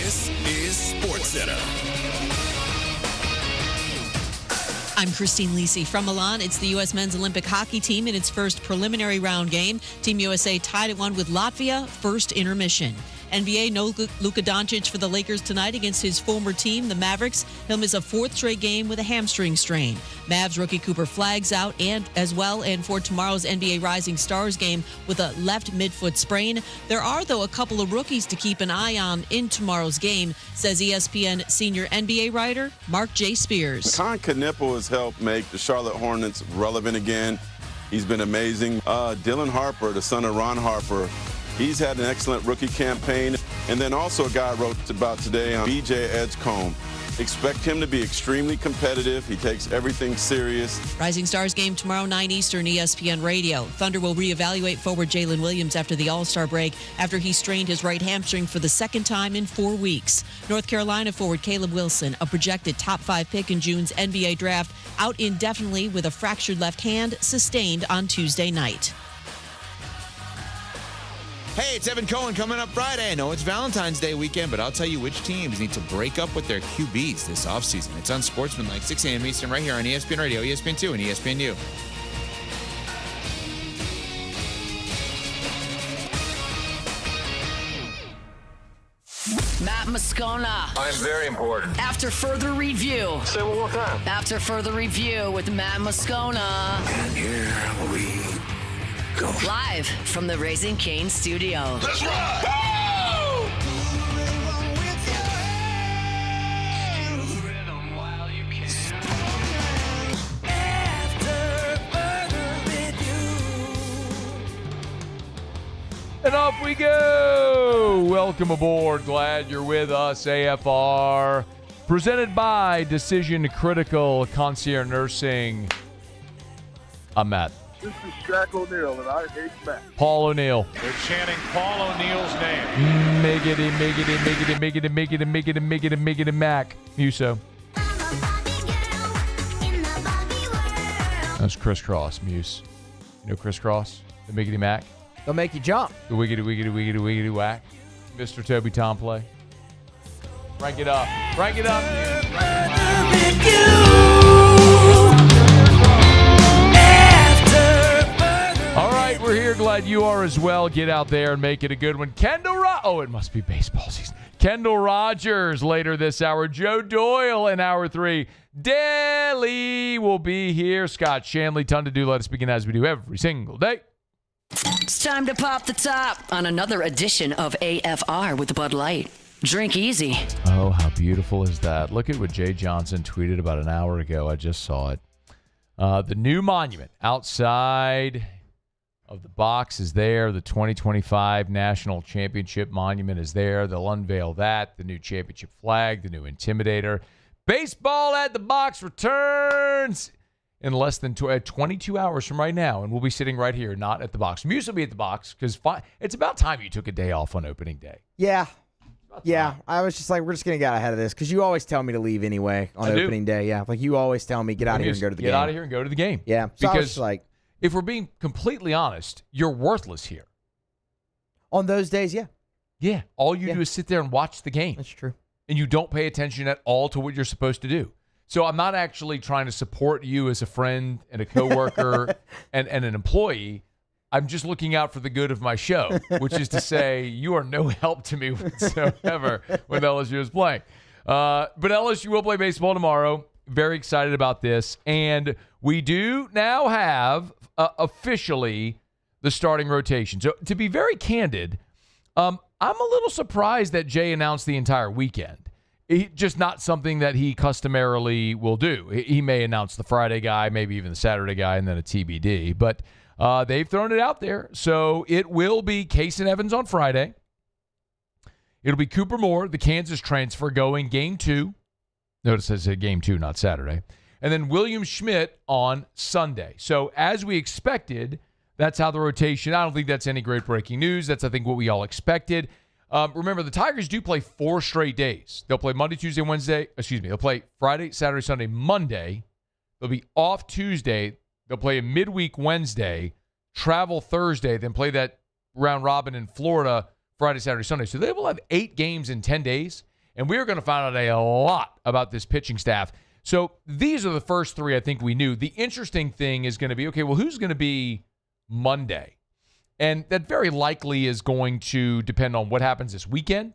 This is SportsCenter. I'm Christine Lisi from Milan. It's the U.S. men's Olympic hockey team in its first preliminary round game. Team USA tied at 1 with Latvia, first intermission. NBA, no Luka Doncic for the Lakers tonight against his former team, the Mavericks. He'll miss a fourth straight game with a hamstring strain. Mavs rookie Cooper Flagg's out and for tomorrow's NBA Rising Stars game with a left midfoot sprain. There are, though, a couple of rookies to keep an eye on in tomorrow's game, says ESPN senior NBA writer Mark J. Spears. Con Knippel has helped make the Charlotte Hornets relevant again. He's been amazing. Dylan Harper, the son of Ron Harper, he's had an excellent rookie campaign. And then also a guy I wrote about today on BJ Edgecombe. Expect him to be extremely competitive. He takes everything serious. Rising Stars game tomorrow, 9 Eastern, ESPN Radio. Thunder will reevaluate forward Jalen Williams after the All-Star break after he strained his right hamstring for the second time in 4 weeks. North Carolina forward Caleb Wilson, a projected top 5 pick in June's NBA draft, out indefinitely with a fractured left hand sustained on Tuesday night. Hey, it's Evan Cohen coming up Friday. I know it's Valentine's Day weekend, but I'll tell you which teams need to break up with their QBs this offseason. It's on Sportsmanlike, 6 a.m. Eastern, right here on ESPN Radio, ESPN2, and ESPNU. Matt Moscona. I'm very important. After further review. Say it one more time. After further review with Matt Moscona. And here we go. Live from the Raising Cane studio. Let's rock! And off we go. Welcome aboard. Glad you're with us. AFR, presented by Decision Critical Concierge Nursing. I'm Matt. This is Shaq O'Neal, and I hate Matt. Paul O'Neal. They're chanting Paul O'Neal's name. Miggity, miggity, miggity, miggity, miggity, miggity, miggity, miggity, Mac. Muso. That's Crisscross, Muse. You know Crisscross? The Miggity Mac? They'll make you jump. The wiggity, wiggity, wiggity, wiggity, whack. Mr. Toby Tomplay. Rank it up. Rank it up. All right, we're here. Glad you are as well. Get out there and make it a good one. Oh, it must be baseball season. Kendall Rogers later this hour. Joe Doyle in hour 3. Daly will be here. Scott Shanley, ton to do. Let us begin as we do every single day. It's time to pop the top on another edition of AFR with Bud Light. Drink easy. Oh, how beautiful is that? Look at what Jay Johnson tweeted about an hour ago. I just saw it. The new monument outside of the box is there. The 2025 National Championship Monument is there. They'll unveil that. The new championship flag, the new Intimidator. Baseball at the box returns in less than 22 hours from right now, and we'll be sitting right here, not at the box. Muse will be at the box because it's about time you took a day off on opening day. Yeah. I was just like, we're just going to get ahead of this because you always tell me to leave anyway on opening day. Yeah, like you always tell me, get out of here and go to the game. Get out of here and go to the game. Yeah, so because like, if we're being completely honest, you're worthless here. On those days, yeah. Yeah, all you do is sit there and watch the game. That's true. And you don't pay attention at all to what you're supposed to do. So I'm not actually trying to support you as a friend and a coworker and an employee. I'm just looking out for the good of my show, which is to say you are no help to me whatsoever when LSU is playing. But LSU will play baseball tomorrow. Very excited about this. And we do now have officially the starting rotation. So to be very candid, I'm a little surprised that Jay announced the entire weekend. Just not something that he customarily will do. He may announce the Friday guy, maybe even the Saturday guy, and then a TBD. But they've thrown it out there. So it will be Case and Evans on Friday. It'll be Cooper Moore, the Kansas transfer, going game 2. Notice I said game 2, not Saturday. And then William Schmidt on Sunday. So as we expected, that's how the rotation. I don't think that's any great breaking news. That's, I think, what we all expected. Remember, the Tigers do play 4 straight days. They'll play Monday, Tuesday, Wednesday. They'll play Friday, Saturday, Sunday, Monday. They'll be off Tuesday. They'll play a midweek Wednesday, travel Thursday, then play that round robin in Florida Friday, Saturday, Sunday. So they will have 8 games in 10 days, and we're going to find out a lot about this pitching staff. So these are the first 3 I think we knew. The interesting thing is going to be, okay, well, who's going to be Monday? And that very likely is going to depend on what happens this weekend.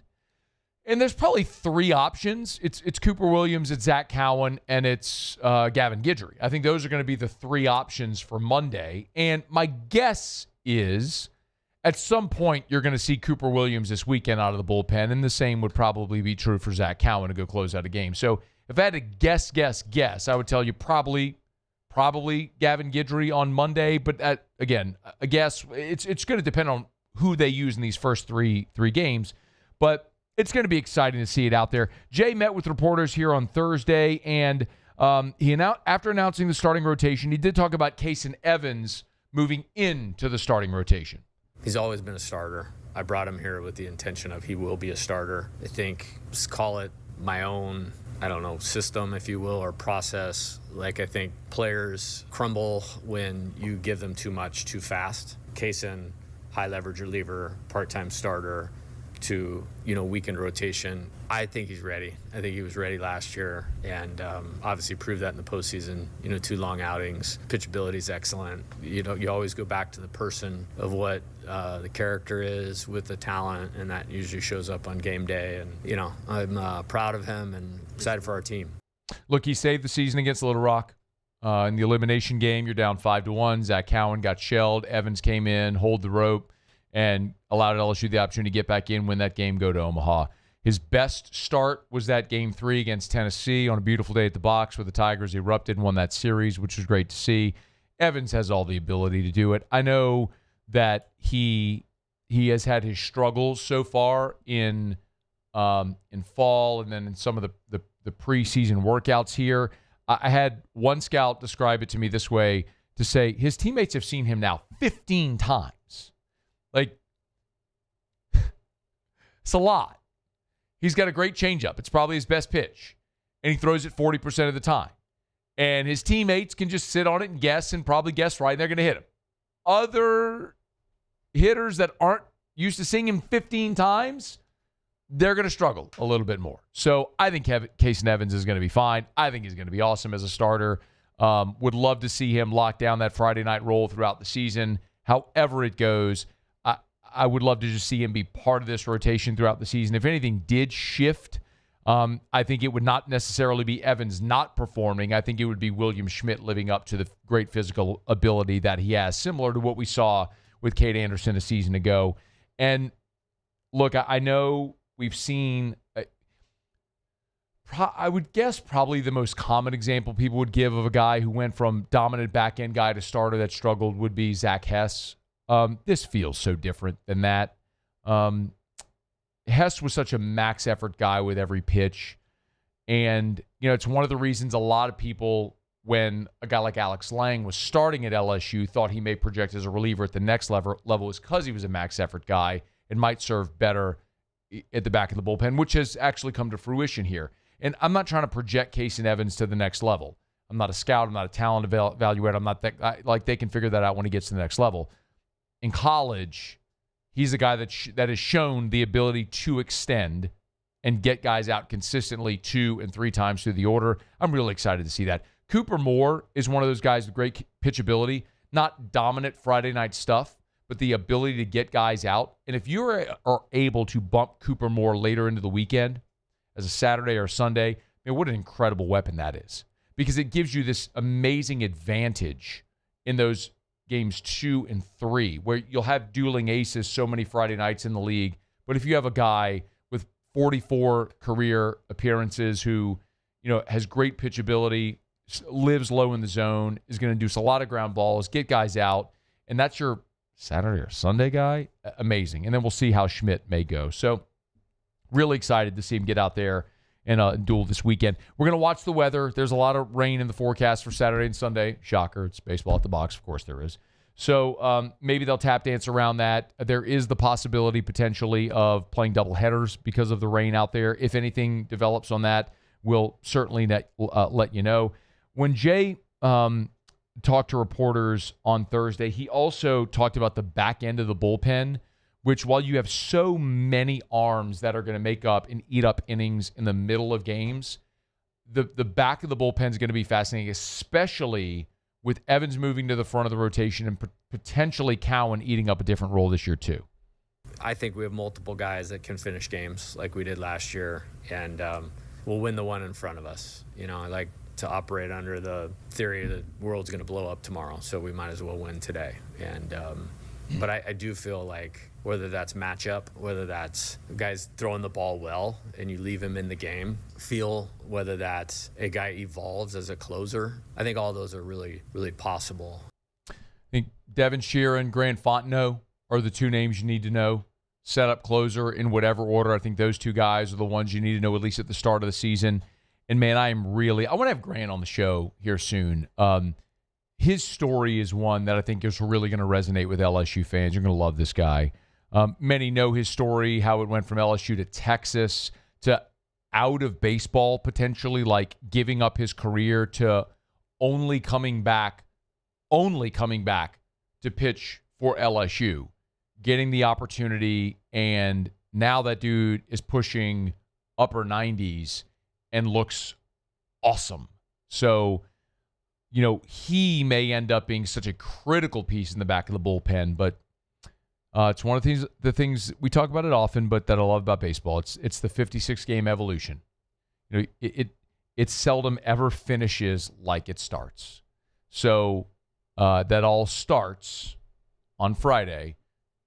And there's probably 3 options. It's Cooper Williams, it's Zach Cowan, and it's Gavin Guidry. I think those are going to be the 3 options for Monday. And my guess is at some point you're going to see Cooper Williams this weekend out of the bullpen, and the same would probably be true for Zach Cowan to go close out a game. So if I had to guess, I would tell you probably Gavin Guidry on Monday. But again, a guess. It's going to depend on who they use in these first three games. But it's going to be exciting to see it out there. Jay met with reporters here on Thursday, and after announcing the starting rotation, he did talk about Kason Evans moving into the starting rotation. He's always been a starter. I brought him here with the intention of he will be a starter. I think, just call it my own, system, if you will, or process. Like, I think players crumble when you give them too much too fast. Kason, high leverage reliever, part-time starter, to weekend rotation. I think he's ready. I think he was ready last year, and obviously proved that in the postseason. 2 long outings. Pitchability is excellent. You always go back to the person of what the character is with the talent, and that usually shows up on game day. And I'm proud of him and excited for our team. Look, he saved the season against Little Rock. In the elimination game, you're down 5-1. Zach Cowan got shelled. Evans came in, hold the rope, and allowed LSU the opportunity to get back in, win that game, go to Omaha. His best start was that Game 3 against Tennessee on a beautiful day at the box where the Tigers erupted and won that series, which was great to see. Evans has all the ability to do it. I know that he has had his struggles so far in fall and then in some of the preseason workouts here. I had one scout describe it to me this way, to say his teammates have seen him now 15 times. Like, it's a lot. He's got a great changeup. It's probably his best pitch. And he throws it 40% of the time. And his teammates can just sit on it and guess and probably guess right, and they're going to hit him. Other hitters that aren't used to seeing him 15 times, they're going to struggle a little bit more. So I think Kason Evans is going to be fine. I think he's going to be awesome as a starter. Would love to see him lock down that Friday night role throughout the season. However it goes, I would love to just see him be part of this rotation throughout the season. If anything did shift, I think it would not necessarily be Evans not performing. I think it would be William Schmidt living up to the great physical ability that he has, similar to what we saw with Cade Anderson a season ago. And look, I know we've seen, I would guess probably the most common example people would give of a guy who went from dominant back-end guy to starter that struggled would be Zach Hess. This feels so different than that. Hess was such a max effort guy with every pitch. And, it's one of the reasons a lot of people, when a guy like Alex Lang was starting at LSU, thought he may project as a reliever at the next level is because he was a max effort guy and might serve better at the back of the bullpen, which has actually come to fruition here. And I'm not trying to project Kason Evans to the next level. I'm not a scout. I'm not a talent evaluator. I'm not that, they can figure that out when he gets to the next level. In college, he's a guy that has shown the ability to extend and get guys out consistently 2 and 3 times through the order. I'm really excited to see that. Cooper Moore is one of those guys with great pitchability, not dominant Friday night stuff, but the ability to get guys out. And if you are able to bump Cooper Moore later into the weekend as a Saturday or Sunday, what an incredible weapon that is, because it gives you this amazing advantage in those games 2 and 3, where you'll have dueling aces so many Friday nights in the league. But if you have a guy with 44 career appearances who, has great pitchability, lives low in the zone, is going to do a lot of ground balls, get guys out, and that's your Saturday or Sunday guy, amazing. And then we'll see how Schmidt may go. So really excited to see him get out there and duel this weekend. We're going to watch the weather. There's a lot of rain in the forecast for Saturday and Sunday. Shocker. It's baseball at the box. Of course there is. So maybe they'll tap dance around that. There is the possibility potentially of playing double headers because of the rain out there. If anything develops on that, we'll certainly let you know. When Jay talked to reporters on Thursday, he also talked about the back end of the bullpen which while you have so many arms that are going to make up and eat up innings in the middle of games, the back of the bullpen is going to be fascinating, especially with Evans moving to the front of the rotation and potentially Cowan eating up a different role this year too. I think we have multiple guys that can finish games like we did last year, and we'll win the one in front of us. I like to operate under the theory that the world's going to blow up tomorrow, so we might as well win today. And but I do feel like whether that's matchup, whether that's guys throwing the ball well and you leave him in the game, whether that's a guy evolves as a closer, I think all those are really, really possible. I think Devin Shearer and Grant Fontenot are the two names you need to know. Setup, closer, in whatever order. I think those two guys are the ones you need to know at least at the start of the season. And, man, I want to have Grant on the show here soon. His story is one that I think is really going to resonate with LSU fans. You're going to love this guy. Many know his story, how it went from LSU to Texas to out of baseball potentially, like giving up his career to only coming back to pitch for LSU, getting the opportunity, and now that dude is pushing upper 90s and looks awesome. So, he may end up being such a critical piece in the back of the bullpen, but it's one of the things we talk about it often, but that I love about baseball. It's the 56-game evolution. It seldom ever finishes like it starts. So that all starts on Friday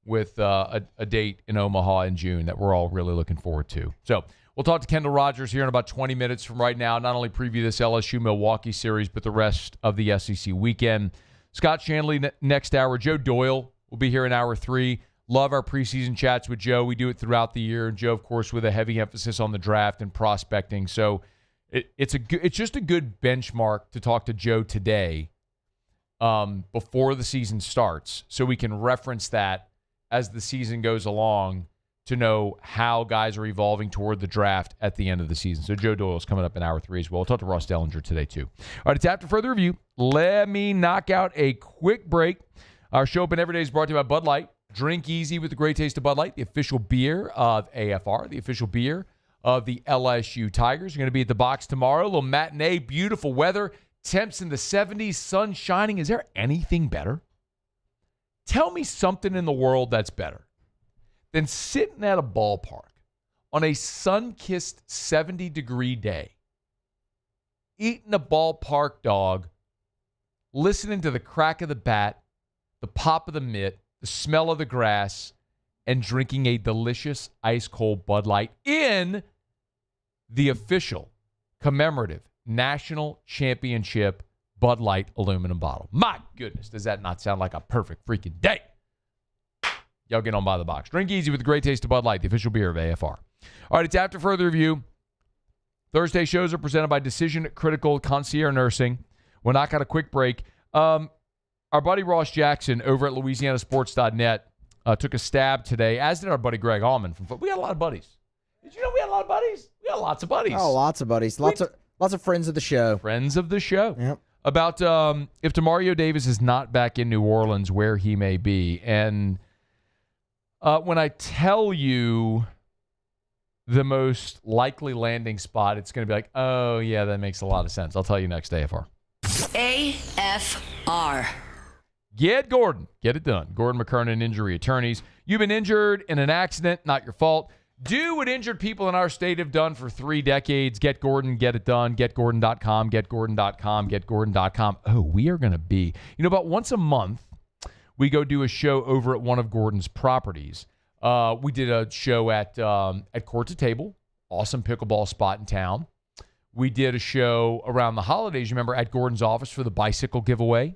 with a date in Omaha in June that we're all really looking forward to. So we'll talk to Kendall Rogers here in about 20 minutes from right now. Not only preview this LSU-Milwaukee series, but the rest of the SEC weekend. Scott Shanley next hour. Joe Doyle will be here in hour 3. Love our preseason chats with Joe. We do it throughout the year. And Joe, of course, with a heavy emphasis on the draft and prospecting. So it's just a good benchmark to talk to Joe today before the season starts, so we can reference that as the season goes along to know how guys are evolving toward the draft at the end of the season. So Joe Doyle is coming up in hour 3 as well. We'll talk to Ross Dellinger today too. All right, it's after further review. Let me knock out a quick break. Our show Open Every Day is brought to you by Bud Light. Drink easy with the great taste of Bud Light, the official beer of AFR, the official beer of the LSU Tigers. You're going to be at the box tomorrow. A little matinee, beautiful weather, temps in the 70s, sun shining. Is there anything better? Tell me something in the world that's better than sitting at a ballpark on a sun-kissed 70-degree day, eating a ballpark dog, listening to the crack of the bat, the pop of the mitt, the smell of the grass, and drinking a delicious ice-cold Bud Light in the official commemorative National Championship Bud Light aluminum bottle. My goodness, does that not sound like a perfect freaking day? Y'all get on by the box. Drink easy with the great taste of Bud Light, the official beer of AFR. All right, it's after further review. Thursday shows are presented by Decision Critical Concierge Nursing. We'll knock out a quick break. Our buddy Ross Jackson over at LouisianaSports.net took a stab today, as did our buddy Greg Allman. We got a lot of buddies. Did you know we had a lot of buddies? We got lots of buddies. Oh, lots of buddies. Lots of friends of the show. Friends of the show. Yep. About if Demario Davis is not back in New Orleans, where he may be. And when I tell you the most likely landing spot, it's going to be like, oh, yeah, that makes a lot of sense. I'll tell you next, AFR. AFR. Get Gordon. Get it done. Gordon McKernan Injury Attorneys. You've been injured in an accident, not your fault. Do what injured people in our state have done for 3 decades. Get Gordon, get it done. GetGordon.com, GetGordon.com, GetGordon.com. Oh, we are going to be, about once a month, we go do a show over at one of Gordon's properties. We did a show at Court to Table, awesome pickleball spot in town. We did a show around the holidays, remember, at Gordon's office for the bicycle giveaway.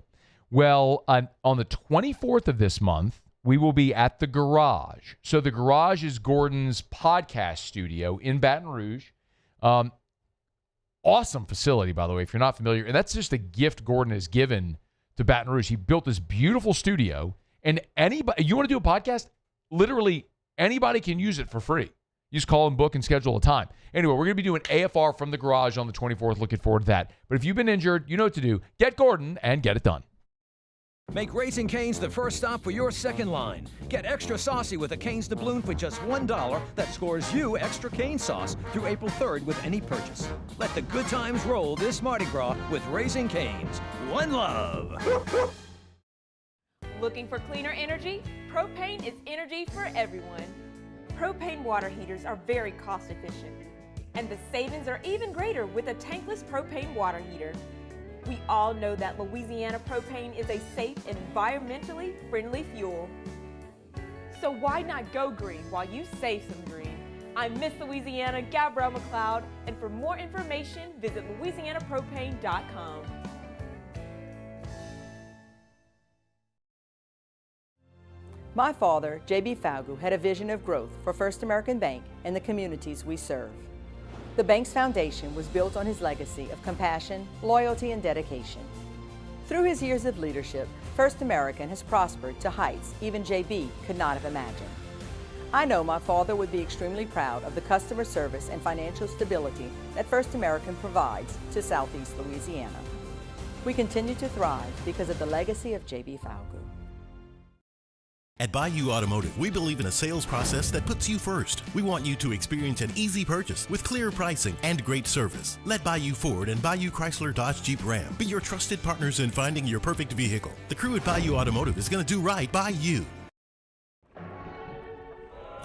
Well, on the 24th of this month, we will be at the Garage. So the Garage is Gordon's podcast studio in Baton Rouge. Awesome facility, by the way, if you're not familiar. And that's just a gift Gordon has given to Baton Rouge. He built this beautiful studio. And anybody, you want to do a podcast? Literally anybody can use it for free. You just call and book and schedule a time. Anyway, we're going to be doing AFR from the Garage on the 24th. Looking forward to that. But if you've been injured, you know what to do. Get Gordon and get it done. Make Raising Cane's the first stop for your second line. Get extra saucy with a Cane's doubloon for just $1 that scores you extra cane sauce through April 3rd with any purchase. Let the good times roll this Mardi Gras with Raising Cane's. One love. Looking for cleaner energy? Propane is energy for everyone. Propane water heaters are very cost efficient, and the savings are even greater with a tankless propane water heater. We all know that Louisiana propane is a safe and environmentally friendly fuel. So why not go green while you save some green? I'm Miss Louisiana, Gabrielle McLeod, and for more information, visit louisianapropane.com. My father, J.B. Falgu, had a vision of growth for First American Bank and the communities we serve. The bank's foundation was built on his legacy of compassion, loyalty, and dedication. Through his years of leadership, First American has prospered to heights even J.B. could not have imagined. I know my father would be extremely proud of the customer service and financial stability that First American provides to Southeast Louisiana. We continue to thrive because of the legacy of J.B. Falgu. At Bayou Automotive, we believe in a sales process that puts you first. We want you to experience an easy purchase with clear pricing and great service. Let Bayou Ford and Bayou Chrysler Dodge Jeep Ram be your trusted partners in finding your perfect vehicle. The crew at Bayou Automotive is going to do right by you.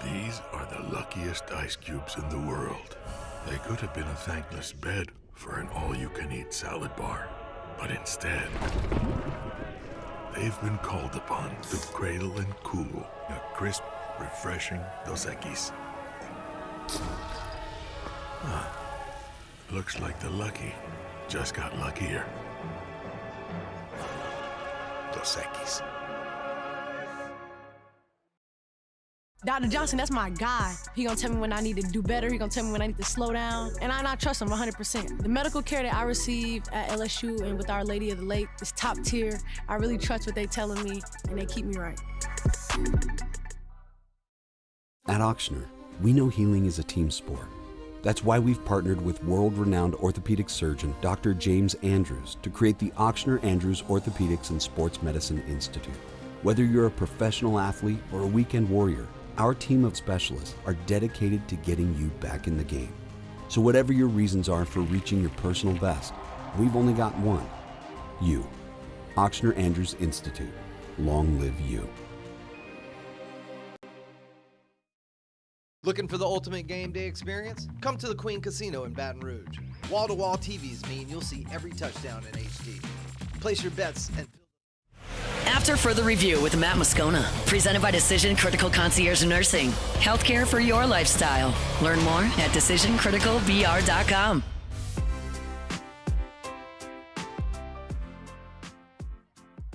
These are the luckiest ice cubes in the world. They could have been a thankless bed for an all-you-can-eat salad bar. But instead, they've been called upon to cradle and cool a crisp, refreshing Dos Equis. Looks like the lucky just got luckier. Dos Equis. Dr. Johnson, that's my guy. He gonna tell me when I need to do better. He gonna tell me when I need to slow down. And I trust him 100%. The medical care that I receive at LSU and with Our Lady of the Lake is top tier. I really trust what they telling me, and they keep me right. At Auctioner, we know healing is a team sport. That's why we've partnered with world-renowned orthopedic surgeon Dr. James Andrews to create the Auctioner Andrews Orthopedics and Sports Medicine Institute. Whether you're a professional athlete or a weekend warrior, our team of specialists are dedicated to getting you back in the game. So whatever your reasons are for reaching your personal best, we've only got one. You. Auctioner Andrews Institute. Long live you. Looking for the ultimate game day experience? Come to the Queen Casino in Baton Rouge. Wall-to-wall TVs mean you'll see every touchdown in HD. Place your bets and... After further review with Matt Moscona, presented by Decision Critical Concierge Nursing. Healthcare for your lifestyle. Learn more at decisioncriticalbr.com.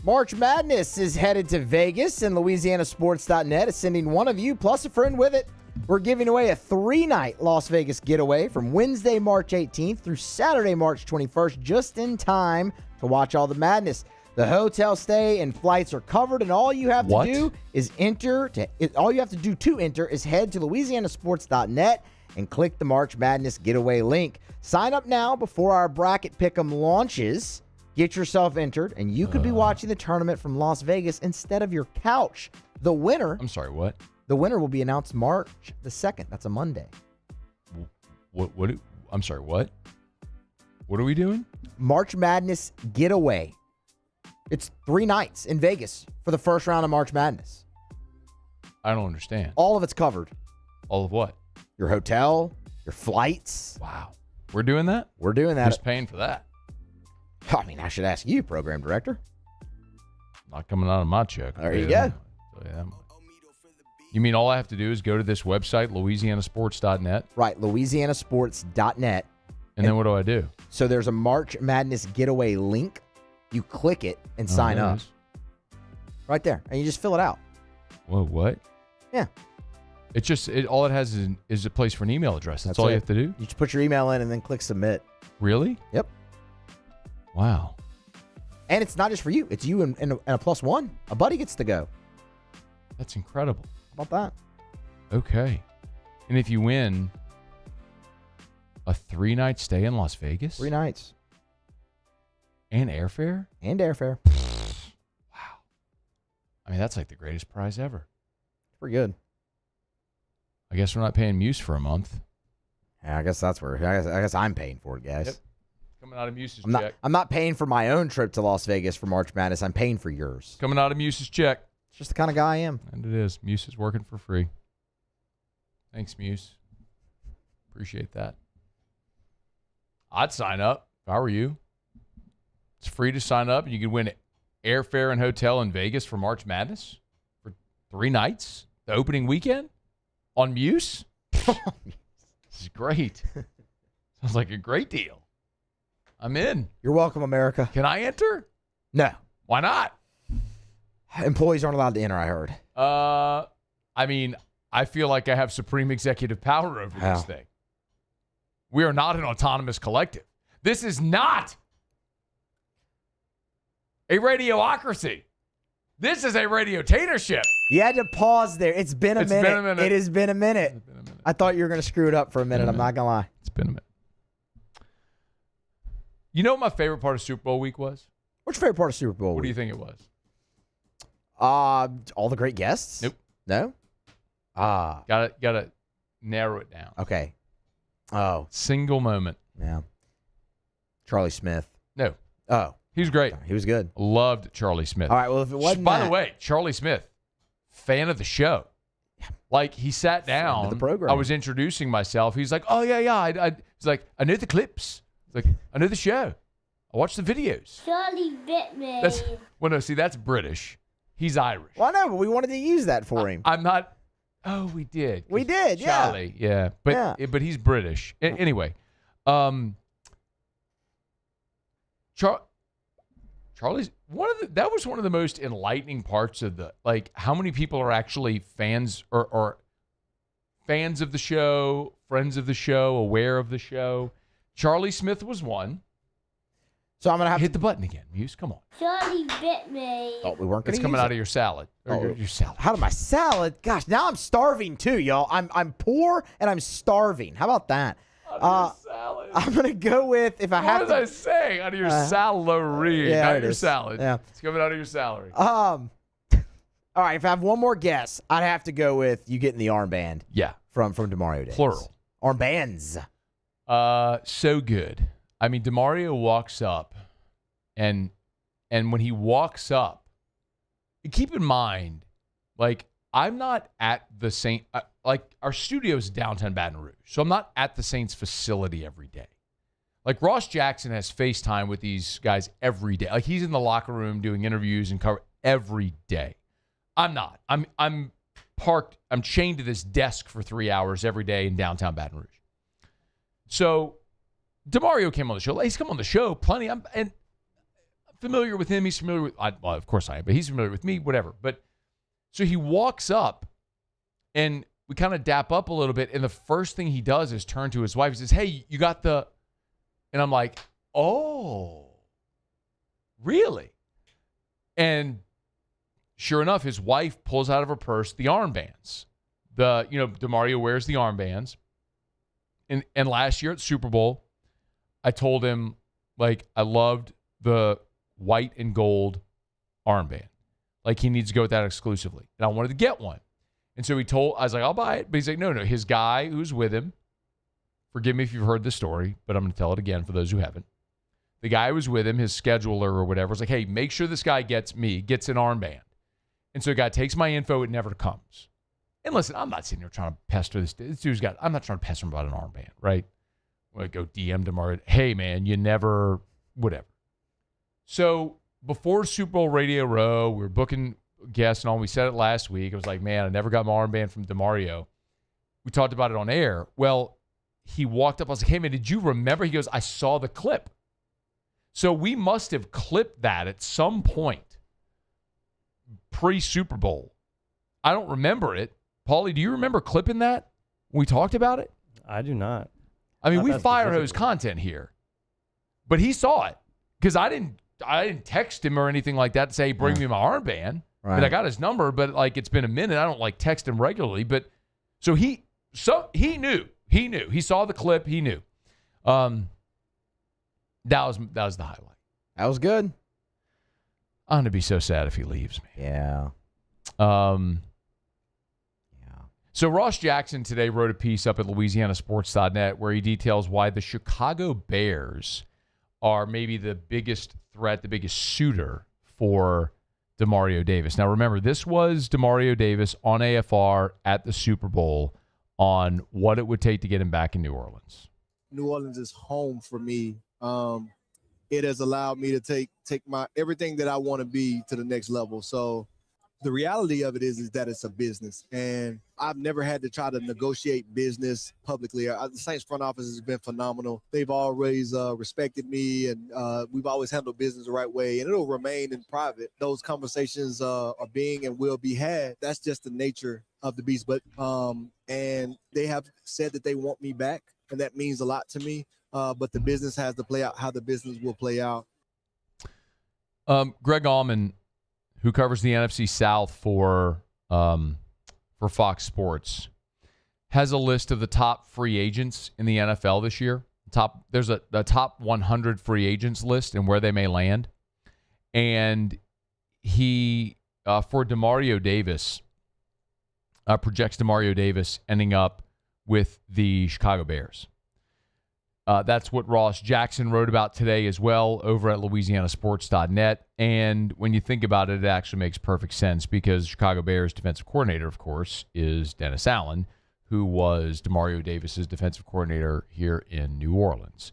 March Madness is headed to Vegas, and LouisianaSports.net is sending one of you plus a friend with it. We're giving away a 3-night Las Vegas getaway from Wednesday, March 18th through Saturday, March 21st, just in time to watch all the madness. The hotel stay and flights are covered, and all you have to do is all you have to do to enter is head to LouisianaSports.net and click the March Madness getaway link. Sign up now before our bracket pick'em launches. Get yourself entered, and you could be watching the tournament from Las Vegas instead of your couch. The winner. I'm sorry, what? The winner will be announced March the 2nd. That's a Monday. What? I'm sorry, what? What are we doing? March Madness getaway. It's 3 nights in Vegas for the first round of March Madness. I don't understand. All of it's covered. All of what? Your hotel, your flights. Wow. We're doing that? We're doing that. Who's paying for that? I mean, I should ask you, program director. Not coming out of my check. There you go. You mean all I have to do is go to this website, LouisianaSports.net? Right, LouisianaSports.net. And then what do I do? So there's a March Madness getaway link. You click it and sign up. Right there. And you just fill it out. Whoa, what? Yeah. It's just, all it has is a place for an email address. That's all you have to do? You just put your email in and then click submit. Really? Yep. Wow. And it's not just for you. It's you and a plus one. A buddy gets to go. That's incredible. How about that? Okay. And if you win a 3-night stay in Las Vegas? 3 nights. And airfare? And airfare. Wow. I mean, that's like the greatest prize ever. Pretty good. I guess we're not paying Muse for a month. Yeah, I guess that's where. I guess I'm paying for it, guys. Yep. Coming out of Muse's I'm check. I'm not paying for my own trip to Las Vegas for March Madness. I'm paying for yours. Coming out of Muse's check. It's just the kind of guy I am. And it is. Muse is working for free. Thanks, Muse. Appreciate that. I'd sign up if I were you. It's free to sign up, and you can win airfare and hotel in Vegas for March Madness for 3 nights, the opening weekend on Muse. This is great. Sounds like a great deal. I'm in. You're welcome, America. Can I enter? No. Why not? Employees aren't allowed to enter, I heard. I mean, I feel like I have supreme executive power over this thing. We are not an autonomous collective. This is not a radiocracy. This is a radiotatorship. You had to pause there. It's been a minute. Been a minute. It has been a minute. I thought you were going to screw it up for a minute. I'm not going to lie. It's been a minute. You know what my favorite part of Super Bowl week was? What's your favorite part of Super Bowl week? What do you think it was? All the great guests? Nope. No? Gotta narrow it down. Okay. Oh. Single moment. Yeah. Charlie Smith. No. Oh. He was great. He was good. Loved Charlie Smith. All right, well, if it wasn't By the way, Charlie Smith, fan of the show. Like, he sat down. the program. I was introducing myself. He's like, oh, yeah. He's like, I know the clips. He's like, I know the show. I watch the videos. Charlie bit me. That's British. He's Irish. Well, I know, but we wanted to use that for him. I'm not. Oh, we did. We did, yeah. Charlie, yeah. But he's British. Anyway, Charlie's that was one of the most enlightening parts of how many people are actually fans or fans of the show, friends of the show, aware of the show. Charlie Smith was one. So I'm gonna have hit the button again, Muse. Come on. Charlie bit me. Oh, we weren't gonna. It's coming out of your salad. Your salad. How did my salad? Gosh, now I'm starving too, y'all. I'm poor and I'm starving. How about that? Salad. I'm gonna go with if I have. What was I saying? Out of your salary, yeah, not your salad. Yeah, it's coming out of your salary. All right. If I have one more guess, I'd have to go with you getting the armband. Yeah. From Demario Davis. Plural. Armbands. So good. I mean, Demario walks up, and when he walks up, keep in mind, like, I'm not at the Saint, our studio's downtown Baton Rouge, so I'm not at the Saints facility every day. Like, Ross Jackson has FaceTime with these guys every day. Like, he's in the locker room doing interviews and cover every day. I'm not. I'm parked. I'm chained to this desk for 3 hours every day in downtown Baton Rouge. So Demario came on the show. He's come on the show plenty. I'm familiar with him. He's familiar with, well, of course I am, but he's familiar with me, whatever. But so he walks up and we kind of dap up a little bit. And the first thing he does is turn to his wife. He says, hey, you got the, and I'm like, oh, really? And sure enough, his wife pulls out of her purse the armbands. Demario wears the armbands. And last year at the Super Bowl, I told him, like, I loved the white and gold armband. Like, he needs to go with that exclusively. And I wanted to get one. And so I was like, I'll buy it. But he's like, no. His guy who's with him, forgive me if you've heard the story, but I'm going to tell it again for those who haven't. The guy who was with him, his scheduler or whatever, was like, hey, make sure this guy gets an armband. And so the guy takes my info. It never comes. And listen, I'm not sitting here trying to pester this dude's got. I'm not trying to pester him about an armband, right? I'm going to go DM tomorrow. Hey, man, you never, whatever. So before Super Bowl Radio Row, we were booking guests and all. We said it last week. I was like, man, I never got my armband from Demario. We talked about it on air. Well, he walked up. I was like, hey, man, did you remember? He goes, I saw the clip. So we must have clipped that at some point pre-Super Bowl. I don't remember it. Paulie, do you remember clipping that when we talked about it? I do not. I mean, we fire hose content here, but he saw it because I didn't text him or anything like that to say, bring me my armband. Right. But I got his number, but like, it's been a minute. I don't like text him regularly, but so he knew, he saw the clip. He knew, that was the highlight. That was good. I'm going to be so sad if he leaves me. Yeah. So Ross Jackson today wrote a piece up at LouisianaSports.net where he details why the Chicago Bears are maybe the biggest threat, the biggest suitor for Demario Davis. Now, remember, this was Demario Davis on AFR at the Super Bowl on what it would take to get him back in New Orleans. New Orleans is home for me. It has allowed me to take my everything that I want to be to the next level. So the reality of it is that it's a business, and I've never had to try to negotiate business publicly. The Saints front office has been phenomenal. They've always respected me, and we've always handled business the right way, and it'll remain in private. Those conversations are being and will be had. That's just the nature of the beast. But and they have said that they want me back, and that means a lot to me. But the business has to play out how the business will play out. Greg Allman, who covers the NFC South for Fox Sports, has a list of the top free agents in the NFL this year. There's a top 100 free agents list and where they may land. And he, for Demario Davis, projects Demario Davis ending up with the Chicago Bears. That's what Ross Jackson wrote about today as well over at LouisianaSports.net. And when you think about it, it actually makes perfect sense because Chicago Bears defensive coordinator, of course, is Dennis Allen, who was Demario Davis's defensive coordinator here in New Orleans.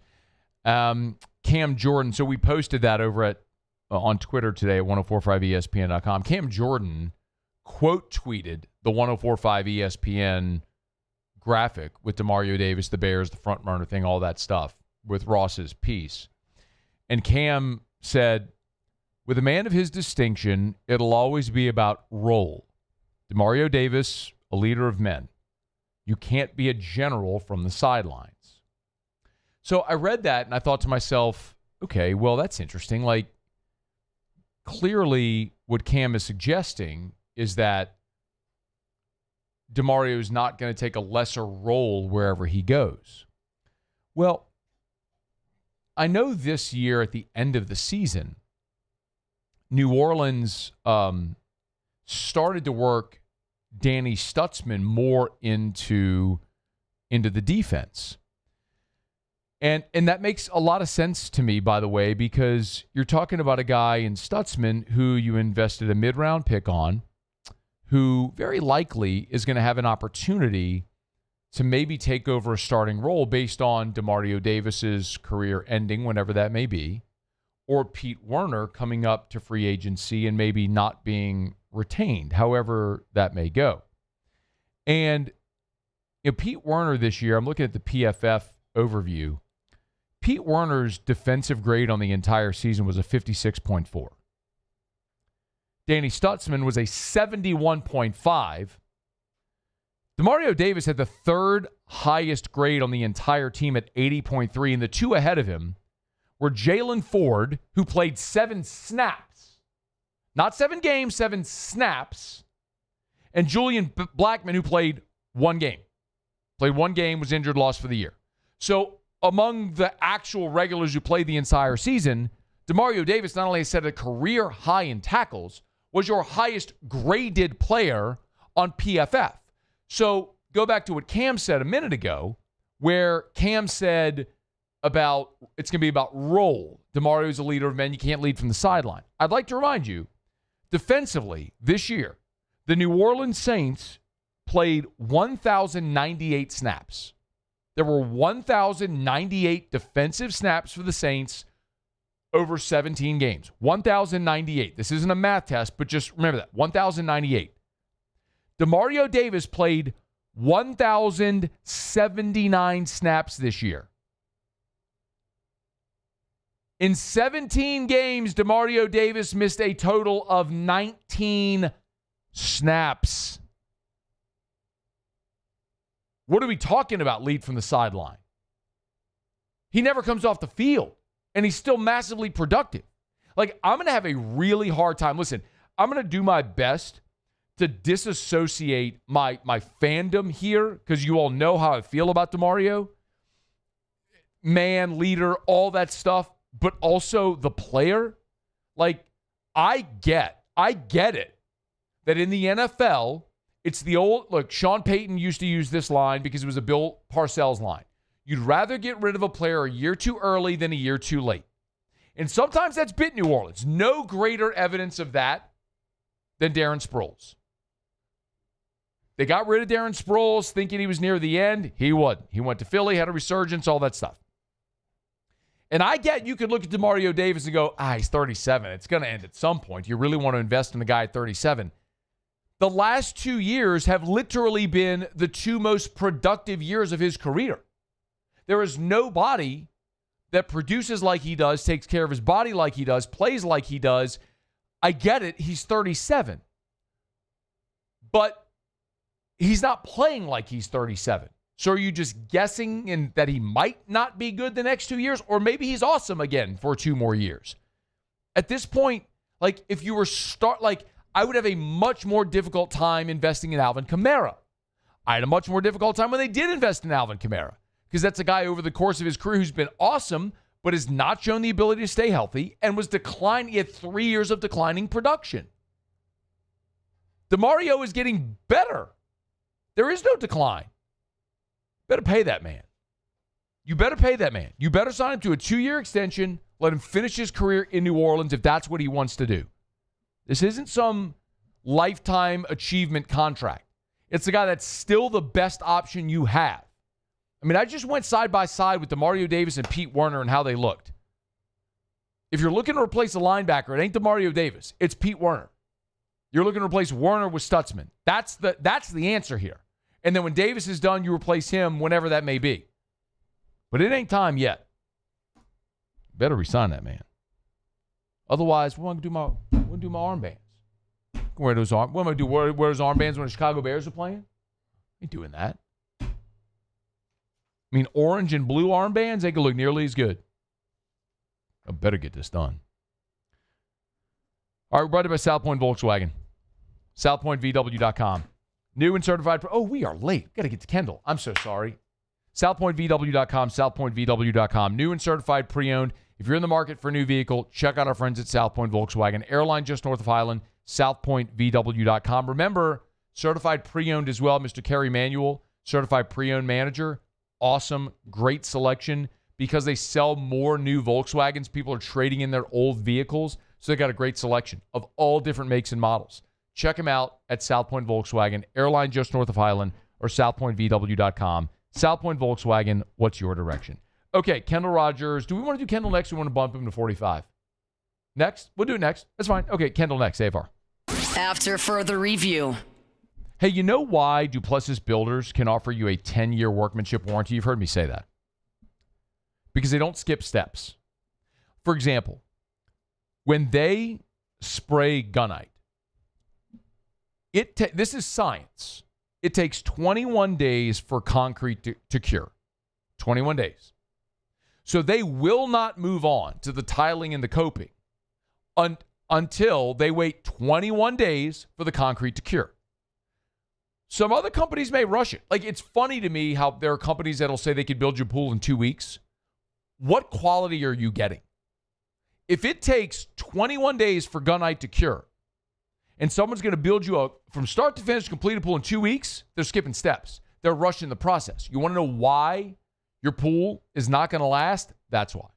Cam Jordan, so we posted that over at on Twitter today at 1045ESPN.com. Cam Jordan quote tweeted the 1045 ESPN graphic with Demario Davis, the Bears, the front runner thing, all that stuff with Ross's piece. And Cam said, with a man of his distinction, it'll always be about role. Demario Davis, a leader of men. You can't be a general from the sidelines. So I read that and I thought to myself, okay, well, that's interesting. Like, clearly what Cam is suggesting is that Demario is not going to take a lesser role wherever he goes. Well, I know this year at the end of the season, New Orleans started to work Danny Stutzman more into the defense. And that makes a lot of sense to me, by the way, because you're talking about a guy in Stutzman who you invested a mid-round pick on, who very likely is going to have an opportunity to maybe take over a starting role based on Demario Davis's career ending, whenever that may be, or Pete Werner coming up to free agency and maybe not being retained, however that may go. And Pete Werner this year, I'm looking at the PFF overview, Pete Werner's defensive grade on the entire season was a 56.4. Danny Stutzman was a 71.5. Demario Davis had the third highest grade on the entire team at 80.3, and the two ahead of him were Jalen Ford, who played 7 snaps. Not 7 games, 7 snaps. And Julian Blackman, who played 1 game. Played 1 game, was injured, lost for the year. So among the actual regulars who played the entire season, Demario Davis not only set a career high in tackles, was your highest graded player on PFF. So go back to what Cam said a minute ago, where Cam said about it's going to be about role. Demario's a leader of men. You can't lead from the sideline. I'd like to remind you, defensively this year, the New Orleans Saints played 1,098 snaps. There were 1,098 defensive snaps for the Saints over 17 games. 1,098. This isn't a math test, but just remember that. 1,098. Demario Davis played 1,079 snaps this year. In 17 games, Demario Davis missed a total of 19 snaps. What are we talking about, lead from the sideline? He never comes off the field, and he's still massively productive. Like, I'm going to have a really hard time. Listen, I'm going to do my best to disassociate my fandom here, because you all know how I feel about Demario. Man, leader, all that stuff, but also the player. Like, I get it. that in the NFL, it's the old, look, Sean Payton used to use this line because it was a Bill Parcells line. You'd rather get rid of a player a year too early than a year too late. And sometimes that's bit New Orleans. No greater evidence of that than Darren Sproles. They got rid of Darren Sproles thinking he was near the end. He wasn't. He went to Philly, had a resurgence, all that stuff. And I get you could look at Demario Davis and go, he's 37. It's going to end at some point. You really want to invest in the guy at 37. The last 2 years have literally been the 2 most productive years of his career. There is nobody that produces like he does, takes care of his body like he does, plays like he does. I get it. He's 37. But he's not playing like he's 37. So are you just guessing that he might not be good the next 2 years? Or maybe he's awesome again for 2 more years? At this point, like if you were I would have a much more difficult time investing in Alvin Kamara. I had a much more difficult time when they did invest in Alvin Kamara because that's a guy over the course of his career who's been awesome but has not shown the ability to stay healthy and was declining. He had 3 years of declining production. Demario is getting better. There is no decline. Better pay that man. You better pay that man. You better sign him to a 2-year extension. Let him finish his career in New Orleans if that's what he wants to do. This isn't some lifetime achievement contract. It's the guy that's still the best option you have. I mean, I just went side by side with Demario Davis and Pete Werner and how they looked. If you're looking to replace a linebacker, it ain't Demario Davis. It's Pete Werner. You're looking to replace Werner with Stutzman. That's the answer here. And then when Davis is done, you replace him whenever that may be. But it ain't time yet. Better resign that man. Otherwise, what am I going to do my armbands? What am I going to do? Wear those armbands when the Chicago Bears are playing? Ain't doing that. I mean, orange and blue armbands, they can look nearly as good. I better get this done. All right, we're brought to you by South Point Volkswagen. SouthPointVW.com. New and certified. We are late. Got to get to Kendall. I'm so sorry. SouthPointVW.com, SouthPointVW.com. New and certified pre-owned. If you're in the market for a new vehicle, check out our friends at South Point Volkswagen. Airline just north of Highland, SouthPointVW.com. Remember, certified pre-owned as well. Mr. Kerry Manuel, certified pre-owned manager. Awesome, great selection. Because they sell more new Volkswagens, people are trading in their old vehicles. So they got a great selection of all different makes and models. Check them out at South Point Volkswagen, Airline just north of Highland, or SouthPointVW.com. South Point Volkswagen, what's your direction? Okay, Kendall Rogers. Do we want to do Kendall next or we want to bump him to 45? Next? We'll do it next. That's fine. Okay, Kendall next. AFR. After further review. Hey, you know why Duplessis Builders can offer you a 10-year workmanship warranty? You've heard me say that. Because they don't skip steps. For example, when they spray gunite, this is science. It takes 21 days for concrete to cure. 21 days. So they will not move on to the tiling and the coping until they wait 21 days for the concrete to cure. Some other companies may rush it. Like, it's funny to me how there are companies that'll say they could build your pool in 2 weeks. What quality are you getting? If it takes 21 days for gunite to cure, and someone's going to build you from start to finish, complete a pool in 2 weeks, they're skipping steps. They're rushing the process. You want to know why your pool is not going to last? That's why.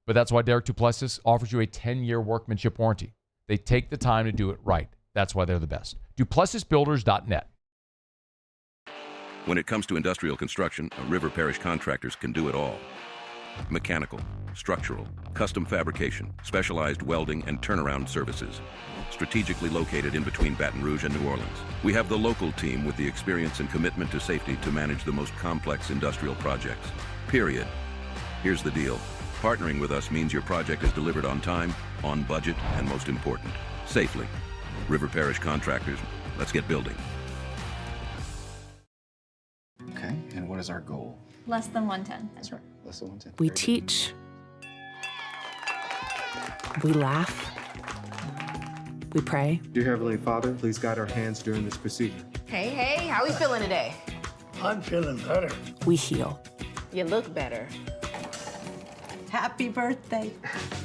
But that's why Derek Duplessis offers you a 10-year workmanship warranty. They take the time to do it right. That's why they're the best. DuplessisBuilders.net. When it comes to industrial construction, River Parish Contractors can do it all. Mechanical, structural, custom fabrication, specialized welding, and turnaround services. Strategically located in between Baton Rouge and New Orleans, we have the local team with the experience and commitment to safety to manage the most complex industrial projects. Period. Here's the deal. Partnering with us means your project is delivered on time, on budget, and most important, safely. River Parish Contractors, let's get building. Okay, and what is our goal? Less than 110. That's right, less than 110. We teach. We laugh. We pray. Dear Heavenly Father, please guide our hands during this procedure. Hey, how we feeling today? I'm feeling better. We heal. You look better. Happy birthday.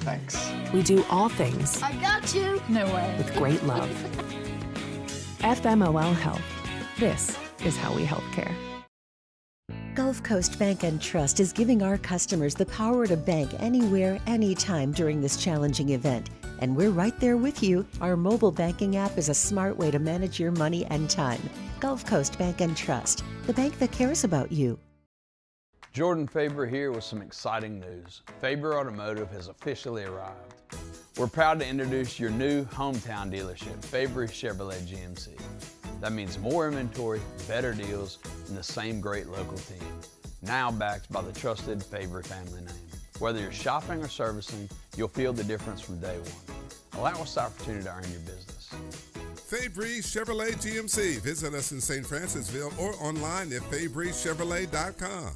Thanks. We do all things I got you. No way. with great love. FMOL Health. This is how we healthcare. Gulf Coast Bank and Trust is giving our customers the power to bank anywhere, anytime during this challenging event. And we're right there with you. Our mobile banking app is a smart way to manage your money and time. Gulf Coast Bank and Trust, the bank that cares about you. Jordan Faber here with some exciting news. Faber Automotive has officially arrived. We're proud to introduce your new hometown dealership, Faber Chevrolet GMC. That means more inventory, better deals, and the same great local team. Now backed by the trusted Faber family name. Whether you're shopping or servicing, you'll feel the difference from day one. Allow us the opportunity to earn your business. Fabry Chevrolet GMC. Visit us in St. Francisville or online at FabryChevrolet.com.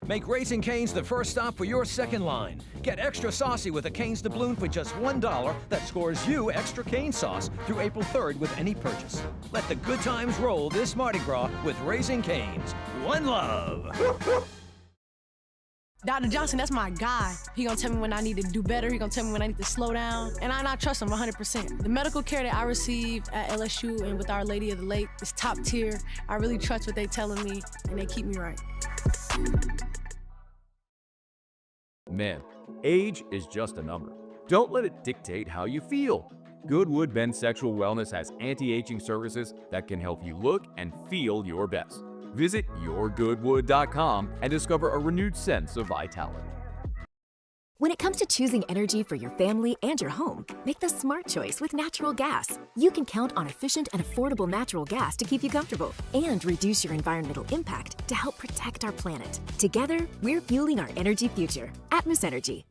Make Raising Cane's the first stop for your second line. Get extra saucy with a Cane's doubloon for just $1 that scores you extra cane sauce through April 3rd with any purchase. Let the good times roll this Mardi Gras with Raising Cane's. One love. Dr. Johnson, that's my guy. He gonna tell me when I need to do better. He gonna tell me when I need to slow down. And I trust him 100%. The medical care that I receive at LSU and with Our Lady of the Lake is top tier. I really trust what they telling me, and they keep me right. Men, age is just a number. Don't let it dictate how you feel. Goodwood Men's Sexual Wellness has anti-aging services that can help you look and feel your best. Visit yourgoodwood.com and discover a renewed sense of vitality. When it comes to choosing energy for your family and your home, make the smart choice with natural gas. You can count on efficient and affordable natural gas to keep you comfortable and reduce your environmental impact to help protect our planet. Together, we're fueling our energy future. Atmos Energy.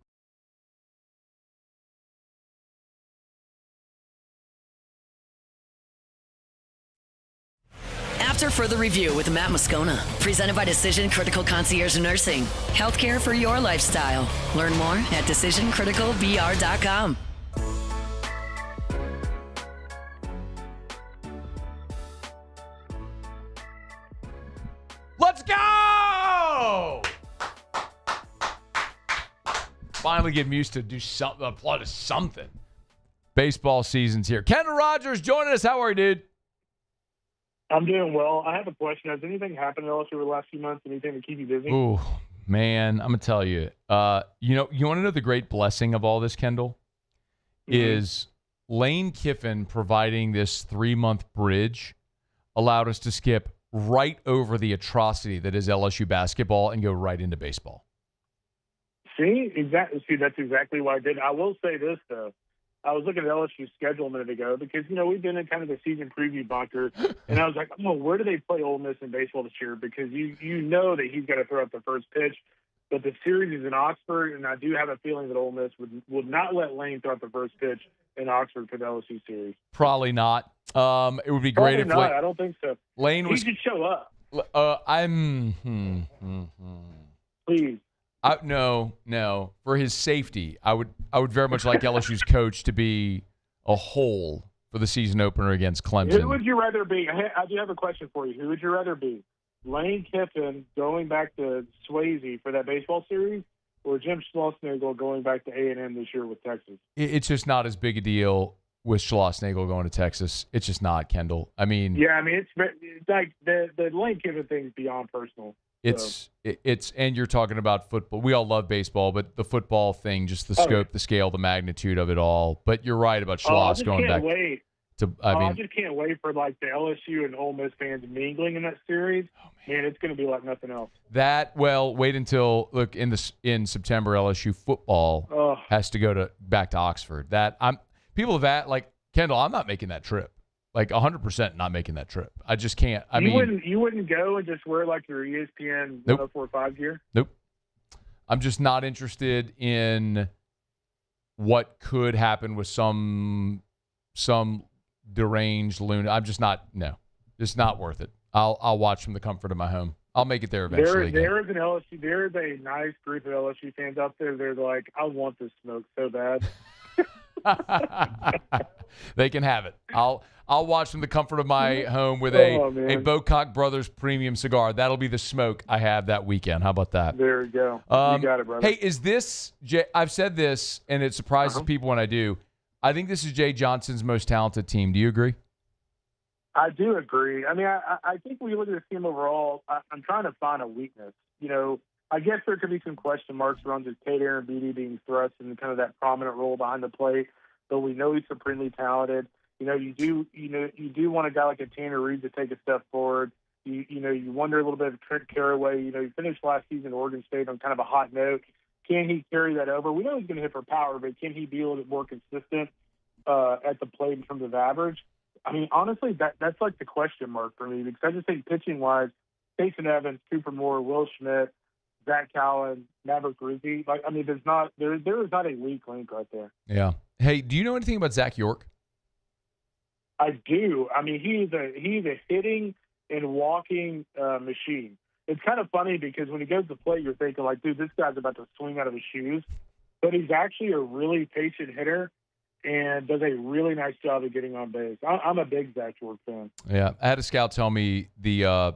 After further review with Matt Moscona, presented by Decision Critical Concierge Nursing. Healthcare for your lifestyle. Learn more at decisioncriticalbr.com. Let's go! Finally getting used to do something, applaud to something. Baseball season's here. Kendall Rogers joining us. How are you, dude? I'm doing well. I have a question. Has anything happened at LSU over the last few months? Anything to keep you busy? Ooh, man, I'm going to tell you. You want to know the great blessing of all this, Kendall? Is Lane Kiffin providing this 3-month bridge allowed us to skip right over the atrocity that is LSU basketball and go right into baseball. See, that's exactly what I did. I will say this, though. I was looking at LSU's schedule a minute ago because, we've been in kind of the season preview bunker, and I was like, where do they play Ole Miss in baseball this year? Because you know that he's got to throw up the first pitch, but the series is in Oxford, and I do have a feeling that Ole Miss would not let Lane throw up the first pitch in Oxford for the LSU series. Probably not. It would be great Probably if not. I don't think so. Lane he should show up. Please. No. For his safety, I would very much like LSU's coach to be a whole for the season opener against Clemson. Who would you rather be? I do have a question for you. Who would you rather be? Lane Kiffin going back to Swayze for that baseball series, or Jim Schlossnagle going back to A&M this year with Texas? It's just not as big a deal with Schlossnagle going to Texas. It's just not, Kendall. It's like the Lane Kiffin thing is beyond personal. It's and you're talking about football. We all love baseball, but the football thing, just the scope, the scale, the magnitude of it all. But you're right about Schloss going back. I just can't wait for the LSU and Ole Miss fans mingling in that series. Man, it's going to be like nothing else. Wait until in September LSU football has to go back to Oxford. Kendall, I'm not making that trip. 100% not making that trip. I just can't. You wouldn't go and just wear your ESPN 104.5 gear? Nope. I'm just not interested in what could happen with some deranged lunatic. I'm just not. No, it's not worth it. I'll watch from the comfort of my home. I'll make it there eventually. There is an LSU. There is a nice group of LSU fans out there. They're like, I want this smoke so bad. They can have it. I'll watch from the comfort of my home with a Bocock Brothers premium cigar. That'll be the smoke I have that weekend. How about that? There you go. You got it, brother. Hey, is this I've said this, and it surprises people when I do. I think this is Jay Johnson's most talented team. Do you agree? I do agree. I mean, I think when you look at this team overall, I'm trying to find a weakness. I guess there could be some question marks around just Tate Beatty being thrust in kind of that prominent role behind the plate, but we know he's supremely talented. You do want a guy like a Tanner Reed to take a step forward. You wonder a little bit of Trent Carraway. He finished last season at Oregon State on kind of a hot note. Can he carry that over? We know he's going to hit for power, but can he be a little bit more consistent at the plate in terms of average? I mean, honestly, that's like the question mark for me, because I just think pitching-wise, Jason Evans, Cooper Moore, Will Schmidt, Zach Callen, Maverick Rizzi, there is not a weak link right there. Yeah. Hey, do you know anything about Zach York? I do. I mean, he's a hitting and walking machine. It's kind of funny because when he goes to play, you're thinking like, dude, this guy's about to swing out of his shoes. But he's actually a really patient hitter and does a really nice job of getting on base. I'm a big Zach York fan. Yeah, I had a scout tell me the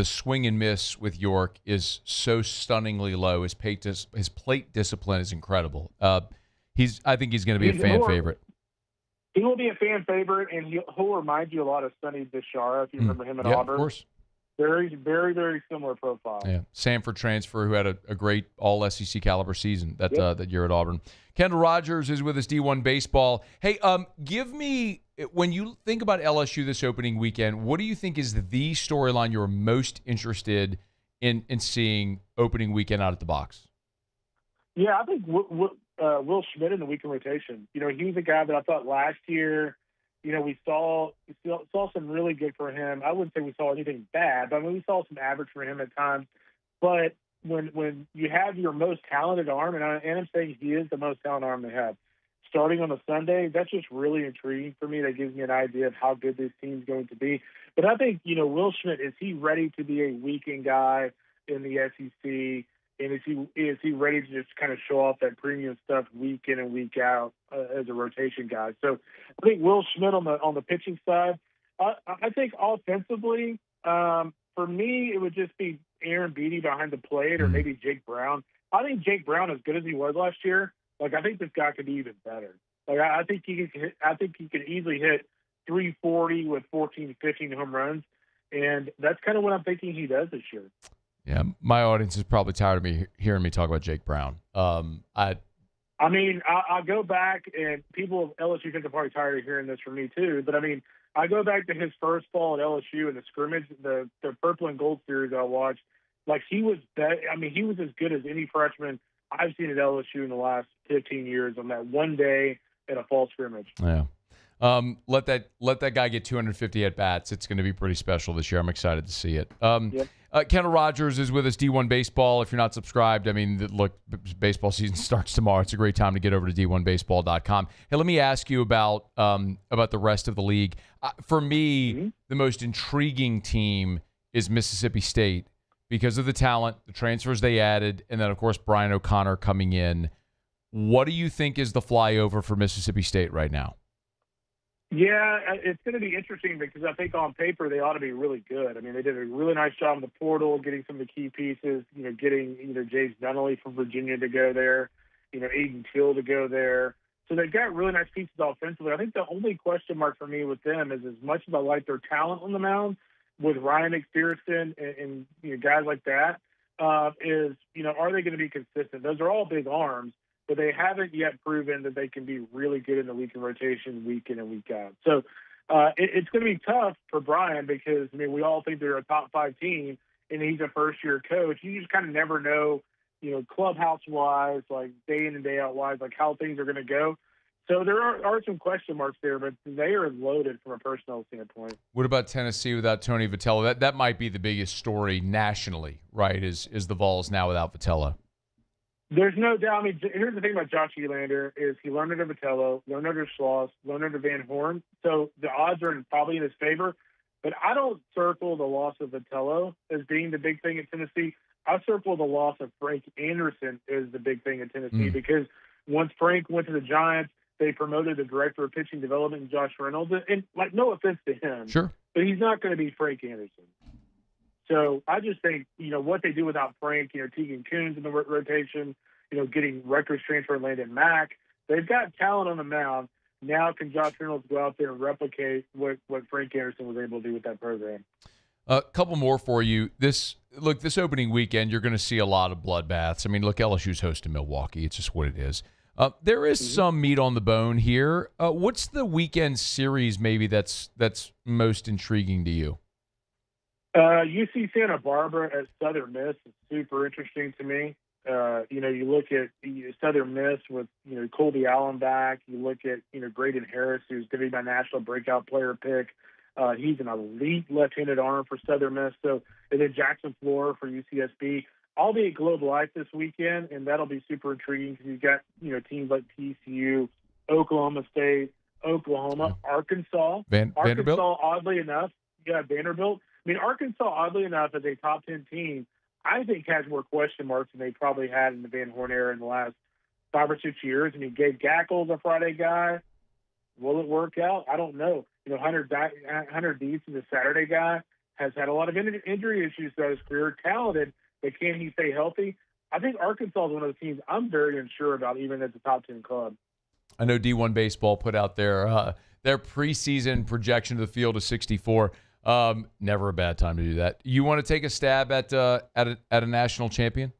swing and miss with York is so stunningly low. His plate discipline is incredible. I think he's going to be a fan favorite. He will be a fan favorite, and he'll remind you a lot of Sonny Bishara, if you remember him at Auburn. Of course. Very, very, very similar profile. Yeah, Sanford transfer who had a great all-SEC caliber season that year at Auburn. Kendall Rogers is with us, D1 Baseball. Hey, give me, when you think about LSU this opening weekend, what do you think is the storyline you're most interested in seeing opening weekend out at the box? Yeah, I think Will Schmidt in the weekend rotation. He's a guy that I thought last year, we saw some really good for him. I wouldn't say we saw anything bad, but we saw some average for him at times. But when you have your most talented arm, and I'm saying he is the most talented arm they have, starting on a Sunday, that's just really intriguing for me. That gives me an idea of how good this team's going to be. But I think, Will Schmidt, is he ready to be a weekend guy in the SEC? And is he ready to just kind of show off that premium stuff week in and week out as a rotation guy? So I think Will Schmidt on the pitching side. I think offensively, for me, it would just be Aaron Beatty behind the plate, or maybe Jake Brown. I think Jake Brown, as good as he was last year, I think this guy could be even better. I think he could easily hit 340 with 14 to 15 home runs, and that's kind of what I'm thinking he does this year. Yeah, my audience is probably tired of me hearing me talk about Jake Brown. I go back, and people of LSU fans are probably tired of hearing this from me too. But I go back to his first fall at LSU in the scrimmage, the purple and gold series I watched. He was he was as good as any freshman I've seen at LSU in the last 15 years on that one day at a fall scrimmage. Yeah. Let that guy get 250 at bats. It's going to be pretty special this year. I'm excited to see it. Kendall Rogers is with us, D1 Baseball. If you're not subscribed, look, baseball season starts tomorrow. It's a great time to get over to d1baseball.com. Hey, let me ask you about the rest of the league. For me, the most intriguing team is Mississippi State because of the talent, the transfers they added, and then, of course, Brian O'Connor coming in. What do you think is the flyover for Mississippi State right now? Yeah, it's going to be interesting because I think on paper they ought to be really good. They did a really nice job in the portal, getting some of the key pieces, getting James Nunnally from Virginia to go there, Aiden Till to go there. So they've got really nice pieces offensively. I think the only question mark for me with them is, as much as I like their talent on the mound with Ryan McPherson and guys like that, are they going to be consistent? Those are all big arms, but they haven't yet proven that they can be really good in the weekend rotation, week in and week out. So it's going to be tough for Brian because, we all think they're a top 5 team, and he's a first-year coach. You just kind of never know, clubhouse-wise, day in and day out-wise, how things are going to go. So there are some question marks there, but they are loaded from a personnel standpoint. What about Tennessee without Tony Vitello? That might be the biggest story nationally, right, is the Vols now without Vitello. There's no doubt. Here's the thing about Josh Elander is he learned under Vitello, learned under Schloss, learned under Van Horn. So the odds are probably in his favor. But I don't circle the loss of Vitello as being the big thing at Tennessee. I circle the loss of Frank Anderson as the big thing at Tennessee because once Frank went to the Giants, they promoted the director of pitching development, Josh Reynolds. And no offense to him, sure, but he's not going to be Frank Anderson. So I just think, what they do without Frank, Tegan Coons in the rotation, getting Rutgers transfer Landon Mack, they've got talent on the mound. Now can Josh Reynolds go out there and replicate what Frank Anderson was able to do with that program? A couple more for you. This opening weekend, you're going to see a lot of bloodbaths. I mean, look, LSU's hosting Milwaukee. It's just what it is. There is some meat on the bone here. What's the weekend series maybe that's most intriguing to you? UC Santa Barbara at Southern Miss is super interesting to me. You look at Southern Miss with, Colby Allen back. You look at, Graydon Harris, who's going to be my national breakout player pick. He's an elite left-handed arm for Southern Miss. So, and then Jackson Flora for UCSB. I'll be at Globe Life this weekend, and that'll be super intriguing because you've got, teams like TCU, Oklahoma State, Oklahoma, Arkansas. Vanderbilt? Oddly enough, Vanderbilt. I mean, Arkansas, oddly enough, as a top 10 team, I think has more question marks than they probably had in the Van Horn era in the last 5 or 6 years. I mean, Gabe Gackel's a Friday guy. Will it work out? I don't know. Hunter Dietz is a Saturday guy, has had a lot of injury issues throughout his career, talented, but can he stay healthy? I think Arkansas is one of the teams I'm very unsure about, even as a top 10 club. I know D1 Baseball put out their preseason projection of the field of 64. Never a bad time to do that. You want to take a stab at a national champion?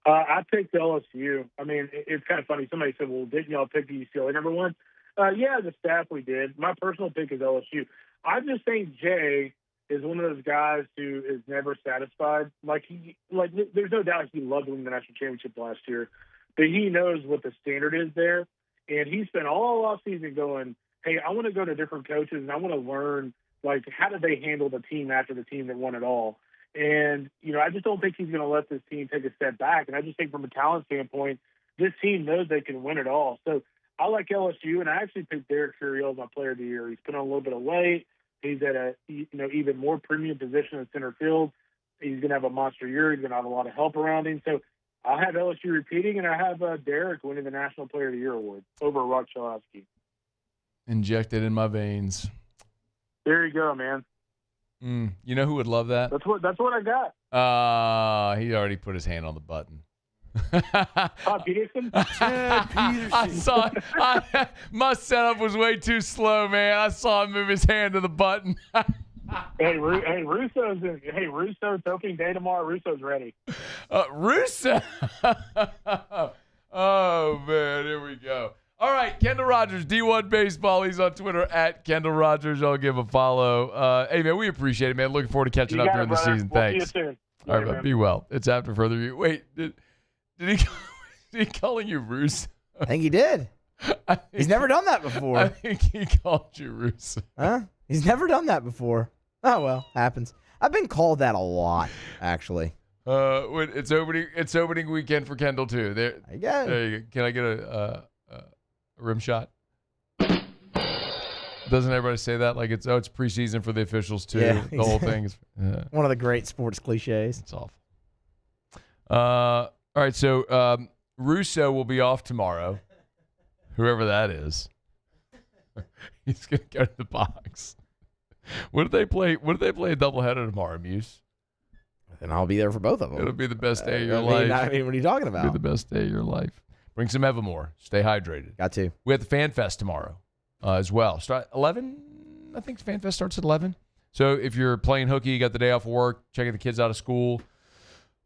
I picked LSU. I mean, it's kind of funny. Somebody said, well, didn't y'all pick the UCLA number one? Yeah, the staff we did. My personal pick is LSU. I just think Jay is one of those guys who is never satisfied. There's no doubt he loved winning the national championship last year, but he knows what the standard is there. And he spent all offseason going, hey, I want to go to different coaches and I want to learn, how did they handle the team after the team that won it all? And, I just don't think he's going to let this team take a step back. And I just think from a talent standpoint, this team knows they can win it all. So I like LSU, and I actually picked Derek Furiel as my player of the year. He's been on a little bit of weight. He's at a, even more premium position in center field. He's going to have a monster year. He's going to have a lot of help around him. So I have LSU repeating, and I have Derek winning the National Player of the Year award over Rock Chalowski. Injected in my veins. There you go, man. You know who would love that? That's what I got. He already put his hand on the button. Peterson? I saw it. My setup was way too slow, man. I saw him move his hand to the button. Russo's opening day tomorrow. Russo's ready. Russo. Oh, man. Here we go. All right, Kendall Rogers, D1 Baseball. He's on Twitter at Kendall Rogers. I'll give a follow. Hey, man, we appreciate it, man. Looking forward to catching up during the season. We'll Thanks. See you soon. All right, man. Be well. It's after further review. Wait, did he calling you Russo? I think he did. He's never done that before. I think he called you Russo. Huh? He's never done that before. Oh, well, happens. I've been called that a lot, actually. It's opening weekend for Kendall, too. There you go. Can I get a rim shot? Doesn't everybody say that? Like it's preseason for the officials too. Yeah, the whole thing is one of the great sports cliches. It's awful. All right, so Russo will be off tomorrow. Whoever that is, he's gonna go to the box. What did they play? What did they play a doubleheader tomorrow, Muse? And I'll be there for both of them. It'll be the best day of your life. I mean, what are you talking about? It'll be the best day of your life. Bring some Evermore. Stay hydrated. Got to. We have the Fan Fest tomorrow as well. Start 11. I think Fan Fest starts at 11. So if you're playing hooky, you got the day off of work, checking the kids out of school.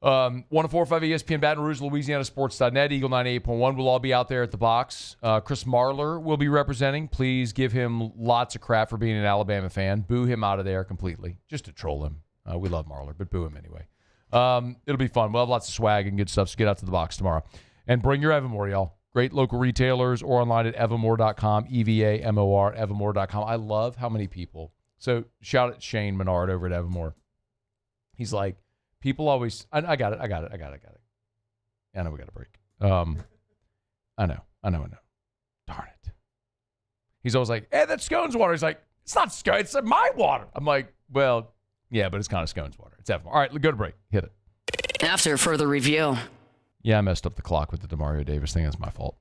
104.5 ESPN Baton Rouge, LouisianaSports.net, Eagle 98.1. We'll all be out there at the box. Chris Marlar will be representing. Please give him lots of crap for being an Alabama fan. Boo him out of there completely, just to troll him. We love Marlar, but boo him anyway. It'll be fun. We'll have lots of swag and good stuff, so get out to the box tomorrow. And bring your Evermore, y'all. Great local retailers or online at evamore.com, EVAMOR, evamore.com. I love how many people. So shout out Shane Menard over at Evermore. He's like, people always, I got it. Yeah, I know we got a break. I know. Darn it. He's always like, hey, that's Scone's water. He's like, it's not Scone, it's my water. I'm like, well, yeah, but it's kind of Scone's water. It's Evermore. All right, go to break. Hit it. After further review. Yeah, I messed up the clock with the Demario Davis thing. That's my fault.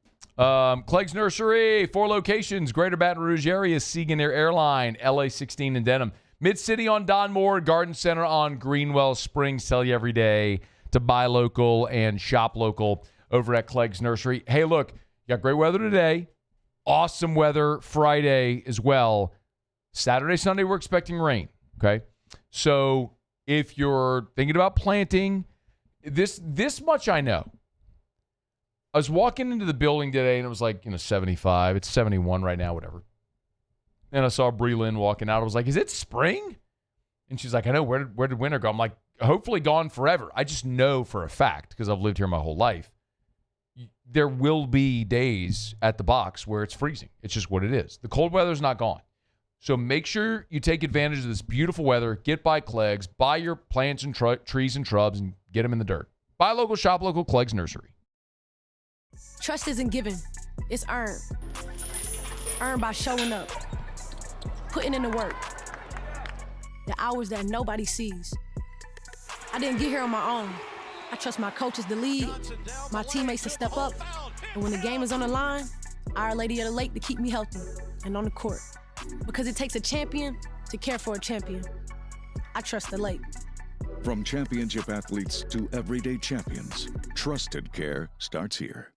Clegg's Nursery, 4 locations. Greater Baton Rouge area, Segan Air Airline, LA 16 in Denham. Mid-City on Don Moore, Garden Center on Greenwell Springs. Tell you every day to buy local and shop local over at Clegg's Nursery. Hey, look, you got great weather today. Awesome weather Friday as well. Saturday, Sunday, we're expecting rain. Okay. So if you're thinking about planting, this much I know. I was walking into the building today and it was like, 75. It's 71 right now, whatever. And I saw Bree Lynn walking out. I was like, is it spring? And she's like, I know. Where did winter go? I'm like, hopefully gone forever. I just know for a fact, because I've lived here my whole life, there will be days at the box where it's freezing. It's just what it is. The cold weather's not gone. So make sure you take advantage of this beautiful weather. Get by Clegg's. Buy your plants and trees and shrubs and get them in the dirt. Buy local, shop local, Clegg's Nursery. Trust isn't given. It's earned. Earned by showing up. Putting in the work. The hours that nobody sees. I didn't get here on my own. I trust my coaches to lead, my teammates to step up, and when the game is on the line, Our Lady of the Lake to keep me healthy and on the court. Because it takes a champion to care for a champion. I trust the Lake. From championship athletes to everyday champions, trusted care starts here.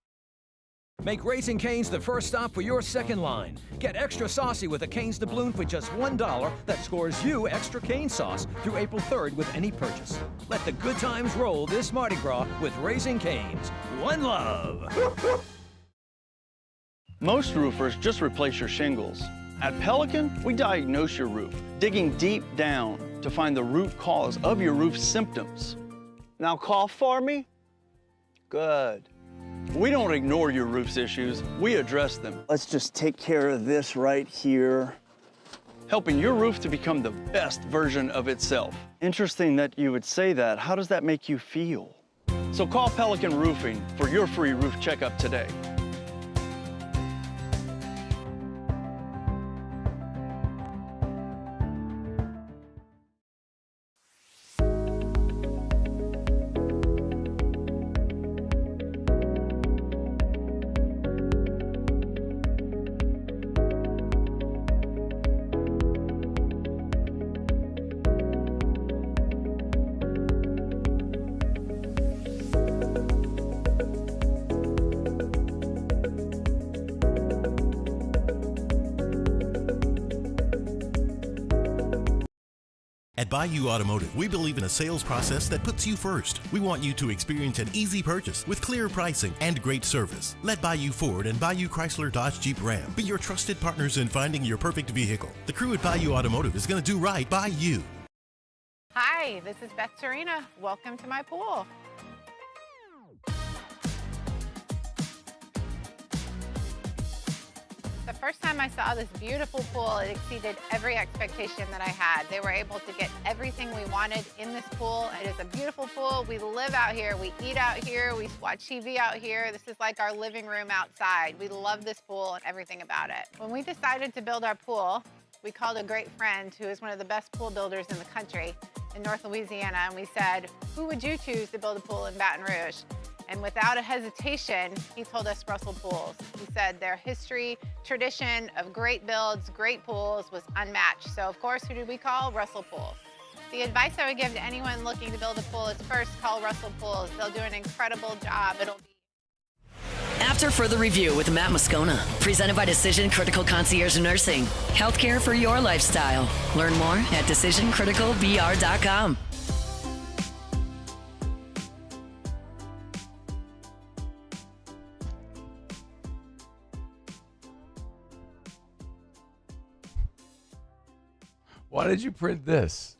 Make Raising Cane's the first stop for your second line. Get extra saucy with a Cane's doubloon for just $1 that scores you extra cane sauce through April 3rd with any purchase. Let the good times roll this Mardi Gras with Raising Cane's. One love. Most roofers just replace your shingles. At Pelican, we diagnose your roof, digging deep down to find the root cause of your roof symptoms. Now cough for me? Good. We don't ignore your roof's issues, we address them. Let's just take care of this right here. Helping your roof to become the best version of itself. Interesting that you would say that. How does that make you feel? So call Pelican Roofing for your free roof checkup today. At Bayou Automotive, we believe in a sales process that puts you first. We want you to experience an easy purchase with clear pricing and great service. Let Bayou Ford and Bayou Chrysler Dodge Jeep Ram be your trusted partners in finding your perfect vehicle. The crew at Bayou Automotive is going to do right by you. Hi, this is Beth Serena. Welcome to my pool. The first time I saw this beautiful pool, it exceeded every expectation that I had. They were able to get everything we wanted in this pool. It is a beautiful pool. We live out here, we eat out here, we watch TV out here. This is like our living room outside. We love this pool and everything about it. When we decided to build our pool, we called a great friend who is one of the best pool builders in the country in North Louisiana, and we said, who would you choose to build a pool in Baton Rouge? And without a hesitation, he told us Russell Pools. He said their history, tradition of great builds, great pools was unmatched. So of course, who did we call? Russell Pools. The advice I would give to anyone looking to build a pool is first call Russell Pools. They'll do an incredible job. It'll be After further review with Matt Moscona, presented by Decision Critical Concierge Nursing. Healthcare for your lifestyle. Learn more at decisioncriticalbr.com. Why did you print this?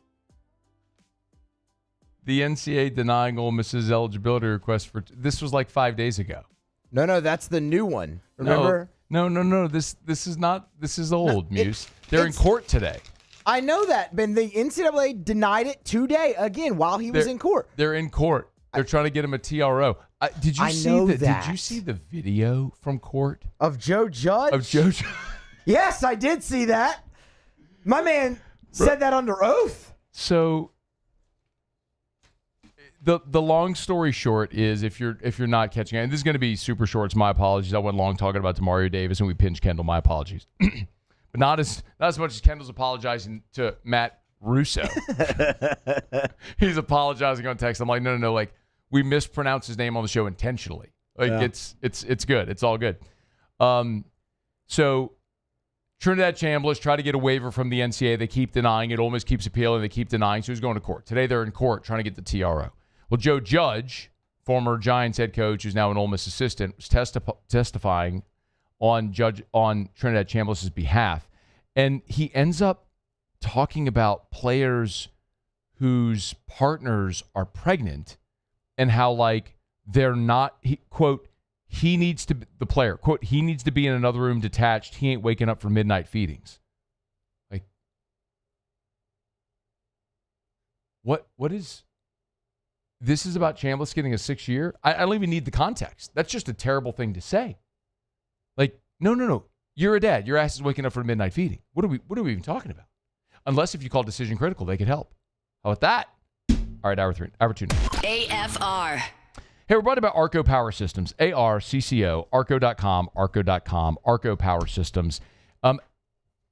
The NCAA denying Ole Miss's eligibility request for this was like 5 days ago. No, that's the new one. Remember? No. This is not. This is old, Muse. They're in court today. I know that, but the NCAA denied it today again while he was in court. They're in court. They're trying to get him a TRO. Did you see that? Did you see the video from court of Joe Judge? Yes, I did see that. My man said that under oath. So the long story short is if you're not catching it, and this is going to be super short, it's my apologies. I went long talking about Demario Davis and we pinched Kendall. My apologies. But not as much as Kendall's apologizing to Matt Russo. He's apologizing on text. I'm like, no, like we mispronounced his name on the show intentionally. Like it's good. It's all good. So Trinidad Chamblas tried to get a waiver from the NCAA. They keep denying it. Ole Miss keeps appealing. They keep denying. So he's going to court. Today they're in court trying to get the TRO. Well, Joe Judge, former Giants head coach, who's now an Ole Miss assistant, was testifying on Trinidad Chamblas' behalf. And he ends up talking about players whose partners are pregnant and how, like, they're not, he needs to be in another room detached. He ain't waking up for midnight feedings. Like, what is, this is about Chamblas getting a 6-year? I don't even need the context. That's just a terrible thing to say. Like, no. You're a dad. Your ass is waking up for midnight feeding. What are we even talking about? Unless if you call decision critical, they could help. How about that? All right, hour 2 now. AFR. Hey, we're brought about Arco Power Systems, ARCCO, Arco.com, Arco Power Systems.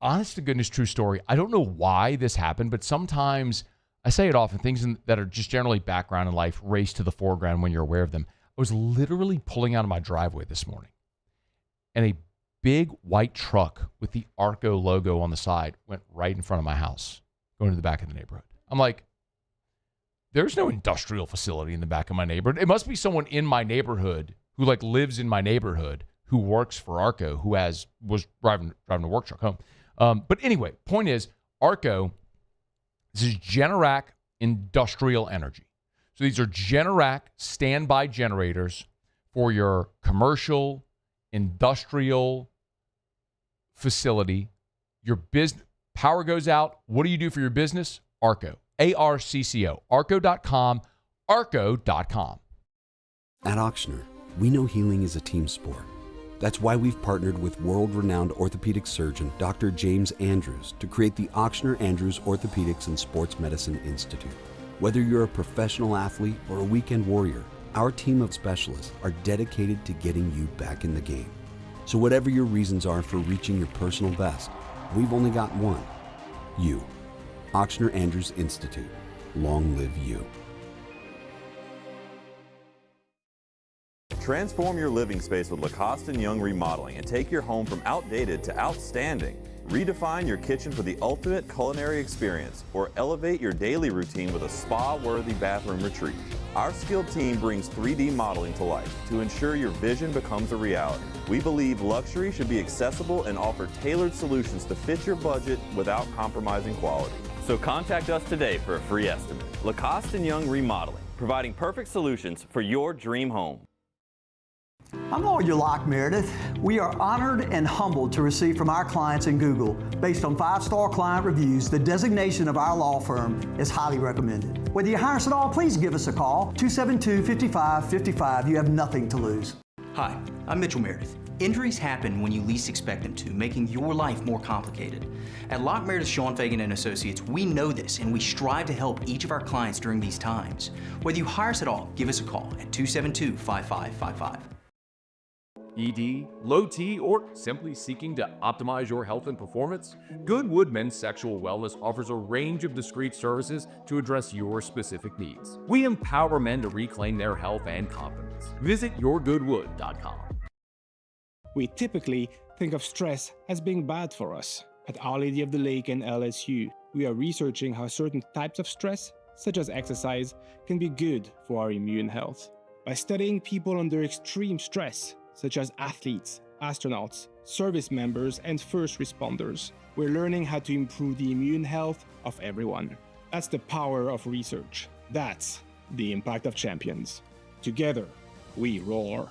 Honest to goodness, true story. I don't know why this happened, but sometimes, I say it often, things that are just generally background in life race to the foreground when you're aware of them. I was literally pulling out of my driveway this morning, and a big white truck with the Arco logo on the side went right in front of my house, going to the back of the neighborhood. I'm like, there's no industrial facility in the back of my neighborhood. It must be someone in my neighborhood who like lives in my neighborhood who works for Arco, who was driving a work truck home. But anyway, point is, Arco, this is Generac Industrial Energy. So these are Generac standby generators for your commercial, industrial facility. Your business power goes out. What do you do for your business? Arco. ARCCO. Arco.com. Arco.com. At Ochsner, we know healing is a team sport. That's why we've partnered with world-renowned orthopedic surgeon Dr. James Andrews to create the Ochsner Andrews Orthopedics and Sports Medicine Institute. Whether you're a professional athlete or a weekend warrior, our team of specialists are dedicated to getting you back in the game. So whatever your reasons are for reaching your personal best, we've only got one: you. Ochsner Andrews Institute. Long live you. Transform your living space with Lacoste & Young Remodeling and take your home from outdated to outstanding. Redefine your kitchen for the ultimate culinary experience, or elevate your daily routine with a spa-worthy bathroom retreat. Our skilled team brings 3D modeling to life to ensure your vision becomes a reality. We believe luxury should be accessible and offer tailored solutions to fit your budget without compromising quality. So contact us today for a free estimate. Lacoste & Young Remodeling, providing perfect solutions for your dream home. I'm Lawyer Locke Meredith. We are honored and humbled to receive from our clients in Google. Based on 5-star client reviews, the designation of our law firm is highly recommended. Whether you hire us at all, please give us a call, 272-5555. You have nothing to lose. Hi, I'm Mitchell Meredith. Injuries happen when you least expect them to, making your life more complicated. At Locke Meredith Sean Fagan and Associates, we know this and we strive to help each of our clients during these times. Whether you hire us at all, give us a call at 272-5555. ED, low T, or simply seeking to optimize your health and performance? Goodwood Men's Sexual Wellness offers a range of discreet services to address your specific needs. We empower men to reclaim their health and confidence. Visit yourgoodwood.com. We typically think of stress as being bad for us. At Our Lady of the Lake and LSU, we are researching how certain types of stress, such as exercise, can be good for our immune health. By studying people under extreme stress, such as athletes, astronauts, service members, and first responders, we're learning how to improve the immune health of everyone. That's the power of research. That's the impact of champions. Together, we roar.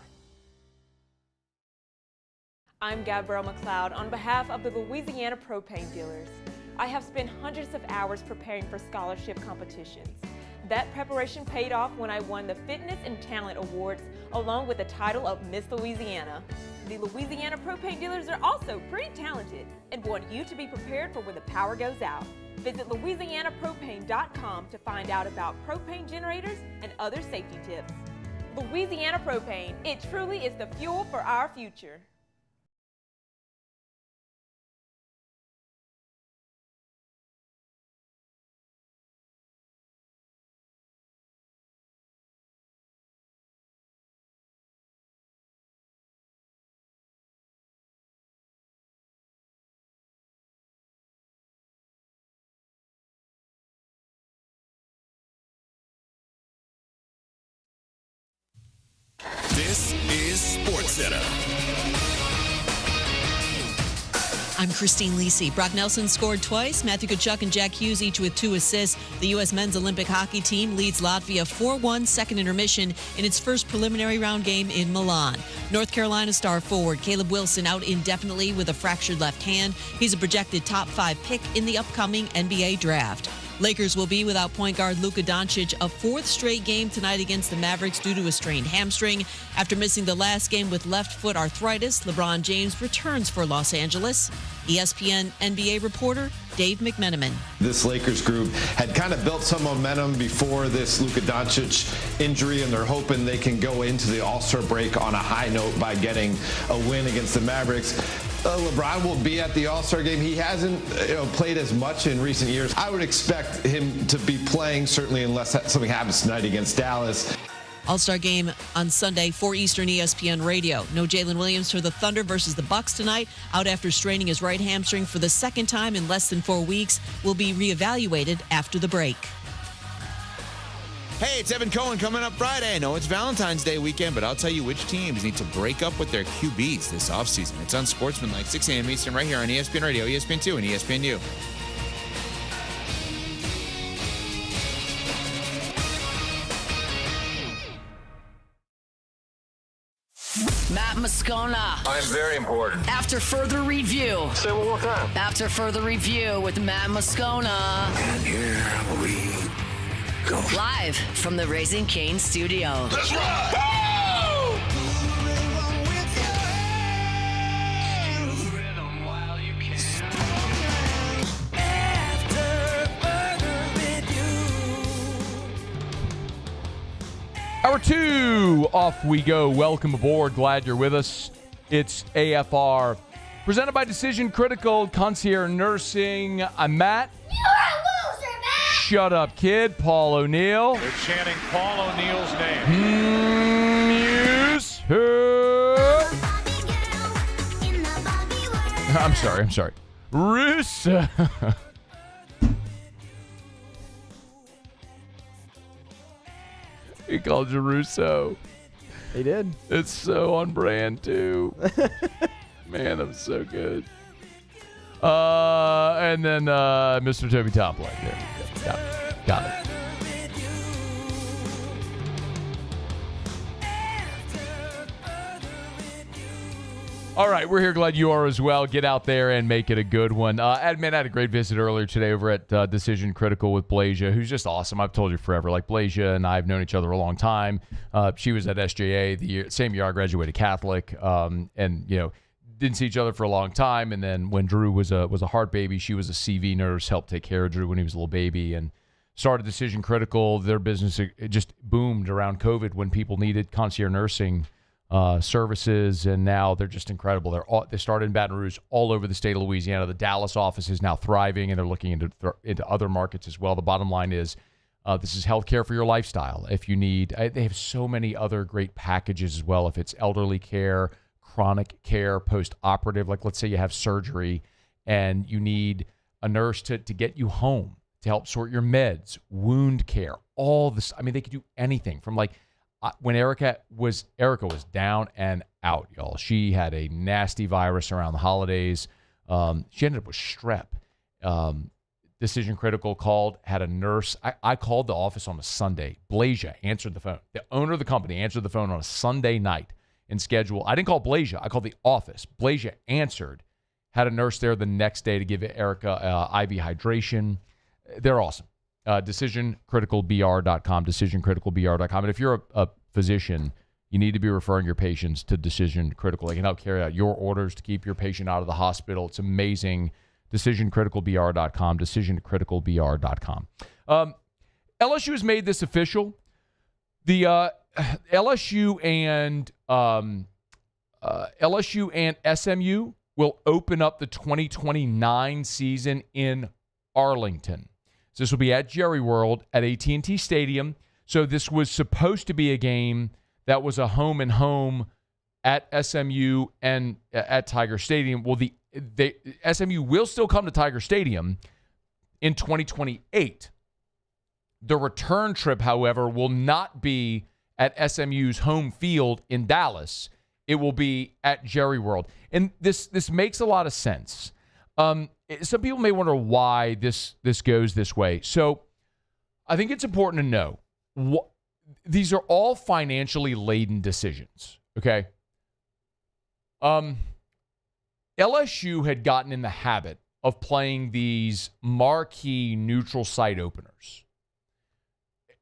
I'm Gabrielle McLeod on behalf of the Louisiana Propane Dealers. I have spent hundreds of hours preparing for scholarship competitions. That preparation paid off when I won the Fitness and Talent Awards along with the title of Miss Louisiana. The Louisiana Propane Dealers are also pretty talented and want you to be prepared for when the power goes out. Visit LouisianaPropane.com to find out about propane generators and other safety tips. Louisiana Propane, it truly is the fuel for our future. This is SportsCenter. I'm Christine Lisi. Brock Nelson scored twice. Matthew Tkachuk and Jack Hughes each with 2 assists. The U.S. men's Olympic hockey team leads Latvia 4-1 second intermission in its first preliminary round game in Milan. North Carolina star forward Caleb Wilson out indefinitely with a fractured left hand. He's a projected top 5 pick in the upcoming NBA draft. Lakers will be without point guard Luka Doncic a 4th straight game tonight against the Mavericks due to a strained hamstring. After missing the last game with left foot arthritis, LeBron James returns for Los Angeles. ESPN NBA reporter Dave McMenamin. This Lakers group had kind of built some momentum before this Luka Doncic injury, and they're hoping they can go into the All-Star break on a high note by getting a win against the Mavericks. LeBron will be at the All-Star game. He hasn't played as much in recent years. I would expect him to be playing, certainly unless something happens tonight against Dallas. All-Star game on Sunday, 4 Eastern, ESPN Radio. No Jalen Williams for the Thunder versus the Bucks tonight. Out after straining his right hamstring for the second time in less than 4 weeks. Will be reevaluated after the break. Hey, it's Evan Cohen coming up Friday. I know it's Valentine's Day weekend, but I'll tell you which teams need to break up with their QBs this offseason. It's on Sportsmanlike, 6 a.m. Eastern, right here on ESPN Radio, ESPN2, and ESPNU. Matt Moscona. I'm very important. After further review. Say it one more time. After further review with Matt Moscona. And here we go. Live from the Raising Cane studio. Let's ride! Hour 2, off we go. Welcome aboard. Glad you're with us. It's AFR, presented by Decision Critical Concierge Nursing. I'm Matt. You're a loser, Matt! Shut up, kid. Paul O'Neill. They're chanting Paul O'Neill's name. News. I'm sorry. Russo. He called you Russo. He did. It's so on brand, too. Man, I'm so good. And then Mr. Toby Topley. There we go. Got it. All right, we're here. Glad you are as well. Get out there and make it a good one. I had a great visit earlier today over at Decision Critical with Blasia, who's just awesome. I've told you forever. Like, Blasia and I have known each other a long time. She was at SJA the same year I graduated Catholic, and didn't see each other for a long time. And then when Drew was a heart baby, she was a CV nurse, helped take care of Drew when he was a little baby, and started Decision Critical. Their business it just boomed around COVID when people needed concierge nursing services, and now they're just incredible. They started in Baton Rouge, all over the state of Louisiana. The Dallas office is now thriving, and they're looking into other markets as well. The bottom line is this is healthcare for your lifestyle. If you need, they have so many other great packages as well. If it's elderly care, chronic care, post-operative, like let's say you have surgery and you need a nurse to get you home to help sort your meds, wound care, all this. I mean, they could do anything from like, when Erica was down and out, y'all. She had a nasty virus around the holidays. She ended up with strep. Decision Critical called, had a nurse. I called the office on a Sunday. Blasia answered the phone. The owner of the company answered the phone on a Sunday night and scheduled. I didn't call Blasia. I called the office. Blasia answered, had a nurse there the next day to give Erica IV hydration. They're awesome. DecisionCriticalBR.com, DecisionCriticalBR.com. And if you're a physician, you need to be referring your patients to Decision Critical. They can help carry out your orders to keep your patient out of the hospital. It's amazing. DecisionCriticalBR.com, DecisionCriticalBR.com. LSU has made this official. The LSU and SMU will open up the 2029 season in Arlington. So this will be at Jerry World at AT&T Stadium. So this was supposed to be a game that was a home and home at SMU and at Tiger Stadium. Well, the SMU will still come to Tiger Stadium in 2028. The return trip, however, will not be at SMU's home field in Dallas. It will be at Jerry World. And this makes a lot of sense. Some people may wonder why this goes this way. So I think it's important to know these are all financially laden decisions, okay? LSU had gotten in the habit of playing these marquee neutral site openers.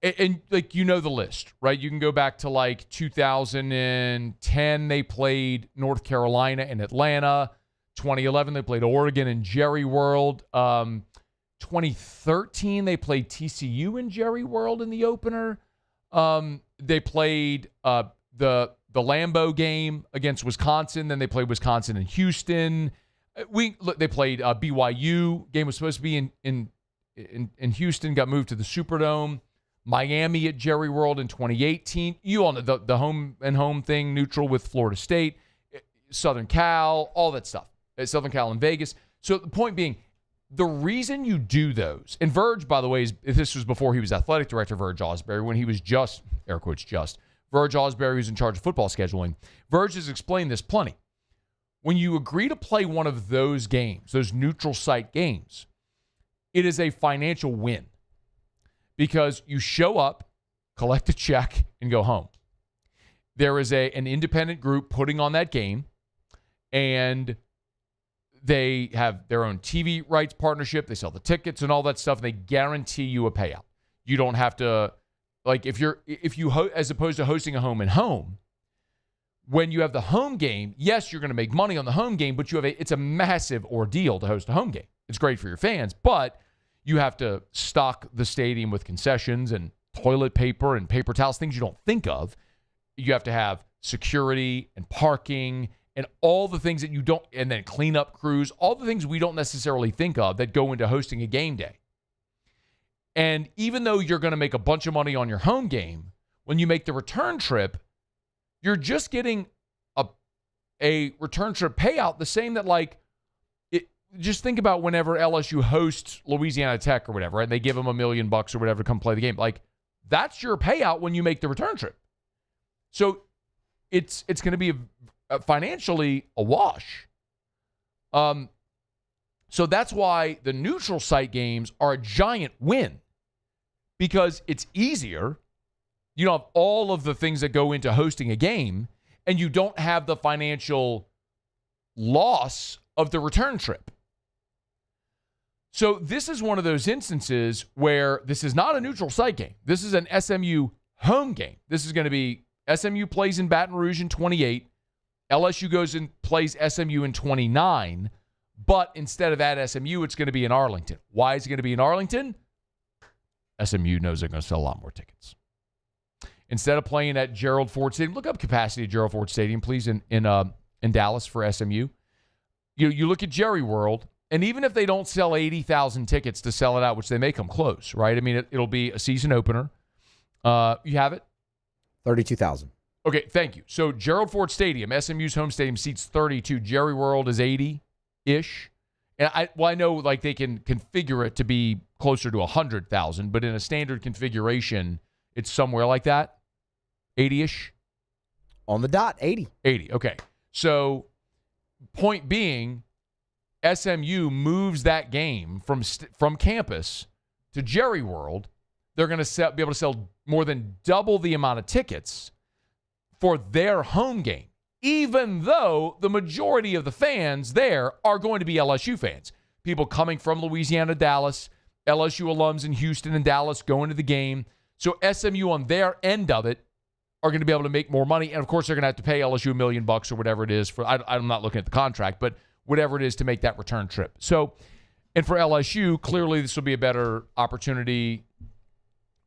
And like, you know the list, right? You can go back to like 2010, they played North Carolina and Atlanta. 2011, they played Oregon and Jerry World. 2013, they played TCU in Jerry World in the opener. They played the Lambeau game against Wisconsin. Then they played Wisconsin and Houston. They played BYU. Game was supposed to be in Houston, got moved to the Superdome. Miami at Jerry World in 2018. You all know the home thing, neutral with Florida State, Southern Cal, all that stuff. Southern Cal and Vegas. So the point being, the reason you do those, and Verge, by the way, this was before he was athletic director, Verge Osbury, when he was just, air quotes, Verge Osbury was in charge of football scheduling. Verge has explained this plenty. When you agree to play one of those games, those neutral site games, it is a financial win because you show up, collect a check, and go home. There is an independent group putting on that game, and they have their own TV rights partnership. They sell the tickets and all that stuff. They guarantee you a payout. You don't have to, like, if you as opposed to hosting a home and home, when you have the home game, yes, you're going to make money on the home game, but it's a massive ordeal to host a home game. It's great for your fans, but you have to stock the stadium with concessions and toilet paper and paper towels, things you don't think of. You have to have security and parking and all the things that you don't, and then cleanup crews, all the things we don't necessarily think of that go into hosting a game day. And even though you're going to make a bunch of money on your home game, when you make the return trip, you're just getting a return trip payout, the same that just think about whenever LSU hosts Louisiana Tech or whatever, and they give them $1 million or whatever to come play the game. Like, that's your payout when you make the return trip. So it's going to be financially a wash. So that's why the neutral site games are a giant win, because it's easier. You don't have all of the things that go into hosting a game, and you don't have the financial loss of the return trip. So this is one of those instances where this is not a neutral site game. This is an SMU home game. This is going to be SMU plays in Baton Rouge in 28. LSU goes and plays SMU in 29. But instead of at SMU, it's going to be in Arlington. Why is it going to be in Arlington? SMU knows they're going to sell a lot more tickets. Instead of playing at Gerald Ford Stadium, look up capacity at Gerald Ford Stadium, please, in Dallas for SMU. You look at Jerry World, and even if they don't sell 80,000 tickets to sell it out, which they may come close, right? I mean, it'll be a season opener. You have it? 32,000. Okay, thank you. So Gerald Ford Stadium, SMU's home stadium, seats 32. Jerry World is 80-ish. And I know like they can configure it to be closer to 100,000, but in a standard configuration, it's somewhere like that, 80-ish. On the dot, 80. 80, okay. So point being, SMU moves that game from campus to Jerry World. They're going to be able to sell more than double the amount of tickets for their home game, even though the majority of the fans there are going to be LSU fans. People coming from Louisiana, Dallas, LSU alums in Houston and Dallas going to the game. So SMU on their end of it are going to be able to make more money. And, of course, they're going to have to pay LSU $1 million or whatever it is. I'm not looking at the contract, but whatever it is to make that return trip. So, and for LSU, clearly this will be a better opportunity.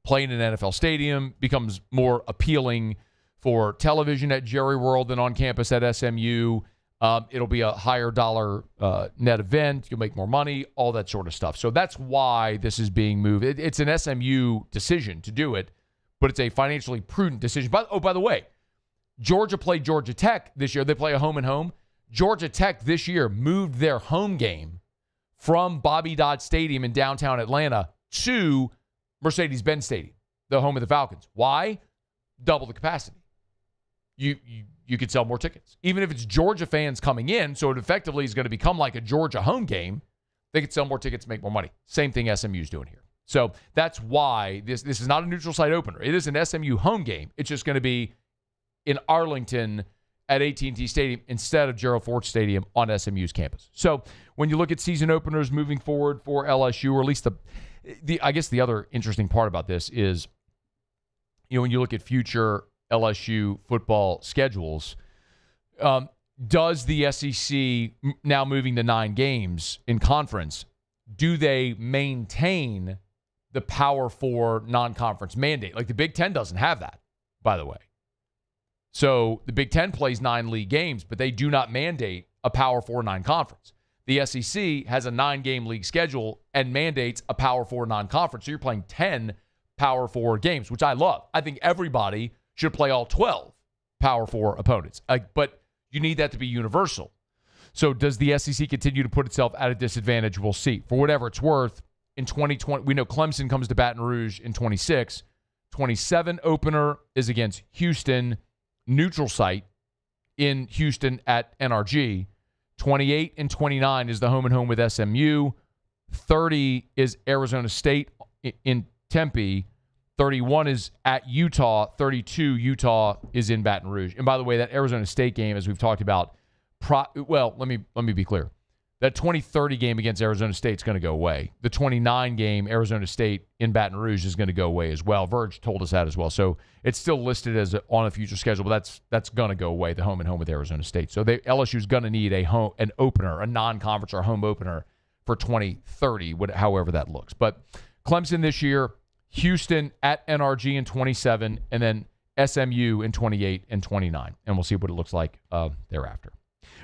Playing in an NFL stadium becomes more appealing for television at Jerry World than on campus at SMU. It'll be a higher dollar net event. You'll make more money, all that sort of stuff. So that's why this is being moved. It's an SMU decision to do it, but it's a financially prudent decision. By the way, Georgia played Georgia Tech this year. They play a home and home. Georgia Tech this year moved their home game from Bobby Dodd Stadium in downtown Atlanta to Mercedes-Benz Stadium, the home of the Falcons. Why? double the capacity. You could sell more tickets. Even if it's Georgia fans coming in, so it effectively is going to become like a Georgia home game, they could sell more tickets, make more money. Same thing SMU's doing here. So that's why this is not a neutral site opener. It is an SMU home game. It's just going to be in Arlington at AT&T Stadium instead of Gerald Ford Stadium on SMU's campus. So when you look at season openers moving forward for LSU, or at least I guess the other interesting part about this is, when you look at future LSU football schedules, does the SEC, now moving to 9 games in conference, do they maintain the Power 4 non-conference mandate? Like the Big Ten doesn't have that, by the way. So the Big Ten plays 9 league games, but they do not mandate a Power 4 non-conference. The SEC has a 9-game league schedule and mandates a Power 4 non-conference. So you're playing 10 Power 4 games, which I love. I think everybody should play all 12 Power 4 opponents. But you need that to be universal. So does the SEC continue to put itself at a disadvantage? We'll see. For whatever it's worth, in 2020, we know Clemson comes to Baton Rouge in 26. 27 opener is against Houston, neutral site in Houston at NRG. 28 and 29 is the home and home with SMU. 30 is Arizona State in Tempe. 31 is at Utah. 32, Utah is in Baton Rouge. And by the way, that Arizona State game, as we've talked about, let me be clear. That 2030 game against Arizona State is going to go away. The 29 game Arizona State in Baton Rouge is going to go away as well. Verge told us that as well. So it's still listed as on a future schedule, but that's going to go away, the home and home with Arizona State. So LSU's going to need an opener, a non-conference or home opener for 2030, however that looks. But Clemson this year, Houston at NRG in 27, and then SMU in 28 and 29. And we'll see what it looks like thereafter.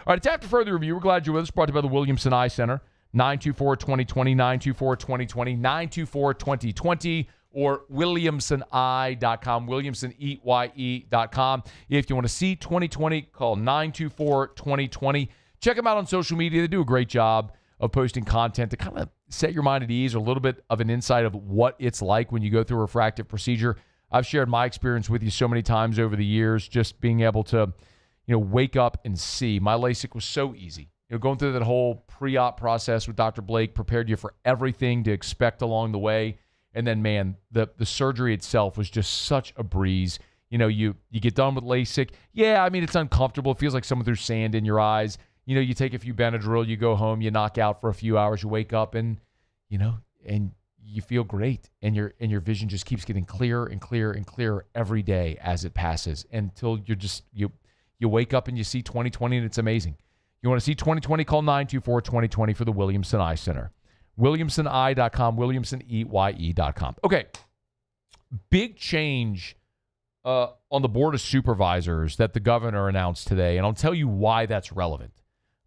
All right, it's After Further Review. We're glad you're with us. Brought to you by the Williamson Eye Center. 924-2020, 924-2020, 924-2020, or WilliamsonEye.com, WilliamsonEye.com. If you want to see 2020, call 924-2020. Check them out on social media. They do a great job of posting content to kind of set your mind at ease, or a little bit of an insight of what it's like when you go through a refractive procedure. I've shared my experience with you so many times over the years, just being able to wake up and see. My LASIK was so easy. Going through that whole pre-op process with Dr. Blake prepared you for everything to expect along the way. And then, man, the surgery itself was just such a breeze. You get done with LASIK. Yeah, I mean, it's uncomfortable. It feels like someone threw sand in your eyes. You take a few Benadryl, you go home, you knock out for a few hours, you wake up and you feel great. And your vision just keeps getting clearer and clearer and clearer every day as it passes, until you wake up and you see 2020 and it's amazing. You want to see 2020, call 924-2020 for the Williamson Eye Center. WilliamsonEye.com, WilliamsonEye.com. Okay, big change on the Board of Supervisors that the governor announced today, and I'll tell you why that's relevant.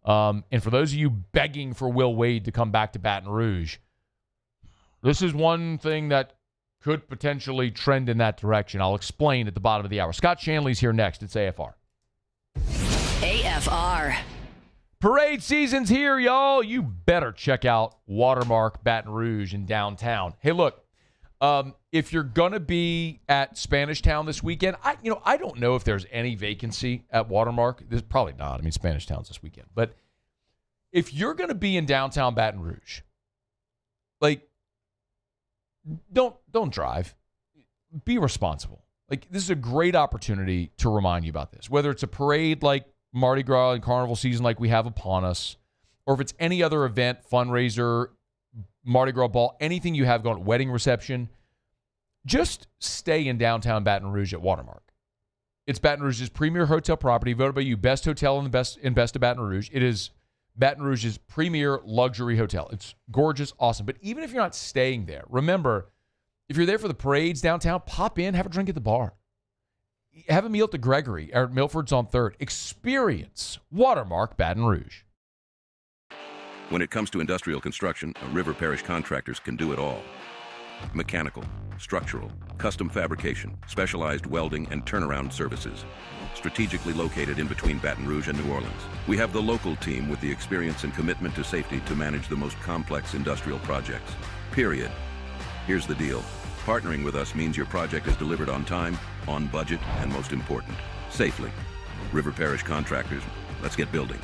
And for those of you begging for Will Wade to come back to Baton Rouge, this is one thing that could potentially trend in that direction. I'll explain at the bottom of the hour. Scott Shanley's here next. It's AFR. AFR. Parade season's here, y'all. You better check out Watermark Baton Rouge in downtown. Hey, look, if you're going to be at Spanish Town this weekend, I don't know if there's any vacancy at Watermark. There's probably not. I mean, Spanish Town's this weekend. But if you're going to be in downtown Baton Rouge, don't drive. Be responsible. This is a great opportunity to remind you about this. Whether it's a parade like Mardi Gras and Carnival season like we have upon us, or if it's any other event, fundraiser, Mardi Gras ball, anything you have going, wedding reception, just stay in downtown Baton Rouge at Watermark. It's Baton Rouge's premier hotel property, voted by you best hotel in best of Baton Rouge. It is Baton Rouge's premier luxury hotel. It's gorgeous, awesome. But even if you're not staying there, remember, if you're there for the parades downtown, pop in, have a drink at the bar. Have a meal at the Gregory or Milford's on 3rd. Experience Watermark Baton Rouge. When it comes to industrial construction, River Parish Contractors can do it all. Mechanical, structural, custom fabrication, specialized welding, and turnaround services. Strategically located in between Baton Rouge and New Orleans, we have the local team with the experience and commitment to safety to manage the most complex industrial projects. Period. Here's the deal. Partnering with us means your project is delivered on time, on budget, and most important, safely. River Parish Contractors, let's get building.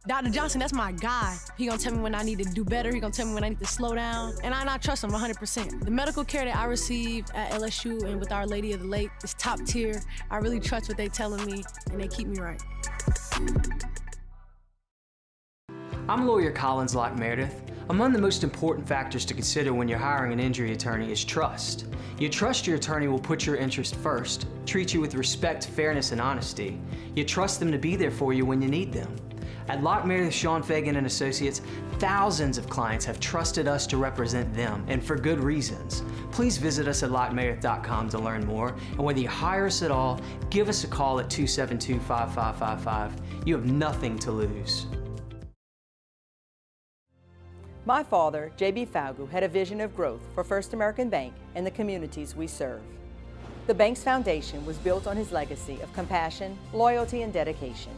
Dr. Johnson, that's my guy. He gonna tell me when I need to do better. He gonna tell me when I need to slow down. And I trust him 100%. The medical care that I receive at LSU and with Our Lady of the Lake is top tier. I really trust what they telling me, and they keep me right. I'm lawyer Collins Locke Meredith. Among the most important factors to consider when you're hiring an injury attorney is trust. You trust your attorney will put your interest first, treat you with respect, fairness, and honesty. You trust them to be there for you when you need them. At Locke Meredith, Sean Fagan and Associates, thousands of clients have trusted us to represent them, and for good reasons. Please visit us at LockeMeredith.com to learn more, and whether you hire us at all, give us a call at 272-5555. You have nothing to lose. My father, J.B. Falgu, had a vision of growth for First American Bank and the communities we serve. The bank's foundation was built on his legacy of compassion, loyalty, and dedication.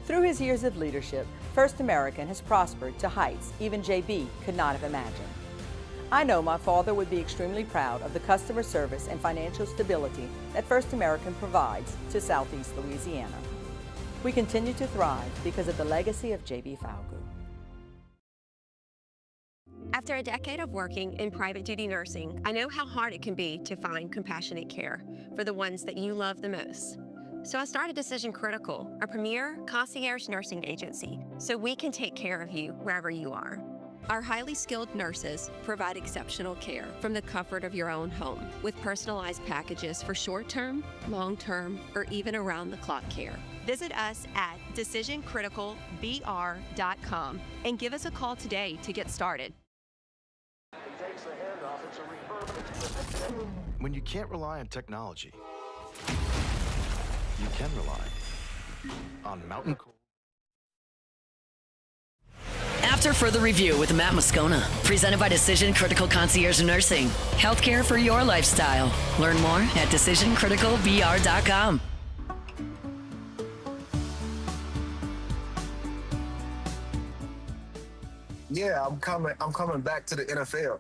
Through his years of leadership, First American has prospered to heights even JB could not have imagined. I know my father would be extremely proud of the customer service and financial stability that First American provides to Southeast Louisiana. We continue to thrive because of the legacy of JB Falgu. After a decade of working in private duty nursing, I know how hard it can be to find compassionate care for the ones that you love the most. So I started Decision Critical, a premier concierge nursing agency, so we can take care of you wherever you are. Our highly skilled nurses provide exceptional care from the comfort of your own home with personalized packages for short-term, long-term, or even around-the-clock care. Visit us at decisioncriticalbr.com and give us a call today to get started. When you can't rely on technology, you can rely on Mountain Cool. After further review with Matt Moscona, presented by Decision Critical Concierge Nursing. Healthcare for your lifestyle. Learn more at decisioncriticalbr.com. Yeah, I'm coming back to the NFL.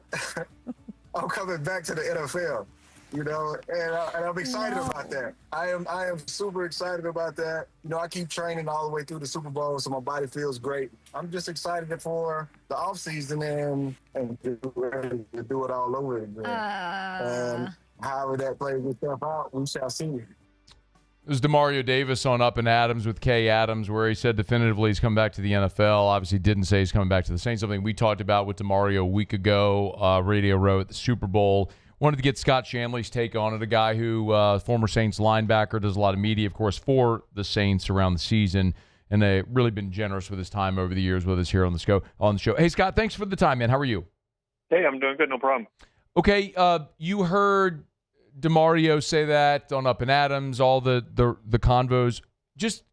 I'm coming back to the NFL. You know, and I'm excited about that. I am super excited about that. You know, I keep training all the way through the Super Bowl, so my body feels great. I'm just excited for the offseason and to do it all over again. And however that plays itself out, we shall see. It was Demario Davis on Up and Adams with Kay Adams, where he said definitively he's coming back to the NFL. Obviously didn't say he's coming back to the Saints, something we talked about with Demario a week ago, Radio Row at the Super Bowl. Wanted to get Scott Shanley's take on it, a guy who, former Saints linebacker, does a lot of media, of course, for the Saints around the season, and they've really been generous with his time over the years with us here on the show. Hey, Scott, thanks for the time, man. How are you? Hey, I'm doing good. No problem. Okay, you heard Demario say that on Up and Adams, all the convos. Just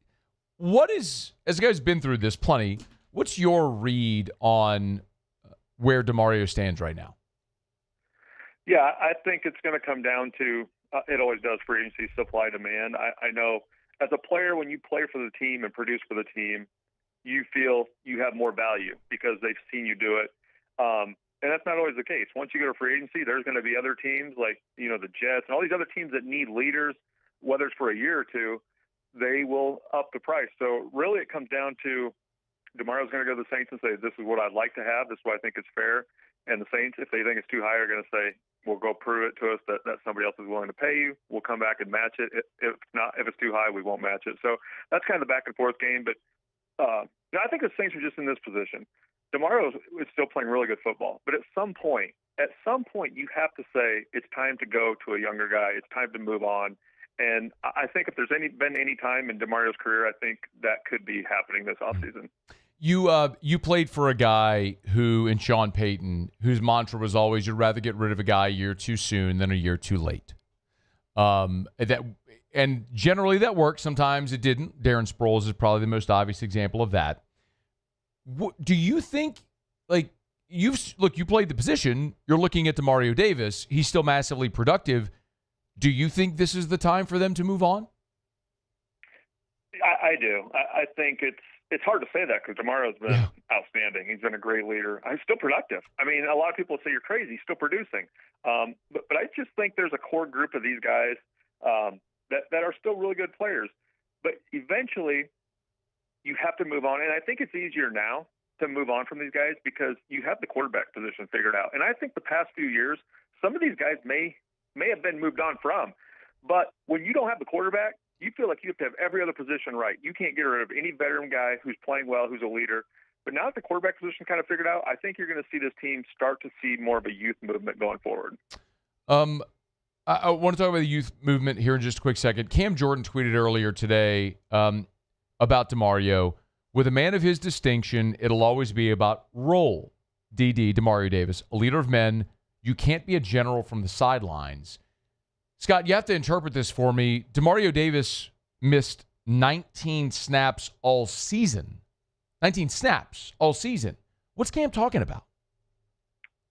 what is, as a guy who's been through this plenty, what's your read on where Demario stands right now? Yeah, I think it's going to come down to, it always does for agency, supply demand. I know as a player, when you play for the team and produce for the team, you feel you have more value because they've seen you do it. And that's not always the case. Once you go to free agency, there's going to be other teams like, you know, the Jets and all these other teams that need leaders, whether it's for a year or two, they will up the price. So really it comes down to Demario's going to go to the Saints and say, this is what I'd like to have. This is what I think is fair. And the Saints, if they think it's too high, are going to say, well, go prove it to us that somebody else is willing to pay you. We'll come back and match it. If it's too high, we won't match it. So that's kind of the back and forth game. But I think the Saints are just in this position. Demario is still playing really good football. But at some point, you have to say it's time to go to a younger guy. It's time to move on. And I think if there's been any time in Demario's career, I think that could be happening this offseason. You played for a guy who, in Sean Payton, whose mantra was always, you'd rather get rid of a guy a year too soon than a year too late. And generally that worked. Sometimes it didn't. Darren Sproles is probably the most obvious example of that. Do you think, like, you played the position, you're looking at Demario Davis, he's still massively productive. Do you think this is the time for them to move on? I do. I think it's hard to say that because Demario's been outstanding. He's been a great leader. He's still productive. I mean, a lot of people say you're crazy. He's still producing. But I just think there's a core group of these guys that are still really good players. But eventually, you have to move on. And I think it's easier now to move on from these guys because you have the quarterback position figured out. And I think the past few years, some of these guys may have been moved on from. But when you don't have the quarterback, you feel like you have to have every other position right. You can't get rid of any veteran guy who's playing well, who's a leader. But now that the quarterback position kind of figured out, I think you're going to see this team start to see more of a youth movement going forward. I want to talk about the youth movement here in just a quick second. Cam Jordan tweeted earlier today about Demario. With a man of his distinction, it'll always be about role. Demario Davis, a leader of men. You can't be a general from the sidelines. Scott, you have to interpret this for me. Demario Davis missed 19 snaps all season. 19 snaps all season. What's Cam talking about?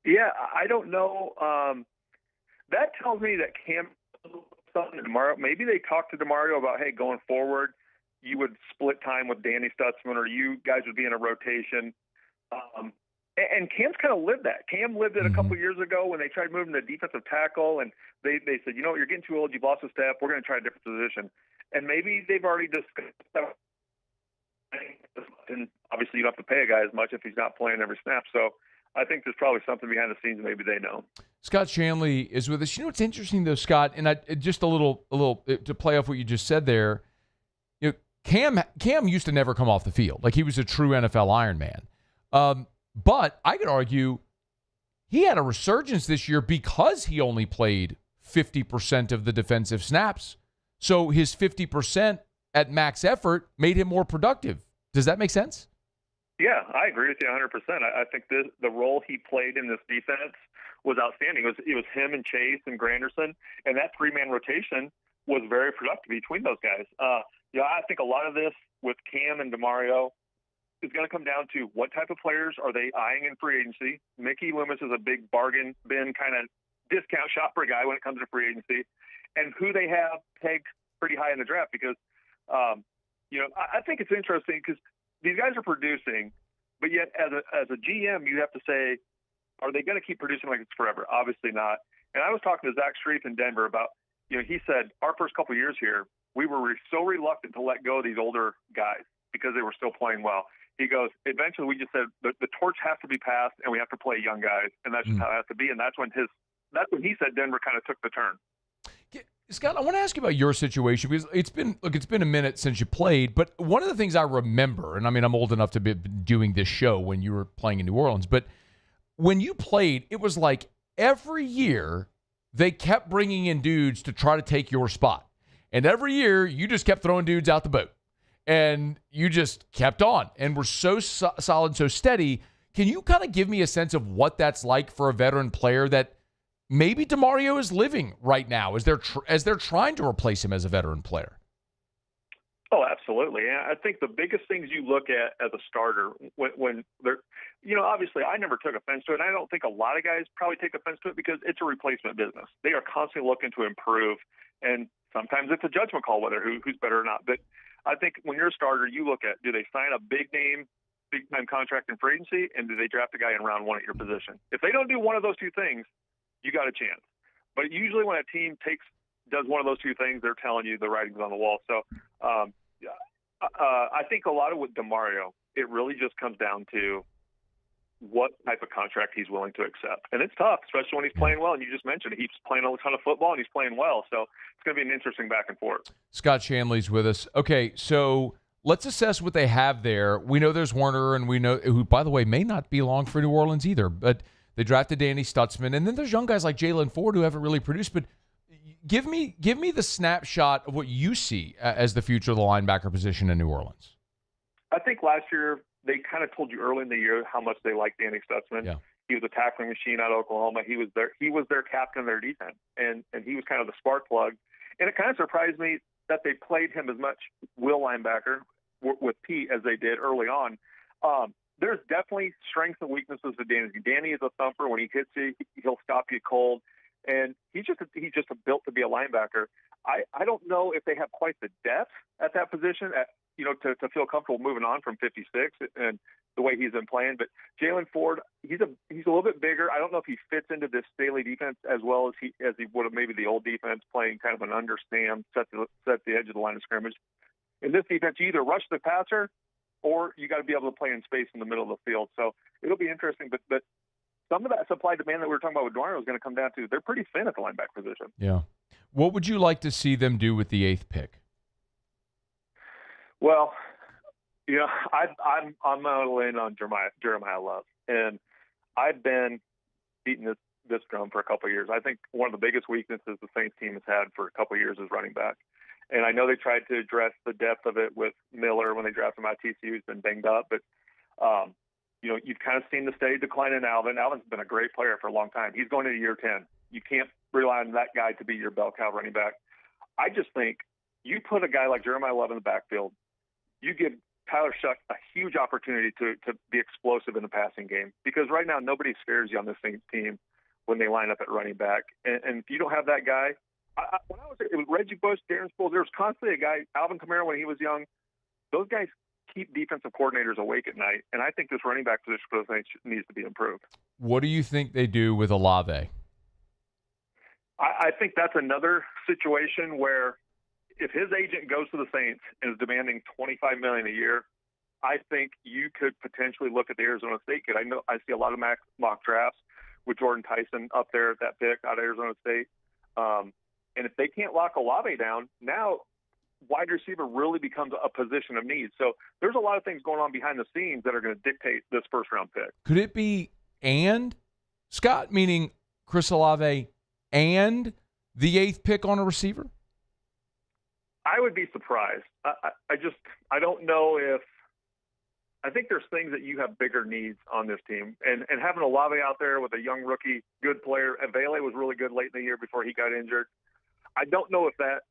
Yeah, I don't know. That tells me that Cam something to Demario. Maybe they talked to Demario about, hey, going forward, you would split time with Danny Stutzman, or you guys would be in a rotation. And Cam's kind of lived that. Cam lived it a couple years ago when they tried moving the defensive tackle, and they said, you know, you're getting too old, you've lost a step, we're going to try a different position. And maybe they've already discussed that. And obviously you don't have to pay a guy as much if he's not playing every snap. So I think there's probably something behind the scenes maybe they know. Scott Shanley is with us. You know what's interesting, though, Scott, and just a little to play off what you just said there, you know, Cam used to never come off the field. Like, he was a true NFL Iron Man. But I could argue he had a resurgence this year because he only played 50% of the defensive snaps. So his 50% at max effort made him more productive. Does that make sense? Yeah, I agree with you 100%. I think the role he played in this defense was outstanding. It was him and Chase and Granderson, and that three-man rotation was very productive between those guys. I think a lot of this with Cam and Demario is going to come down to what type of players are they eyeing in free agency. Mickey Loomis is a big bargain bin kind of discount shopper guy when it comes to free agency, and who they have pegged pretty high in the draft because, I think it's interesting because these guys are producing, but yet as a GM, you have to say, are they going to keep producing like it's forever? Obviously not. And I was talking to Zach Strief in Denver about, he said our first couple of years here, we were so reluctant to let go of these older guys because they were still playing well. He goes, eventually we just said the torch has to be passed and we have to play young guys, and that's just how it has to be. And that's when he said Denver kind of took the turn. Scott, I want to ask you about your situation because it's been a minute since you played, but one of the things I remember, and I mean, I'm old enough to be doing this show when you were playing in New Orleans, but when you played, it was like every year they kept bringing in dudes to try to take your spot. And every year you just kept throwing dudes out the boat and you just kept on and were so solid, so steady. Can you kind of give me a sense of what that's like for a veteran player that maybe Demario is living right now as they're trying to replace him as a veteran player? Oh, absolutely. And I think the biggest things you look at as a starter when they're, obviously I never took offense to it. And I don't think a lot of guys probably take offense to it because it's a replacement business. They are constantly looking to improve. And sometimes it's a judgment call whether who's better or not. But I think when you're a starter, you look at, do they sign a big time contract in free agency, and do they draft a guy in round one at your position? If they don't do one of those two things, you got a chance. But usually when a team does one of those two things, they're telling you the writing's on the wall. So I think a lot of with Demario, it really just comes down to what type of contract he's willing to accept. And it's tough, especially when he's playing well. And you just mentioned he's playing a ton of football and he's playing well. So it's going to be an interesting back and forth. Scott Shanley's with us. Okay, so let's assess what they have there. We know there's Werner, and we know who, by the way, may not be long for New Orleans either. But they drafted Danny Stutzman, and then there's young guys like Jalen Ford who haven't really produced. But give me the snapshot of what you see as the future of the linebacker position in New Orleans. I think last year they kind of told you early in the year how much they liked Danny Stutzman. Yeah. He was a tackling machine out of Oklahoma. He was their captain of their defense, and he was kind of the spark plug. And it kind of surprised me that they played him as much will linebacker with Pete as they did early on. There's definitely strengths and weaknesses to Danny. Danny is a thumper. When he hits you, he'll stop you cold. And he's just built to be a linebacker. I don't know if they have quite the depth at that position, to feel comfortable moving on from 56 and the way he's been playing. But Jalen Ford, he's a little bit bigger. I don't know if he fits into this Staley defense as well as he would have maybe the old defense, playing kind of an understand, set the edge of the line of scrimmage. In this defense, you either rush the passer or you got to be able to play in space in the middle of the field. So it'll be interesting. But some of that supply demand that we were talking about with Demario is going to come down to they're pretty thin at the linebacker position. Yeah. What would you like to see them do with the 8th pick? Well, I'm all in on Jeremiah Love, and I've been beating this drum for a couple of years. I think one of the biggest weaknesses the Saints team has had for a couple of years is running back. And I know they tried to address the depth of it with Miller when they drafted him out of TCU. He's been banged up, but you've kind of seen the steady decline in Alvin. Alvin's been a great player for a long time. He's going into year 10. You can't rely on that guy to be your bell cow running back. I just think you put a guy like Jeremiah Love in the backfield, you give Tyler Shuck a huge opportunity to be explosive in the passing game, because right now nobody scares you on this Saints team when they line up at running back. And if you don't have that guy, it was Reggie Bush, Darren Sproles, there was constantly a guy, Alvin Kamara when he was young. Those guys keep defensive coordinators awake at night, and I think this running back position for the Saints needs to be improved. What do you think they do with Olave? I think that's another situation where if his agent goes to the Saints and is demanding $25 million a year, I think you could potentially look at the Arizona State kid. I see a lot of mock drafts with Jordan Tyson up there at that pick out of Arizona State. And if they can't lock Olave down, now wide receiver really becomes a position of need. So there's a lot of things going on behind the scenes that are going to dictate this first-round pick. Could it be Scott, meaning Chris Olave and the 8th pick on a receiver? I would be surprised. I don't know if – I think there's things that you have bigger needs on this team. And having Olave out there with a young rookie, good player, Avele was really good late in the year before he got injured. I don't know if that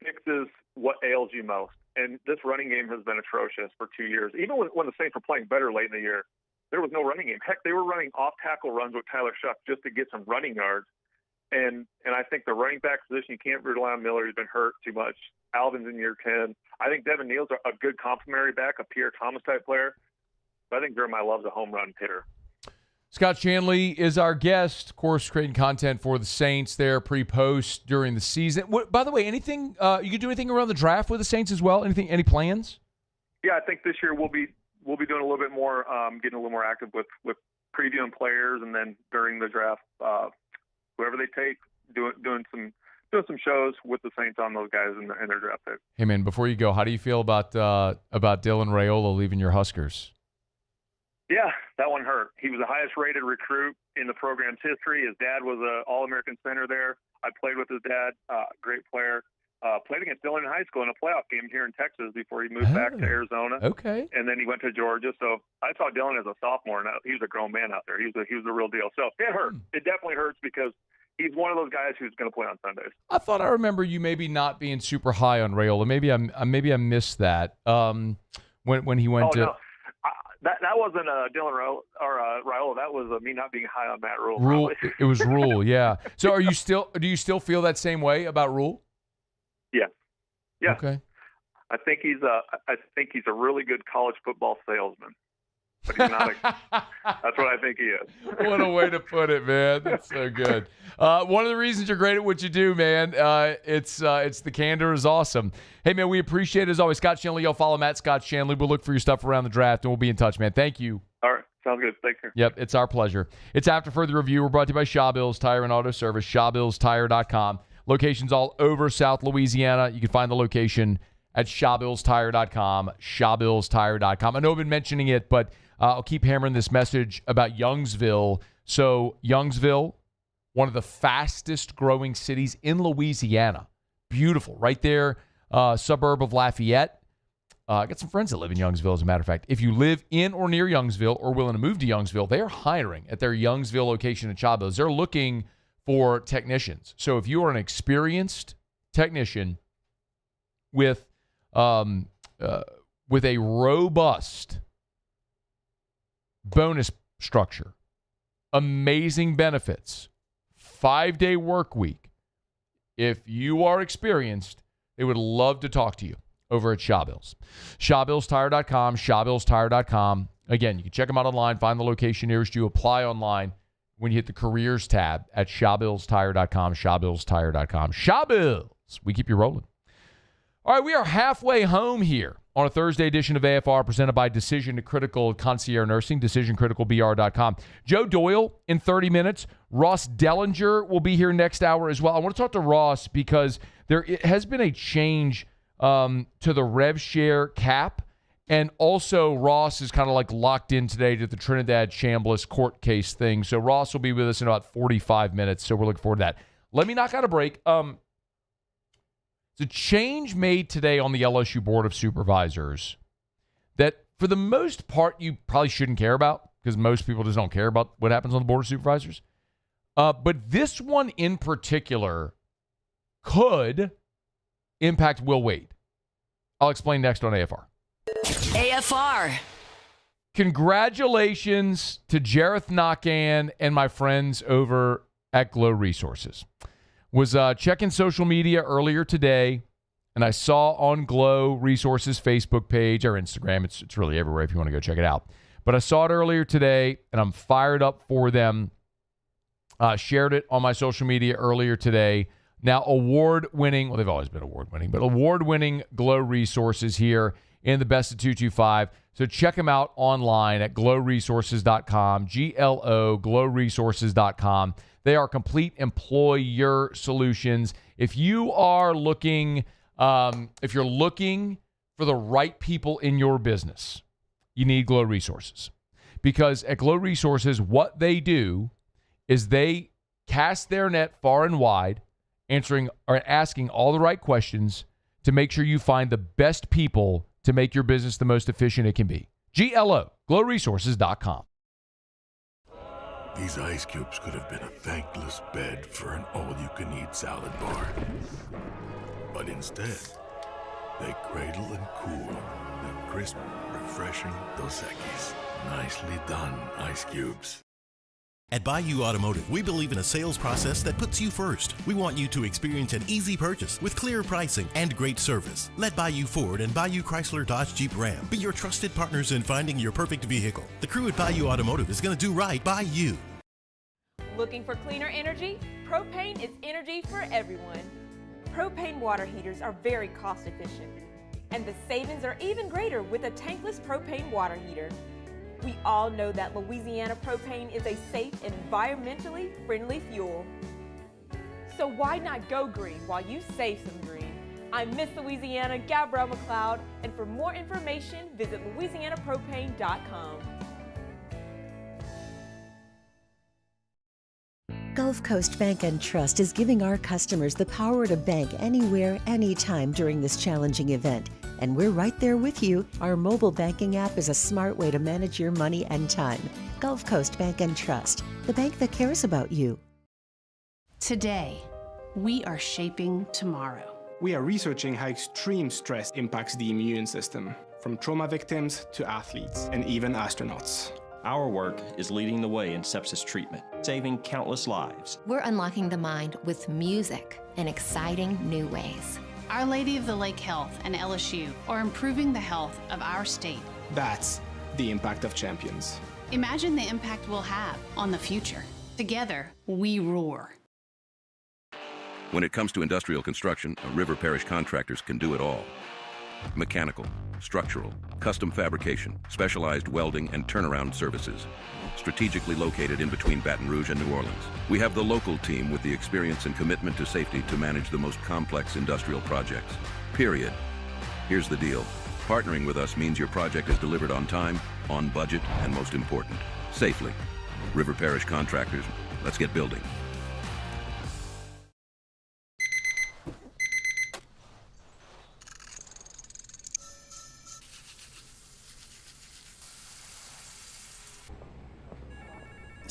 fixes what ails you most. And this running game has been atrocious for 2 years. Even when the Saints were playing better late in the year, there was no running game. Heck, they were running off-tackle runs with Tyler Shuck just to get some running yards. And I think the running back position, you can't rely on Miller. He's been hurt too much. Alvin's in year 10. I think Devin Neal's a good complementary back, a Pierre Thomas-type player. But I think Jeremiah Love's a home run hitter. Scott Shanley is our guest, of course, creating content for the Saints there pre-post during the season. By the way, anything you can do anything around the draft with the Saints as well? Any plans? Yeah, I think this year we'll be doing a little bit more, getting a little more active with previewing players, and then during the draft, whoever they take, doing some shows with the Saints on those guys in their draft pick. Hey man, before you go, how do you feel about Dylan Raiola leaving your Huskers? Yeah, that one hurt. He was the highest-rated recruit in the program's history. His dad was an All-American center there. I played with his dad, great player. Played against Dylan in high school in a playoff game here in Texas before he moved back to Arizona. Okay. And then he went to Georgia. So I saw Dylan as a sophomore. Now he was a grown man out there. He was the real deal. So it hurt. It definitely hurts because he's one of those guys who's going to play on Sundays. I thought I remember you maybe not being super high on Raiola. Maybe I missed that when he went to. No. That wasn't Dylan Raiola. That was me not being high on Matt Rule. Rule. It was Rule. Yeah. So do you still feel that same way about Rule? Yeah. Yeah. Okay. I think he's a really good college football salesman. But he's not that's what I think he is. What a way to put it, man. That's so good. One of the reasons you're great at what you do, man, it's the candor is awesome. Hey, man, we appreciate it as always. Scott Shanley, y'all follow Matt Scott Shanley. We'll look for your stuff around the draft, and we'll be in touch, man. Thank you. All right. Sounds good. Thank you. Yep, it's our pleasure. It's After Further Review. We're brought to you by Shaw Bills Tire and Auto Service, ShawBillsTire.com. Locations all over South Louisiana. You can find the location at ShawBillsTire.com, ShawBillsTire.com. I know I've been mentioning it, but I'll keep hammering this message about Youngsville. So Youngsville, one of the fastest growing cities in Louisiana. Beautiful. Right there, suburb of Lafayette. I got some friends that live in Youngsville, as a matter of fact. If you live in or near Youngsville or willing to move to Youngsville, they are hiring at their Youngsville location in Chamblas. They're looking for technicians. So if you are an experienced technician with a robust bonus structure, amazing benefits, 5-day work week, if you are experienced, they would love to talk to you over at Shawbills. ShawBillsTire.com, ShawBillsTire.com. Again, you can check them out online, find the location nearest you, apply online when you hit the careers tab at ShawBillsTire.com, ShawBillsTire.com. Shawbills, we keep you rolling. All right, we are halfway home here on a Thursday edition of AFR presented by Decision Critical Concierge Nursing, DecisionCriticalBR.com. Joe Doyle in 30 minutes. Ross Dellinger will be here next hour as well. I want to talk to Ross because there has been a change to the rev share cap, and also Ross is kind of like locked in today to the Trinidad Chamblas court case thing. So Ross will be with us in about 45 minutes, so we're looking forward to that. Let me knock out a break. It's a change made today on the LSU Board of Supervisors that for the most part you probably shouldn't care about because most people just don't care about what happens on the Board of Supervisors. But this one in particular could impact Will Wade. I'll explain next on AFR. AFR. Congratulations to Jareth Nakan and my friends over at Glow Resources. Was checking social media earlier today, and I saw on Glow Resources Facebook page or Instagram, it's really everywhere if you want to go check it out. But I saw it earlier today, and I'm fired up for them. Shared it on my social media earlier today. Now, award-winning, well, they've always been award-winning, but award-winning Glow Resources here in the Best of 225. So check them out online at glowresources.com, G-L-O, glowresources.com. They are complete employer solutions. If you are looking, if you're looking for the right people in your business, you need Glow Resources. Because at Glow Resources, what they do is they cast their net far and wide, answering or asking all the right questions to make sure you find the best people to make your business the most efficient it can be. GLO, glowresources.com. These ice cubes could have been a thankless bed for an all-you-can-eat salad bar. But instead, they cradle and cool the crisp, refreshing Dos Equis. Nicely done, ice cubes. At Bayou Automotive, we believe in a sales process that puts you first. We want you to experience an easy purchase with clear pricing and great service. Let Bayou Ford and Bayou Chrysler Dodge Jeep Ram be your trusted partners in finding your perfect vehicle. The crew at Bayou Automotive is going to do right by you. Looking for cleaner energy? Propane is energy for everyone. Propane water heaters are very cost efficient, and the savings are even greater with a tankless propane water heater. We all know that Louisiana propane is a safe and environmentally friendly fuel. So why not go green while you save some green? I'm Miss Louisiana, Gabrielle McLeod, and for more information, visit louisianapropane.com. Gulf Coast Bank and Trust is giving our customers the power to bank anywhere, anytime during this challenging event. And we're right there with you. Our mobile banking app is a smart way to manage your money and time. Gulf Coast Bank and Trust, the bank that cares about you. Today, we are shaping tomorrow. We are researching how extreme stress impacts the immune system, from trauma victims to athletes and even astronauts. Our work is leading the way in sepsis treatment, saving countless lives. We're unlocking the mind with music in exciting new ways. Our Lady of the Lake Health and LSU are improving the health of our state. That's the impact of champions. Imagine the impact we'll have on the future. Together, we roar. When it comes to industrial construction, River Parish contractors can do it all. Mechanical, structural, custom fabrication, specialized welding, and turnaround services. Strategically located in between Baton Rouge and New Orleans, we have the local team with the experience and commitment to safety to manage the most complex industrial projects. Period. Here's the deal. Partnering with us means your project is delivered on time, on budget, and most important, safely. River Parish Contractors, let's get building.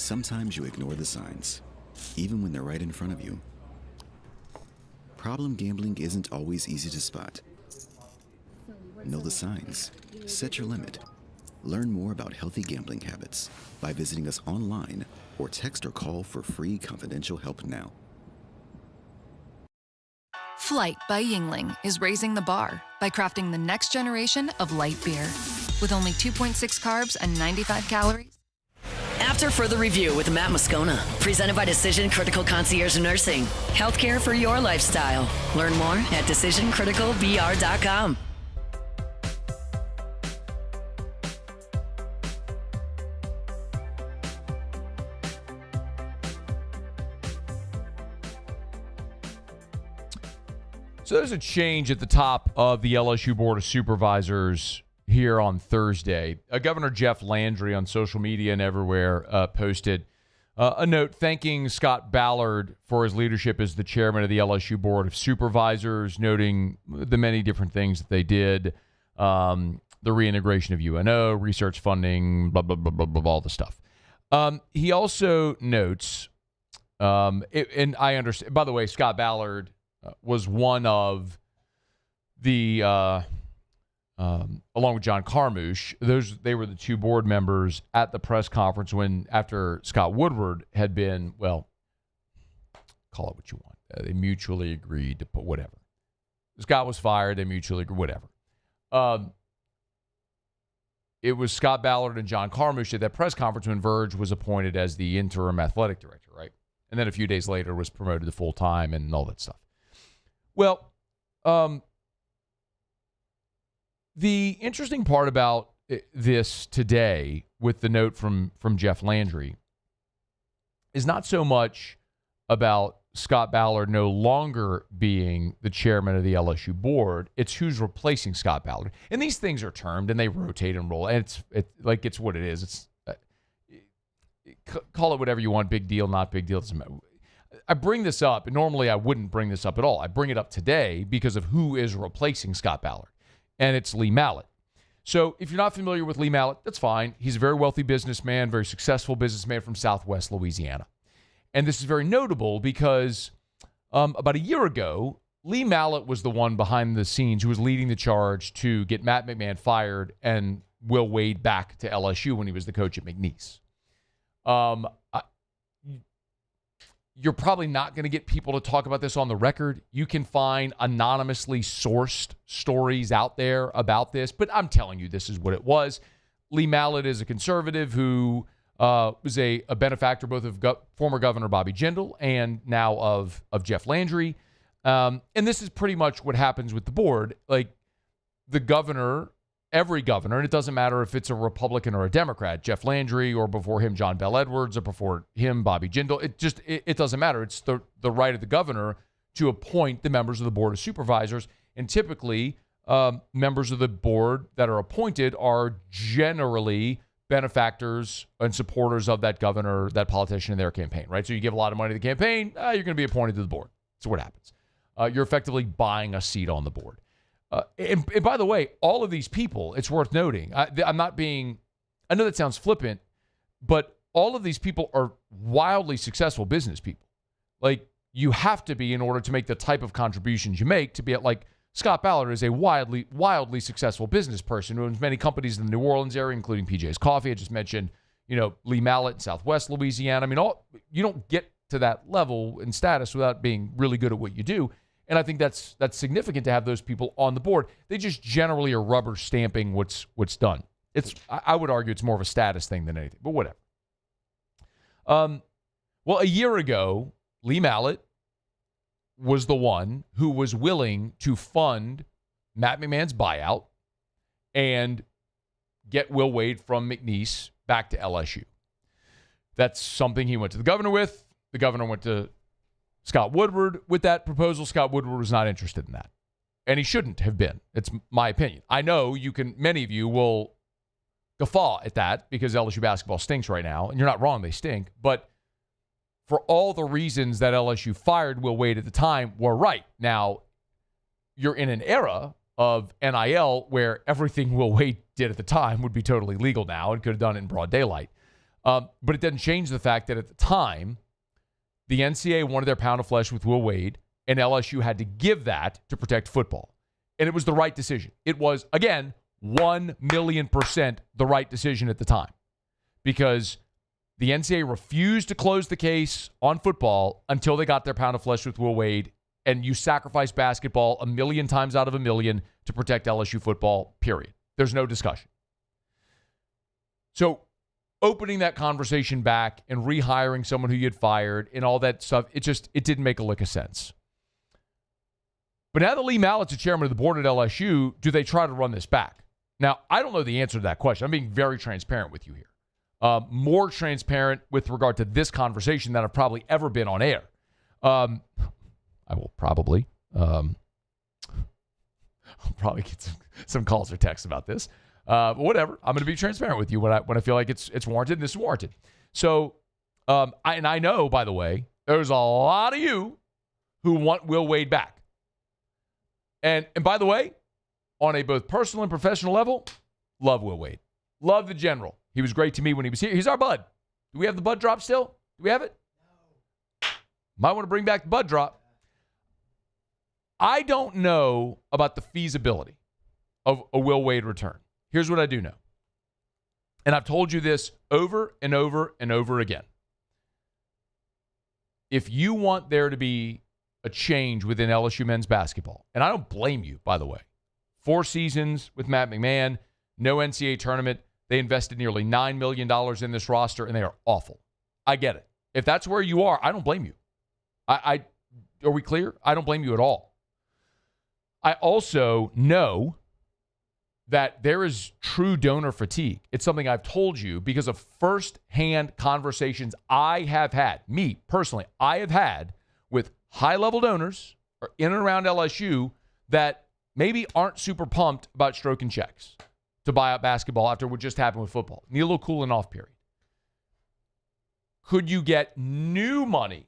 Sometimes you ignore the signs, even when they're right in front of you. Problem gambling isn't always easy to spot. Know the signs. Set your limit. Learn more about healthy gambling habits by visiting us online or text or call for free confidential help now. Flight by Yingling is raising the bar by crafting the next generation of light beer. With only 2.6 carbs and 95 calories. After further review with Matt Moscona, presented by Decision Critical Concierge Nursing. Healthcare for your lifestyle. Learn more at decisioncriticalbr.com. So there's a change at the top of the LSU Board of Supervisors here on Thursday. Governor Jeff Landry on social media and everywhere posted a note thanking Scott Ballard for his leadership as the chairman of the LSU Board of Supervisors, noting the many different things that they did, the reintegration of UNO, research funding, blah, blah, blah, blah, blah, all the stuff. He also notes, and I understand, by the way, Scott Ballard was one of the, along with John Carmouche, they were the two board members at the press conference after Scott Woodward had been, well, call it what you want. They mutually agreed to put whatever. Scott was fired. They mutually agreed, whatever. It was Scott Ballard and John Carmouche at that press conference when Verge was appointed as the interim athletic director, right? And then a few days later was promoted to full-time and all that stuff. Well, the interesting part about this today with the note from Jeff Landry is not so much about Scott Ballard no longer being the chairman of the LSU board. It's who's replacing Scott Ballard. And these things are termed and they rotate and roll. And it's what it is. It's call it whatever you want. Big deal, not big deal. Doesn't matter. I bring this up, and normally I wouldn't bring this up at all. I bring it up today because of who is replacing Scott Ballard, and it's Lee Mallett. So if you're not familiar with Lee Mallett, that's fine. He's a very wealthy businessman, very successful businessman from Southwest Louisiana. And this is very notable because about a year ago, Lee Mallett was the one behind the scenes who was leading the charge to get Matt McMahon fired and Will Wade back to LSU when he was the coach at McNeese. You're probably not going to get people to talk about this on the record. You can find anonymously sourced stories out there about this, but I'm telling you, this is what it was. Lee Mallett is a conservative who was a benefactor both of former Governor Bobby Jindal and now of Jeff Landry. And this is pretty much what happens with the board. Like the governor, every governor, and it doesn't matter if it's a Republican or a Democrat, Jeff Landry, or before him, John Bell Edwards, or before him, Bobby Jindal. It doesn't matter. It's the right of the governor to appoint the members of the Board of Supervisors. And typically, members of the board that are appointed are generally benefactors and supporters of that governor, that politician in their campaign, right? So you give a lot of money to the campaign, you're going to be appointed to the board. That's what happens. You're effectively buying a seat on the board. And by the way, all of these people, it's worth noting, I know that sounds flippant, but all of these people are wildly successful business people. Like, you have to be in order to make the type of contributions you make to be at, like, Scott Ballard is a wildly successful business person who owns many companies in the New Orleans area, including PJ's Coffee. I just mentioned, Lee Mallett in Southwest Louisiana. I mean, you don't get to that level in status without being really good at what you do. And I think that's significant to have those people on the board. They just generally are rubber stamping what's done. I would argue it's more of a status thing than anything, but whatever. Well, a year ago, Lee Mallett was the one who was willing to fund Matt McMahon's buyout and get Will Wade from McNeese back to LSU. That's something he went to the governor with. The governor went to Scott Woodward with that proposal. Scott Woodward was not interested in that. And he shouldn't have been. It's my opinion. I know many of you will guffaw at that because LSU basketball stinks right now. And you're not wrong, they stink. But for all the reasons that LSU fired Will Wade at the time were right. Now, you're in an era of NIL where everything Will Wade did at the time would be totally legal now and could have done it in broad daylight. But it doesn't change the fact that at the time, the NCAA wanted their pound of flesh with Will Wade, and LSU had to give that to protect football. And it was the right decision. It was, again, 1,000,000% the right decision at the time, because the NCAA refused to close the case on football until they got their pound of flesh with Will Wade, and you sacrifice basketball 1,000,000 times out of 1,000,000 to protect LSU football, period. There's no discussion. So opening that conversation back and rehiring someone who you had fired and all that stuff, it didn't make a lick of sense. But now that Lee Mallett's the chairman of the board at LSU, do they try to run this back? Now, I don't know the answer to that question. I'm being very transparent with you here. More transparent with regard to this conversation than I've probably ever been on air. I will probably I'll probably get some calls or texts about this. But whatever. I'm going to be transparent with you when I feel like it's warranted, and this is warranted. So, I know, by the way, there's a lot of you who want Will Wade back. And by the way, on a both personal and professional level, love Will Wade. Love the general. He was great to me when he was here. He's our bud. Do we have the bud drop still? Do we have it? No. Might want to bring back the bud drop. I don't know about the feasibility of a Will Wade return. Here's what I do know. And I've told you this over and over and over again. If you want there to be a change within LSU men's basketball, and I don't blame you, by the way. 4 seasons with Matt McMahon, no NCAA tournament. They invested nearly $9 million in this roster, and they are awful. I get it. If that's where you are, I don't blame you. Are we clear? I don't blame you at all. I also know that there is true donor fatigue. It's something I've told you because of firsthand conversations I have had, me personally, I have had with high-level donors in and around LSU that maybe aren't super pumped about stroking checks to buy out basketball after what just happened with football. Need a little cooling off period. Could you get new money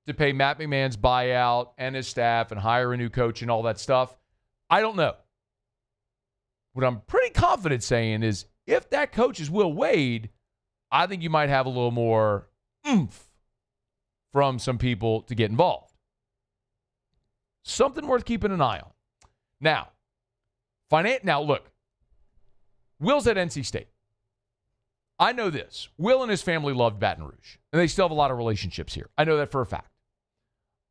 to pay Matt McMahon's buyout and his staff and hire a new coach and all that stuff? I don't know. What I'm pretty confident saying is if that coach is Will Wade, I think you might have a little more oomph from some people to get involved. Something worth keeping an eye on. Now, look, Will's at NC State. I know this. Will and his family loved Baton Rouge, and they still have a lot of relationships here. I know that for a fact.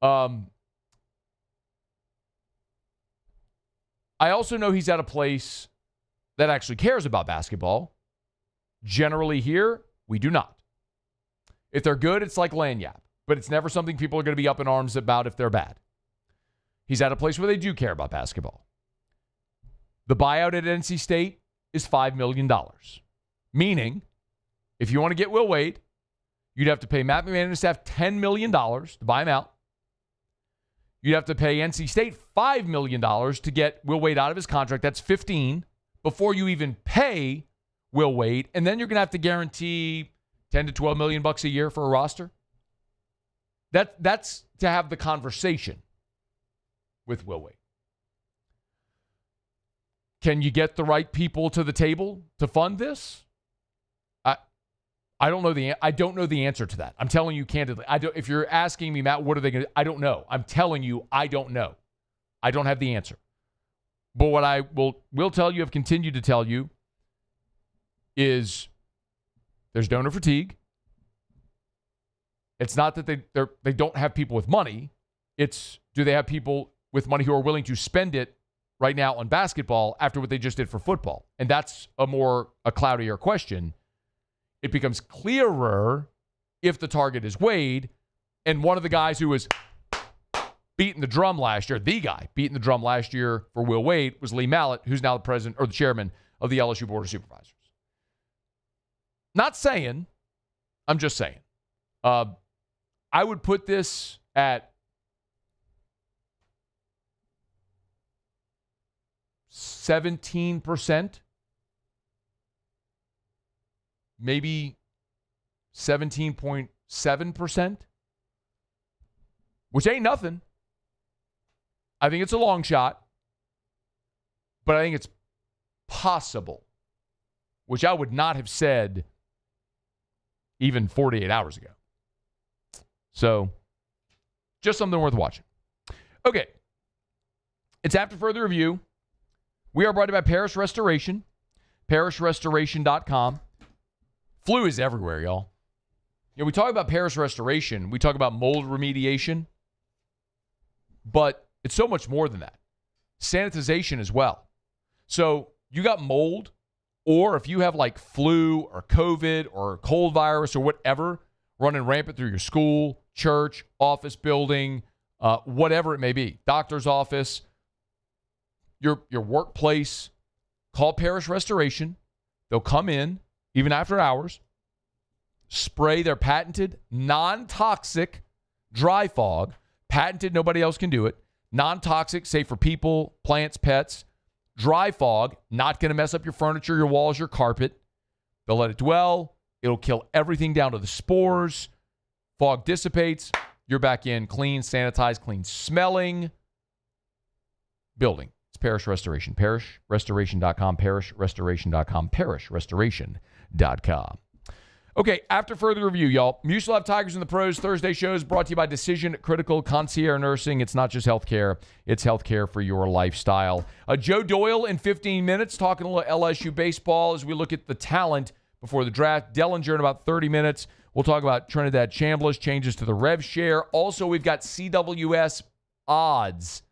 I also know he's at a place that actually cares about basketball. Generally here, we do not. If they're good, it's like lanyap, but it's never something people are going to be up in arms about if they're bad. He's at a place where they do care about basketball. The buyout at NC State is $5 million. Meaning, if you want to get Will Wade, you'd have to pay Matt McMahon and his staff $10 million to buy him out. You'd have to pay NC State $5 million to get Will Wade out of his contract. That's $15 million before you even pay Will Wade. And then you're going to have to guarantee $10 to $12 million bucks a year for a roster. That's to have the conversation with Will Wade. Can you get the right people to the table to fund this? I don't know the answer to that. I'm telling you candidly. If you're asking me, Matt, what are they going to do? I don't know. I'm telling you, I don't know. I don't have the answer. But what I will tell you, have continued to tell you, is there's donor fatigue. It's not that they don't have people with money. It's, do they have people with money who are willing to spend it right now on basketball after what they just did for football? And that's a cloudier question. It becomes clearer if the target is Wade, and one of the guys who was beating the drum last year, the guy beating the drum last year for Will Wade, was Lee Mallett, who's now the president or the chairman of the LSU Board of Supervisors. Not saying, I'm just saying. I would put this at 17%. Maybe 17.7%, which ain't nothing. I think it's a long shot, but I think it's possible, which I would not have said even 48 hours ago. So, just something worth watching. Okay. It's after further review. We are brought to you by Parish Restoration, parishrestoration.com. Flu is everywhere, y'all. You know, we talk about Parish Restoration. We talk about mold remediation. But it's so much more than that. Sanitization as well. So you got mold, or if you have like flu or COVID or cold virus or whatever running rampant through your school, church, office building, whatever it may be, doctor's office, your workplace, call Parish Restoration. They'll come in, even after hours, spray their patented, non-toxic dry fog. Patented, nobody else can do it. Non-toxic, safe for people, plants, pets. Dry fog, not going to mess up your furniture, your walls, your carpet. They'll let it dwell. It'll kill everything down to the spores. Fog dissipates. You're back in clean, sanitized, clean smelling building. It's Parish Restoration. Parishrestoration.com, parishrestoration.com, parishrestoration.com. Okay, after further review, y'all. Mutual Life Tigers in the Pros Thursday show is brought to you by Decision Critical Concierge Nursing. It's not just healthcare, it's healthcare for your lifestyle. Joe Doyle in 15 minutes, talking a little LSU baseball as we look at the talent before the draft. Dellinger in about 30 minutes. We'll talk about Trinidad Chamblas, changes to the rev share. Also, we've got CWS odds.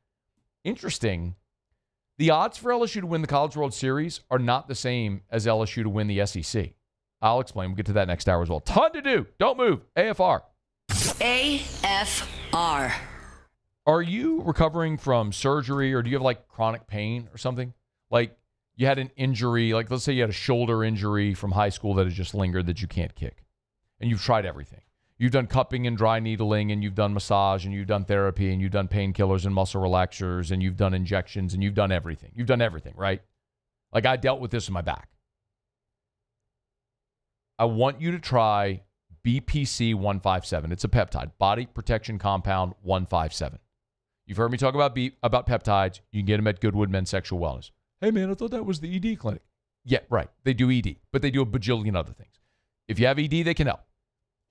Interesting. The odds for LSU to win the College World Series are not the same as LSU to win the SEC. I'll explain. We'll get to that next hour as well. Ton to do. Don't move. AFR. AFR. Are you recovering from surgery, or do you have like chronic pain or something? Like you had an injury, like let's say you had a shoulder injury from high school that has just lingered that you can't kick. And you've tried everything. You've done cupping and dry needling, and you've done massage, and you've done therapy, and you've done painkillers and muscle relaxers, and you've done injections, and you've done everything. You've done everything, right? Like I dealt with this in my back. I want you to try BPC 157. It's a peptide, body protection compound 157. You've heard me talk about peptides. You can get them at Goodwood Men's Sexual Wellness. Hey, man, I thought that was the ED clinic. Yeah, right. They do ED, but they do a bajillion other things. If you have ED, they can help.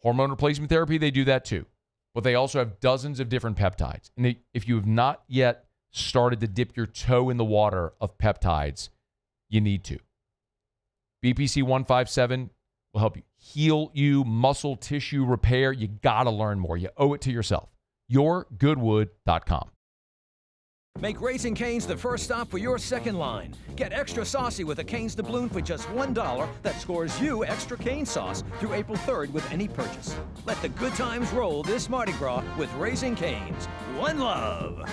Hormone replacement therapy, they do that too. But they also have dozens of different peptides. And if you have not yet started to dip your toe in the water of peptides, you need to. BPC 157 will help you heal you, muscle tissue repair. You got to learn more. You owe it to yourself. YourGoodwood.com. Make Raising Cane's the first stop for your second line. Get extra saucy with a Cane's doubloon for just $1 that scores you extra cane sauce through April 3rd with any purchase. Let the good times roll this Mardi Gras with Raising Cane's. One love.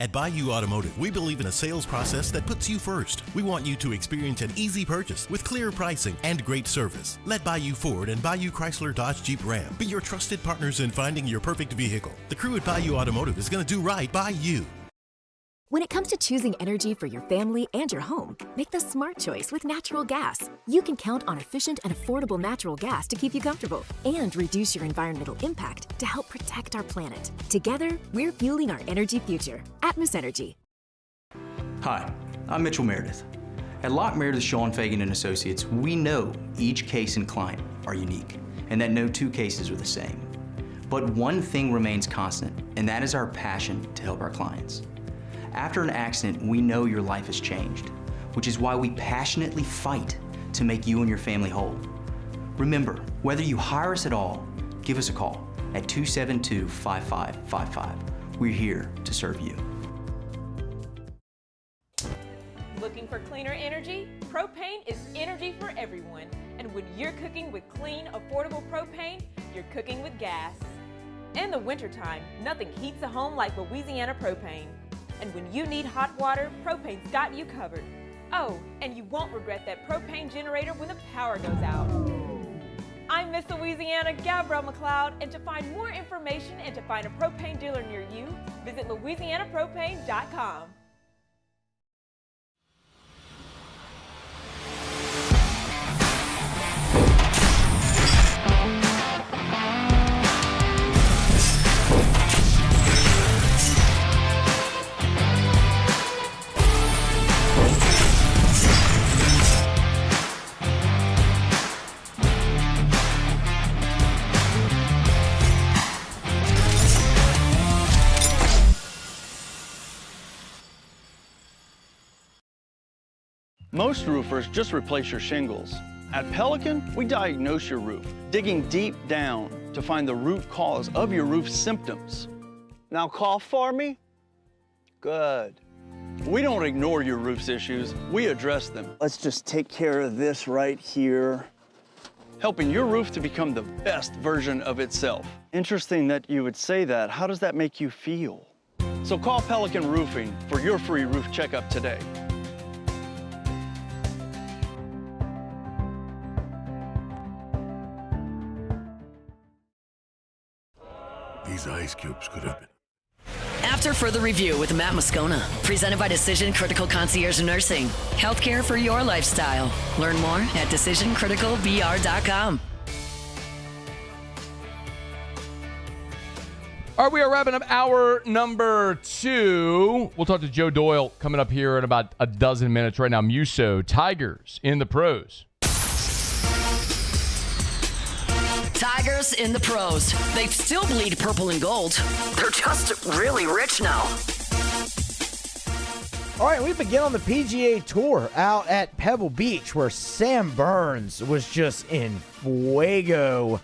At Bayou Automotive, we believe in a sales process that puts you first. We want you to experience an easy purchase with clear pricing and great service. Let Bayou Ford and Bayou Chrysler Dodge Jeep Ram be your trusted partners in finding your perfect vehicle. The crew at Bayou Automotive is going to do right by you. When it comes to choosing energy for your family and your home, make the smart choice with natural gas. You can count on efficient and affordable natural gas to keep you comfortable and reduce your environmental impact to help protect our planet. Together, we're fueling our energy future. Atmos Energy. Hi, I'm Mitchell Meredith. At Locke Meredith Sean Fagan and Associates, we know each case and client are unique, and that no two cases are the same. But one thing remains constant, and that is our passion to help our clients. After an accident, we know your life has changed, which is why we passionately fight to make you and your family whole. Remember, whether you hire us at all, give us a call at 272-5555. We're here to serve you. Looking for cleaner energy? Propane is energy for everyone. And when you're cooking with clean, affordable propane, you're cooking with gas. In the wintertime, nothing heats a home like Louisiana propane. And when you need hot water, propane's got you covered. Oh, and you won't regret that propane generator when the power goes out. I'm Miss Louisiana, Gabrielle McLeod, and to find more information and to find a propane dealer near you, visit louisianapropane.com. Most roofers just replace your shingles. At Pelican, we diagnose your roof, digging deep down to find the root cause of your roof symptoms. Now cough for me. Good. We don't ignore your roof's issues, we address them. Let's just take care of this right here, helping your roof to become the best version of itself. Interesting that you would say that. How does that make you feel? So call Pelican Roofing for your free roof checkup today. These ice cubes could have been. After further review with Matt Moscona, presented by Decision Critical Concierge Nursing. Healthcare for your lifestyle. Learn more at decisioncriticalbr.com. All right, we are wrapping up hour number 2. We'll talk to Joe Doyle coming up here in about a dozen minutes. Right now, Muso, Tigers in the pros. Tigers in the pros. They still bleed purple and gold. They're just really rich now. All right, we begin on the PGA Tour out at Pebble Beach, where Sam Burns was just in fuego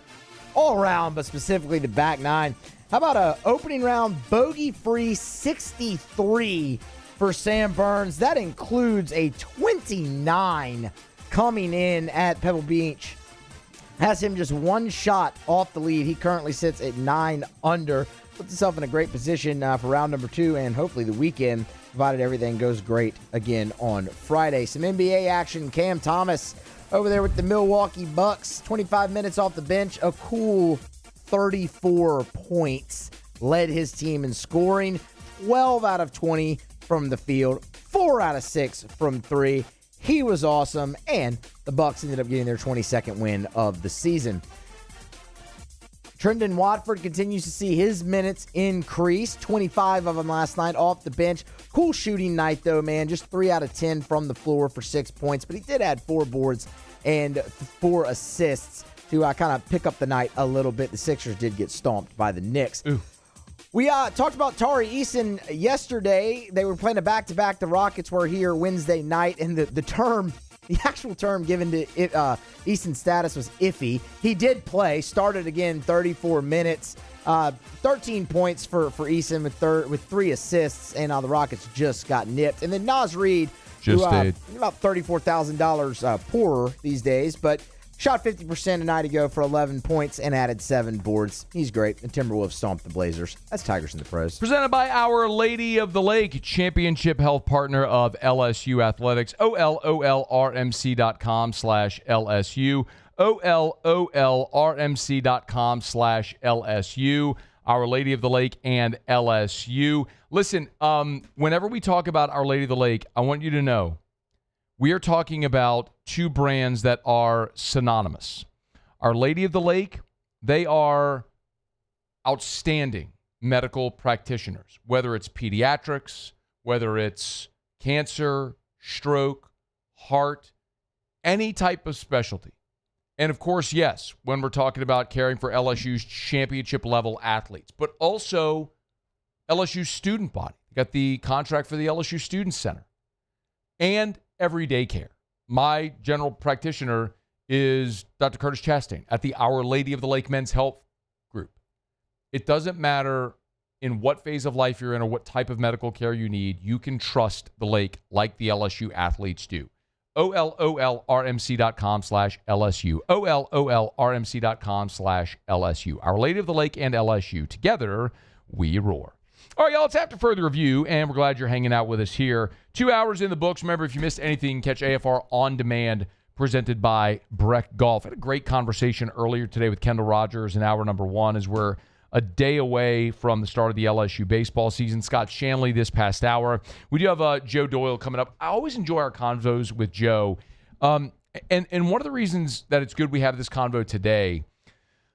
all around, but specifically the back nine. How about a opening round bogey-free 63 for Sam Burns? That includes a 29 coming in at Pebble Beach. Has him just one shot off the lead. He currently sits at 9 under. Puts himself in a great position for round number 2 and hopefully the weekend, provided everything goes great again on Friday. Some NBA action. Cam Thomas over there with the Milwaukee Bucks. 25 minutes off the bench. A cool 34 points. Led his team in scoring. 12 out of 20 from the field. 4 out of 6 from 3. He was awesome, and the Bucks ended up getting their 22nd win of the season. Trendon Watford continues to see his minutes increase. 25 of them last night off the bench. Cool shooting night, though, man. Just 3 out of 10 from the floor for 6 points, but he did add 4 boards and 4 assists to kind of pick up the night a little bit. The Sixers did get stomped by the Knicks. Ooh. We talked about Tari Eason yesterday. They were playing a back-to-back. The Rockets were here Wednesday night, and the actual term given to Eason's status was iffy. He did play, started again 34 minutes, 13 points for Eason with 3 assists, and the Rockets just got nipped. And then Naz Reid, who about $34,000 poorer these days, but shot 50% a night ago for 11 points and added 7 boards. He's great. The Timberwolves stomped the Blazers. That's Tigers in the pros. Presented by Our Lady of the Lake, championship health partner of LSU Athletics. OLOLRMC.com/LSU. OLOLRMC.com/LSU. Our Lady of the Lake and LSU. Listen, whenever we talk about Our Lady of the Lake, I want you to know we are talking about 2 brands that are synonymous. Our Lady of the Lake, they are outstanding medical practitioners, whether it's pediatrics, whether it's cancer, stroke, heart, any type of specialty. And of course, yes, when we're talking about caring for LSU's championship level athletes, but also LSU student body. You got the contract for the LSU Student Center and everyday care. My general practitioner is Dr. Curtis Chastain at the Our Lady of the Lake Men's Health Group. It doesn't matter in what phase of life you're in or what type of medical care you need, you can trust the Lake like the LSU athletes do. OLOLRMC.com/LSU. OLOLRMC.com/LSU. Our Lady of the Lake and LSU. Together, we roar. All right, y'all, it's after further review, and we're glad you're hanging out with us here. 2 hours in the books. Remember, if you missed anything, catch AFR On Demand, presented by Breck Golf. I had a great conversation earlier today with Kendall Rogers in hour number 1 as we're a day away from the start of the LSU baseball season. Scott Shanley this past hour. We do have Joe Doyle coming up. I always enjoy our convos with Joe. And one of the reasons that it's good we have this convo today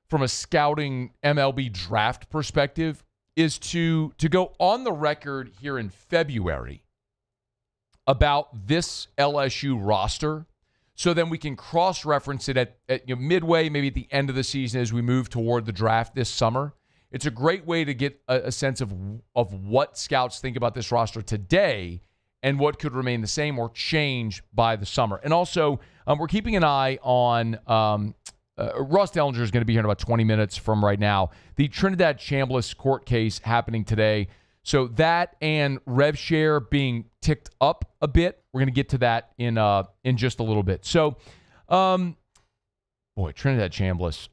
from a scouting MLB draft perspective is to go on the record here in February about this LSU roster, so then we can cross-reference it at midway, maybe at the end of the season as we move toward the draft this summer. It's a great way to get a sense of what scouts think about this roster today and what could remain the same or change by the summer. And also, we're keeping an eye on Ross Dellinger is going to be here in about 20 minutes from right now. The Trinidad Chamblas court case happening today. So that and rev share being ticked up a bit. We're going to get to that in just a little bit. So, Trinidad Chamblas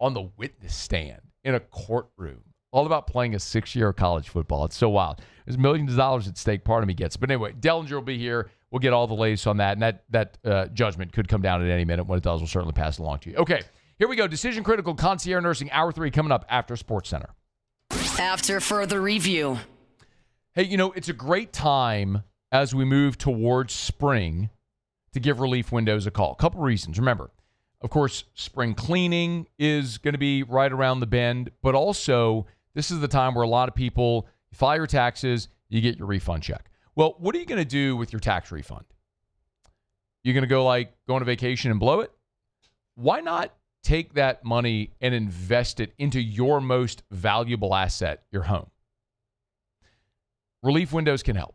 on the witness stand in a courtroom, all about playing a 6-year college football. It's so wild. There's millions of dollars at stake. Part of me gets. But anyway, Dellinger will be here. We'll get all the latest on that, and that judgment could come down at any minute. When it does, we'll certainly pass it along to you. Okay, here we go. Decision Critical Concierge Nursing, Hour 3 coming up after Sports Center. After further review. Hey, it's a great time as we move towards spring to give Relief Windows a call. A couple reasons. Remember, of course, spring cleaning is going to be right around the bend, but also this is the time where a lot of people file your taxes, you get your refund check. Well, what are you going to do with your tax refund? You're going to go on a vacation and blow it? Why not take that money and invest it into your most valuable asset, your home? Relief Windows can help.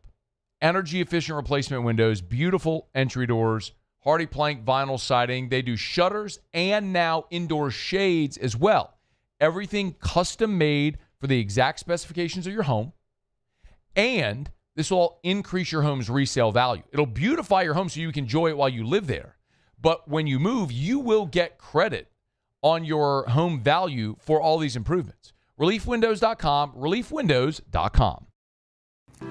Energy-efficient replacement windows, beautiful entry doors, hardy plank vinyl siding. They do shutters and now indoor shades as well. Everything custom-made for the exact specifications of your home. And this will increase your home's resale value. It'll beautify your home so you can enjoy it while you live there. But when you move, you will get credit on your home value for all these improvements. ReliefWindows.com, ReliefWindows.com.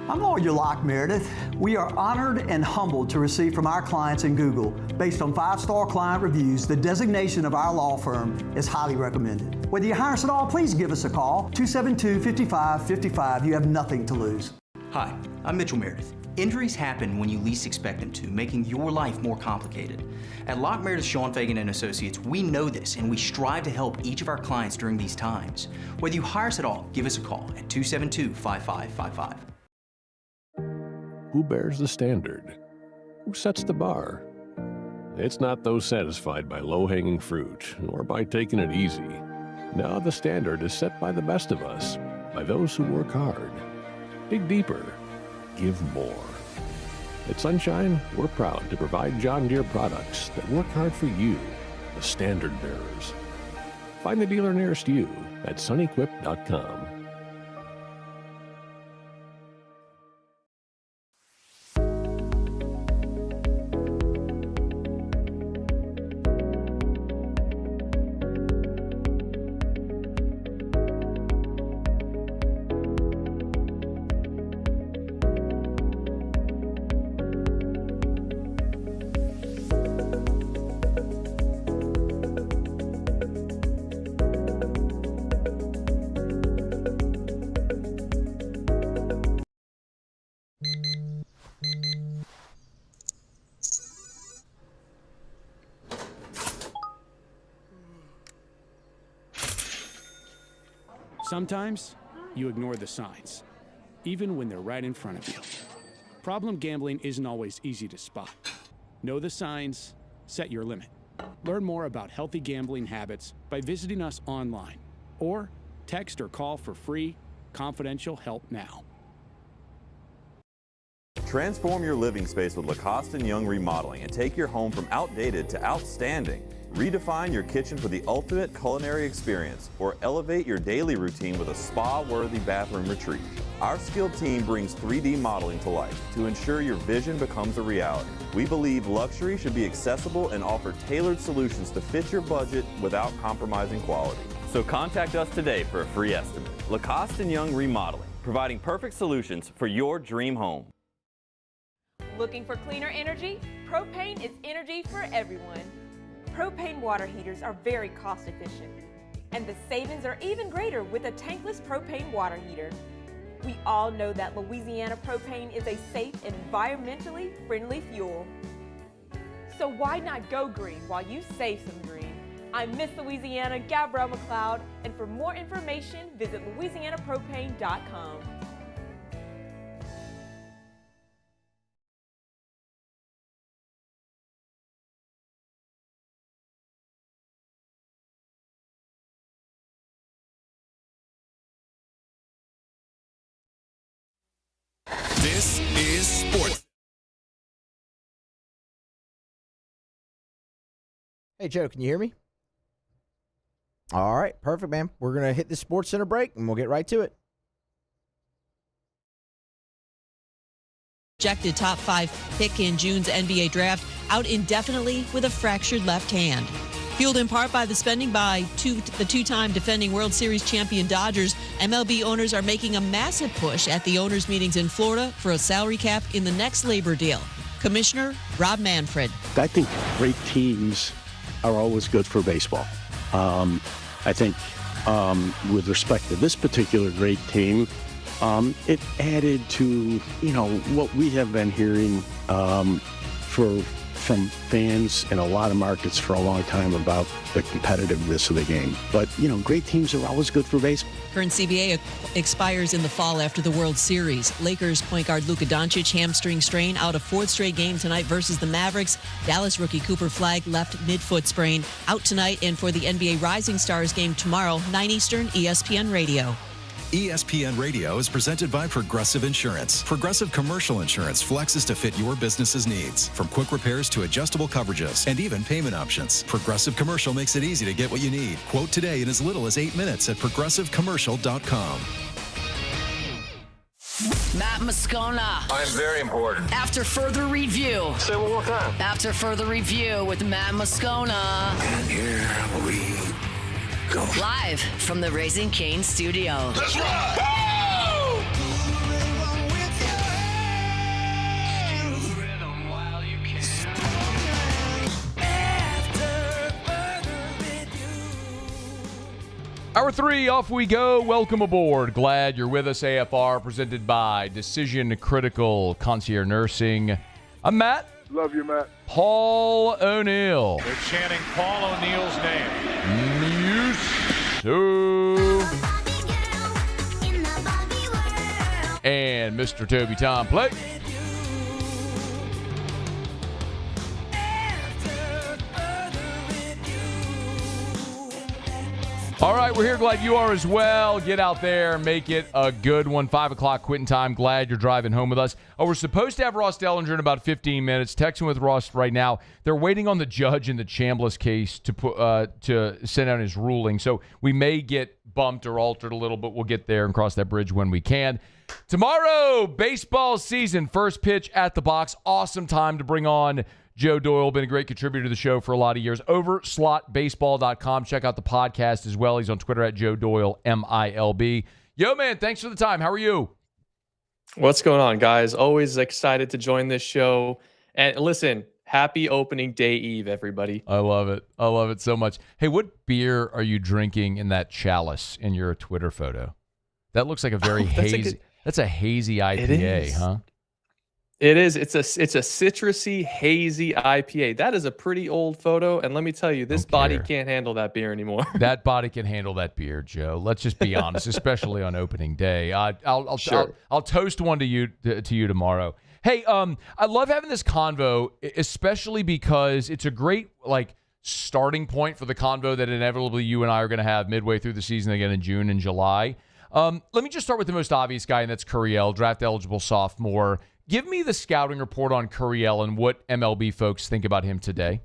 I'm Lawyer Locke Meredith. We are honored and humbled to receive from our clients in Google. Based on 5-star client reviews, the designation of our law firm is highly recommended. Whether you hire us at all, please give us a call, 272-5555. You have nothing to lose. Hi, I'm Mitchell Meredith. Injuries happen when you least expect them to, making your life more complicated. At Locke Meredith Sean Fagan and Associates, we know this and we strive to help each of our clients during these times. Whether you hire us at all, give us a call at 272-5555. Who bears the standard? Who sets the bar? It's not those satisfied by low-hanging fruit or by taking it easy. No, the standard is set by the best of us, by those who work hard. Dig deeper. Give more. At Sunshine, we're proud to provide John Deere products that work hard for you, the standard bearers. Find the dealer nearest you at sunequip.com. Sometimes you ignore the signs, even when they're right in front of you. Problem gambling isn't always easy to spot. Know the signs, set your limit. Learn more about healthy gambling habits by visiting us online or text or call for free, confidential help now. Transform your living space with Lacoste & Young Remodeling and take your home from outdated to outstanding. Redefine your kitchen for the ultimate culinary experience or elevate your daily routine with a spa-worthy bathroom retreat. Our skilled team brings 3D modeling to life to ensure your vision becomes a reality. We believe luxury should be accessible and offer tailored solutions to fit your budget without compromising quality. So contact us today for a free estimate. Lacoste & Young Remodeling, providing perfect solutions for your dream home. Looking for cleaner energy? Propane is energy for everyone. Propane water heaters are very cost efficient, and the savings are even greater with a tankless propane water heater. We all know that Louisiana propane is a safe and environmentally friendly fuel. So why not go green while you save some green? I'm Miss Louisiana, Gabrielle McLeod, and for more information, visit louisianapropane.com. This is Sports. Hey, Joe, can you hear me? All right, perfect, man. We're going to hit the Sports Center break, and we'll get right to it. Projected top 5 pick in June's NBA draft out indefinitely with a fractured left hand. Fueled in part by the spending by the two-time defending World Series champion Dodgers, MLB owners are making a massive push at the owners' meetings in Florida for a salary cap in the next labor deal. Commissioner Rob Manfred. I think great teams are always good for baseball. I think with respect to this particular great team, it added to, what we have been hearing from fans in a lot of markets for a long time about the competitiveness of the game. But, great teams are always good for baseball. Current CBA expires in the fall after the World Series. Lakers point guard Luka Doncic hamstring strain out a 4th straight game tonight versus the Mavericks. Dallas rookie Cooper Flagg left midfoot sprain out tonight, and for the NBA Rising Stars game tomorrow, 9 Eastern, ESPN Radio. ESPN Radio is presented by Progressive Insurance. Progressive Commercial Insurance flexes to fit your business's needs. From quick repairs to adjustable coverages and even payment options, Progressive Commercial makes it easy to get what you need. Quote today in as little as 8 minutes at progressivecommercial.com. Matt Moscona. I'm very important. After further review. Say it one more time. After further review with Matt Moscona. And here we go. Live from the Raising Cane studio. Let's rock! Hour 3, off we go. Welcome aboard. Glad you're with us. AFR presented by Decision Critical Concierge Nursing. I'm Matt. Love you, Matt. Paul O'Neill. They're chanting Paul O'Neill's name. And Mr. Toby Tom Plate. All right, we're here. Glad you are as well. Get out there. Make it a good one. 5 o'clock quitting time. Glad you're driving home with us. Oh, we're supposed to have Ross Dellinger in about 15 minutes. Texting with Ross right now. They're waiting on the judge in the Chamblas case to send out his ruling. So we may get bumped or altered a little, but we'll get there and cross that bridge when we can. Tomorrow, baseball season. First pitch at the box. Awesome time to bring on Joe Doyle, been a great contributor to the show for a lot of years. Overslotbaseball.com. Check out the podcast as well. He's on Twitter at Joe Doyle, MILB. Yo, man, thanks for the time. How are you? What's going on, guys? Always excited to join this show. And listen, happy opening day eve, everybody. I love it. I love it so much. Hey, what beer are you drinking in that chalice in your Twitter photo? That looks like a very hazy. That's a hazy IPA, huh? It is. It's a citrusy, hazy IPA. That is a pretty old photo, and let me tell you, this body can't handle that beer anymore. That body can handle that beer, Joe. Let's just be honest, especially on opening day. I'll toast one to you tomorrow. Hey, I love having this convo, especially because it's a great starting point for the convo that inevitably you and I are going to have midway through the season again in June and July. Let me just start with the most obvious guy, and that's Curiel, draft-eligible sophomore. Give me the scouting report on Curiel and what MLB folks think about him today.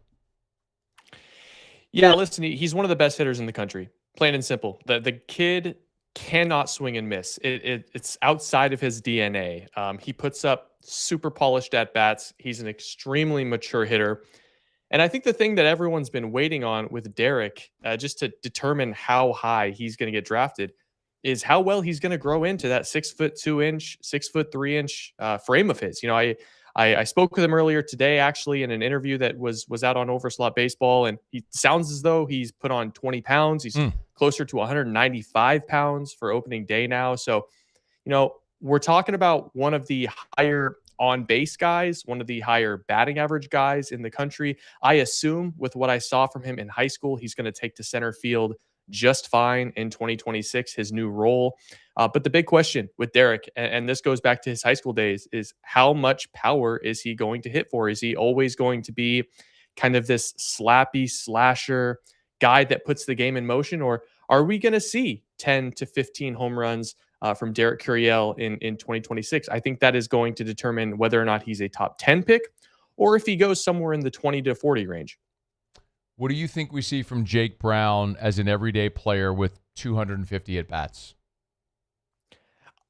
Yeah, listen, he's one of the best hitters in the country, plain and simple. The kid cannot swing and miss. It's outside of his DNA. He puts up super polished at-bats. He's an extremely mature hitter. And I think the thing that everyone's been waiting on with Derek, just to determine how high he's going to get drafted, is how well he's going to grow into that 6'2" 6'3" frame of his. I spoke with him earlier today, actually, in an interview that was out on Overslot Baseball, and he sounds as though he's put on 20 pounds. He's closer to 195 pounds for opening day now. So, we're talking about one of the higher on-base guys, one of the higher batting average guys in the country. I assume with what I saw from him in high school, he's going to take to center field just fine in 2026, his new role. But the big question with Derek, and this goes back to his high school days, is how much power is he going to hit for? Is he always going to be kind of this slappy slasher guy that puts the game in motion? Or Are we going to see 10 to 15 home runs from Derek Curiel in 2026? I think that is going to determine whether or not he's a top 10 pick or if he goes somewhere in the 20 to 40 range. What do you think we see from Jake Brown as an everyday player with 250 at-bats?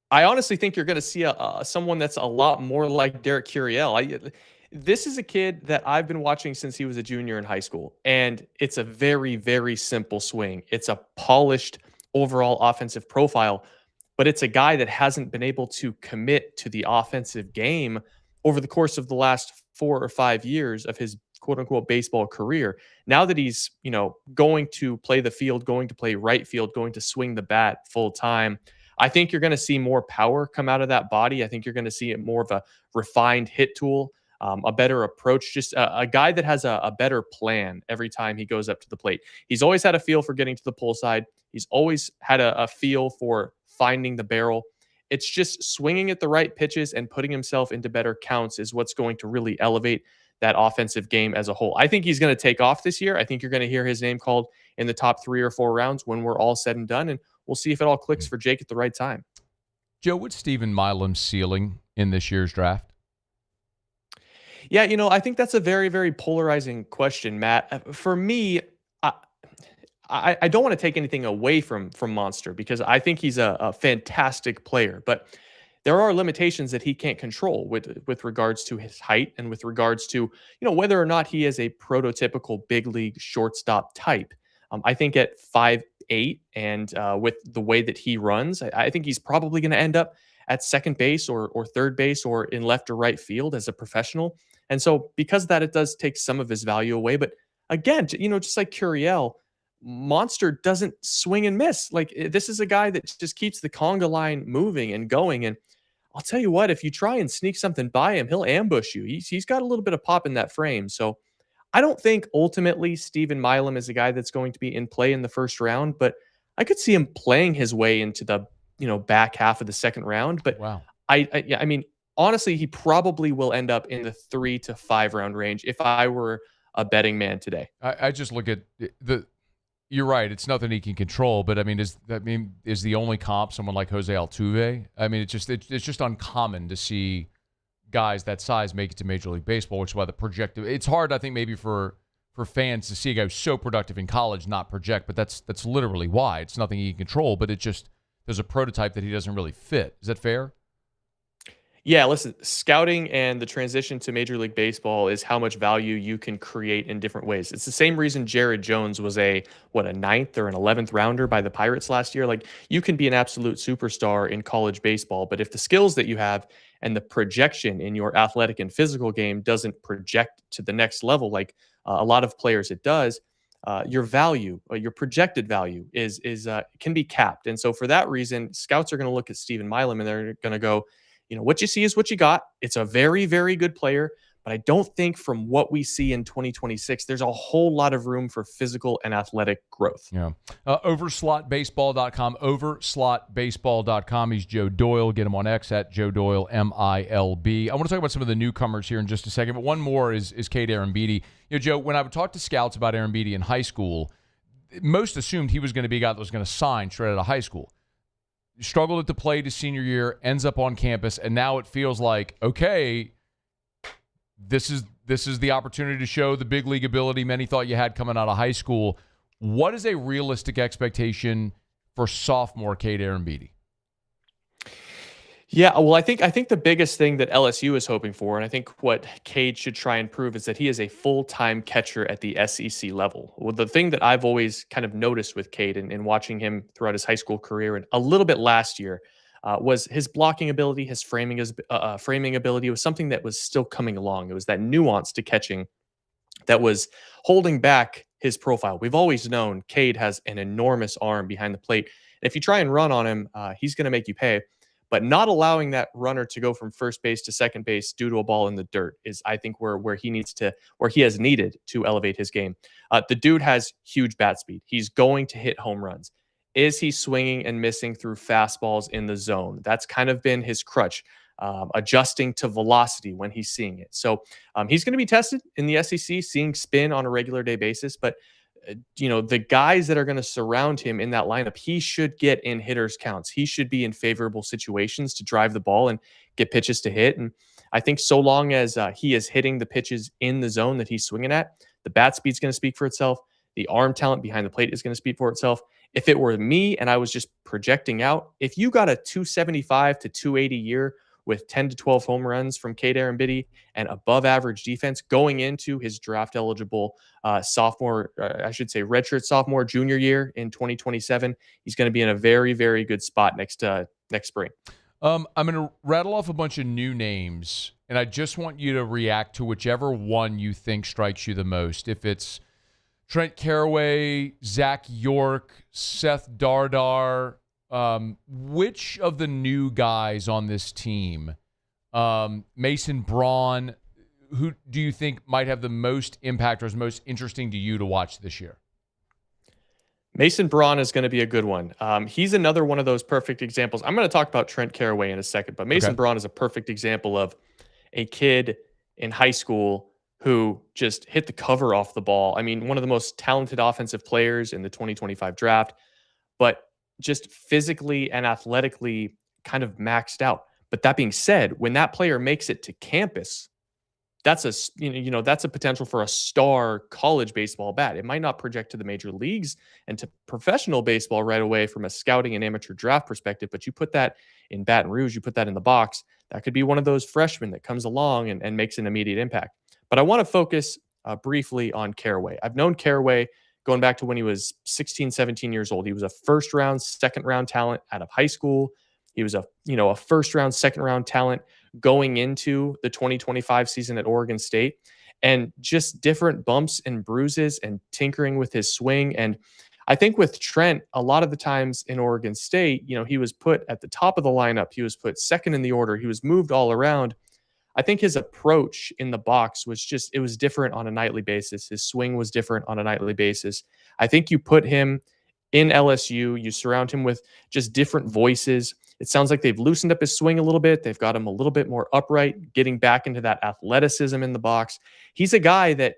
I honestly think you're going to see someone that's a lot more like Derek Curiel. This is a kid that I've been watching since he was a junior in high school, and it's a very, very simple swing. It's a polished overall offensive profile, but it's a guy that hasn't been able to commit to the offensive game over the course of the last 4 or 5 years of his quote-unquote baseball career. Now that he's, going to play the field, going to play right field, going to swing the bat full time, I think you're going to see more power come out of that body. I think you're going to see more of a refined hit tool, a better approach, just a guy that has a better plan every time he goes up to the plate. He's always had a feel for getting to the pull side. He's always had a feel for finding the barrel. It's just swinging at the right pitches and putting himself into better counts is what's going to really elevate that offensive game as a whole. I think he's going to take off this year. I think you're going to hear his name called in the top 3 or 4 rounds when we're all said and done, and we'll see if it all clicks for Jake at the right time. Joe, what's Stephen Milam's ceiling in this year's draft? Yeah, I think that's a very, very polarizing question, Matt. For me, I don't want to take anything away from Monster because I think he's a fantastic player, but there are limitations that he can't control with regards to his height and with regards to, whether or not he is a prototypical big league shortstop type. I think at 5'8" and with the way that he runs, I think he's probably going to end up at second base or third base or in left or right field as a professional. And so because of that, it does take some of his value away. But again, just like Curiel, Monster doesn't swing and miss. Like, this is a guy that just keeps the conga line moving and going. And I'll tell you what, if you try and sneak something by him, he'll ambush you. He's got a little bit of pop in that frame. So I don't think ultimately Stephen Milam is a guy that's going to be in play in the first round, but I could see him playing his way into the back half of the second round. But wow, I mean, honestly, he probably will end up in the 3 to 5 round range if I were a betting man today. I just look at You're right. It's nothing he can control, but is the only comp someone like Jose Altuve? It's just uncommon to see guys that size make it to Major League Baseball, which is why the projected. It's hard, I think, maybe for fans to see a guy who's so productive in college not project, but that's literally why. It's nothing he can control, but there's a prototype that he doesn't really fit. Is that fair? Yeah, listen, scouting and the transition to Major League Baseball is how much value you can create in different ways. It's the same reason Jared Jones was a 9th or an 11th rounder by the Pirates last year. Like, you can be an absolute superstar in college baseball, but if the skills that you have and the projection in your athletic and physical game doesn't project to the next level, like a lot of players it does, your value, your projected value is can be capped. And so for that reason, scouts are going to look at Stephen Milam and they're going to go, what you see is what you got. It's a very, very good player, but I don't think from what we see in 2026, there's a whole lot of room for physical and athletic growth. Yeah. Overslotbaseball.com, overslotbaseball.com. He's Joe Doyle. Get him on X at Joe Doyle, MILB. I want to talk about some of the newcomers here in just a second, but one more is Cade Arrambide. Joe, when I would talk to scouts about Arrambide in high school, most assumed he was going to be a guy that was going to sign straight out of high school. Struggled at the plate his senior year, ends up on campus, and now it feels like, okay, this is the opportunity to show the big league ability many thought you had coming out of high school. What is a realistic expectation for sophomore Cade Arrambide? Yeah, well, I think the biggest thing that LSU is hoping for, and I think what Cade should try and prove, is that he is a full-time catcher at the SEC level. Well, the thing that I've always kind of noticed with Cade and watching him throughout his high school career and a little bit last year was his blocking ability, his framing ability was something that was still coming along. It was that nuance to catching that was holding back his profile. We've always known Cade has an enormous arm behind the plate. And if you try and run on him, he's going to make you pay. But not allowing that runner to go from first base to second base due to a ball in the dirt is, I think, where he has needed to elevate his game. The dude has huge bat speed. He's going to hit home runs. Is he swinging and missing through fastballs in the zone? That's kind of been his crutch, adjusting to velocity when he's seeing it. So he's going to be tested in the SEC, seeing spin on a regular day basis. But the guys that are going to surround him in that lineup, he should get in hitters counts. He should be in favorable situations to drive the ball and get pitches to hit. And I think so long as he is hitting the pitches in the zone that he's swinging at, the bat speed's going to speak for itself. The arm talent behind the plate is going to speak for itself. If it were me and I was just projecting out, if you got a 275 to 280 year with 10 to 12 home runs from Kader Biddy and above average defense going into his draft eligible redshirt sophomore junior year in 2027, he's going to be in a very, very good spot next spring. I'm going to rattle off a bunch of new names, and I just want you to react to whichever one you think strikes you the most. If it's Trent Caraway, Zach York, Seth Dardar, which of the new guys on this team, Mason Braun, who do you think might have the most impact or is most interesting to you to watch this year? Mason Braun is going to be a good one. He's another one of those perfect examples. I'm going to talk about Trent Caraway in a second, but Mason Braun is a perfect example of a kid in high school who just hit the cover off the ball. I mean, one of the most talented offensive players in the 2025 draft, but just physically and athletically kind of maxed out. But that being said, when that player makes it to campus, that's a potential for a star college baseball bat. It might not project to the major leagues and to professional baseball right away from a scouting and amateur draft perspective, but you put that in Baton Rouge, you put that in the box, that could be one of those freshmen that comes along and makes an immediate impact. But I want to focus briefly on Caraway. I've known Caraway going back to when he was 16, 17 years old. He was a first-round, second-round talent out of high school. He was a first-round, second-round talent going into the 2025 season at Oregon State, and just different bumps and bruises and tinkering with his swing. And I think with Trent, a lot of the times in Oregon State, he was put at the top of the lineup. He was put second in the order. He was moved all around. I think his approach in the box was it was different on a nightly basis. His swing was different on a nightly basis. I think you put him in LSU, you surround him with just different voices. It sounds like they've loosened up his swing a little bit. They've got him a little bit more upright, getting back into that athleticism in the box. He's a guy that,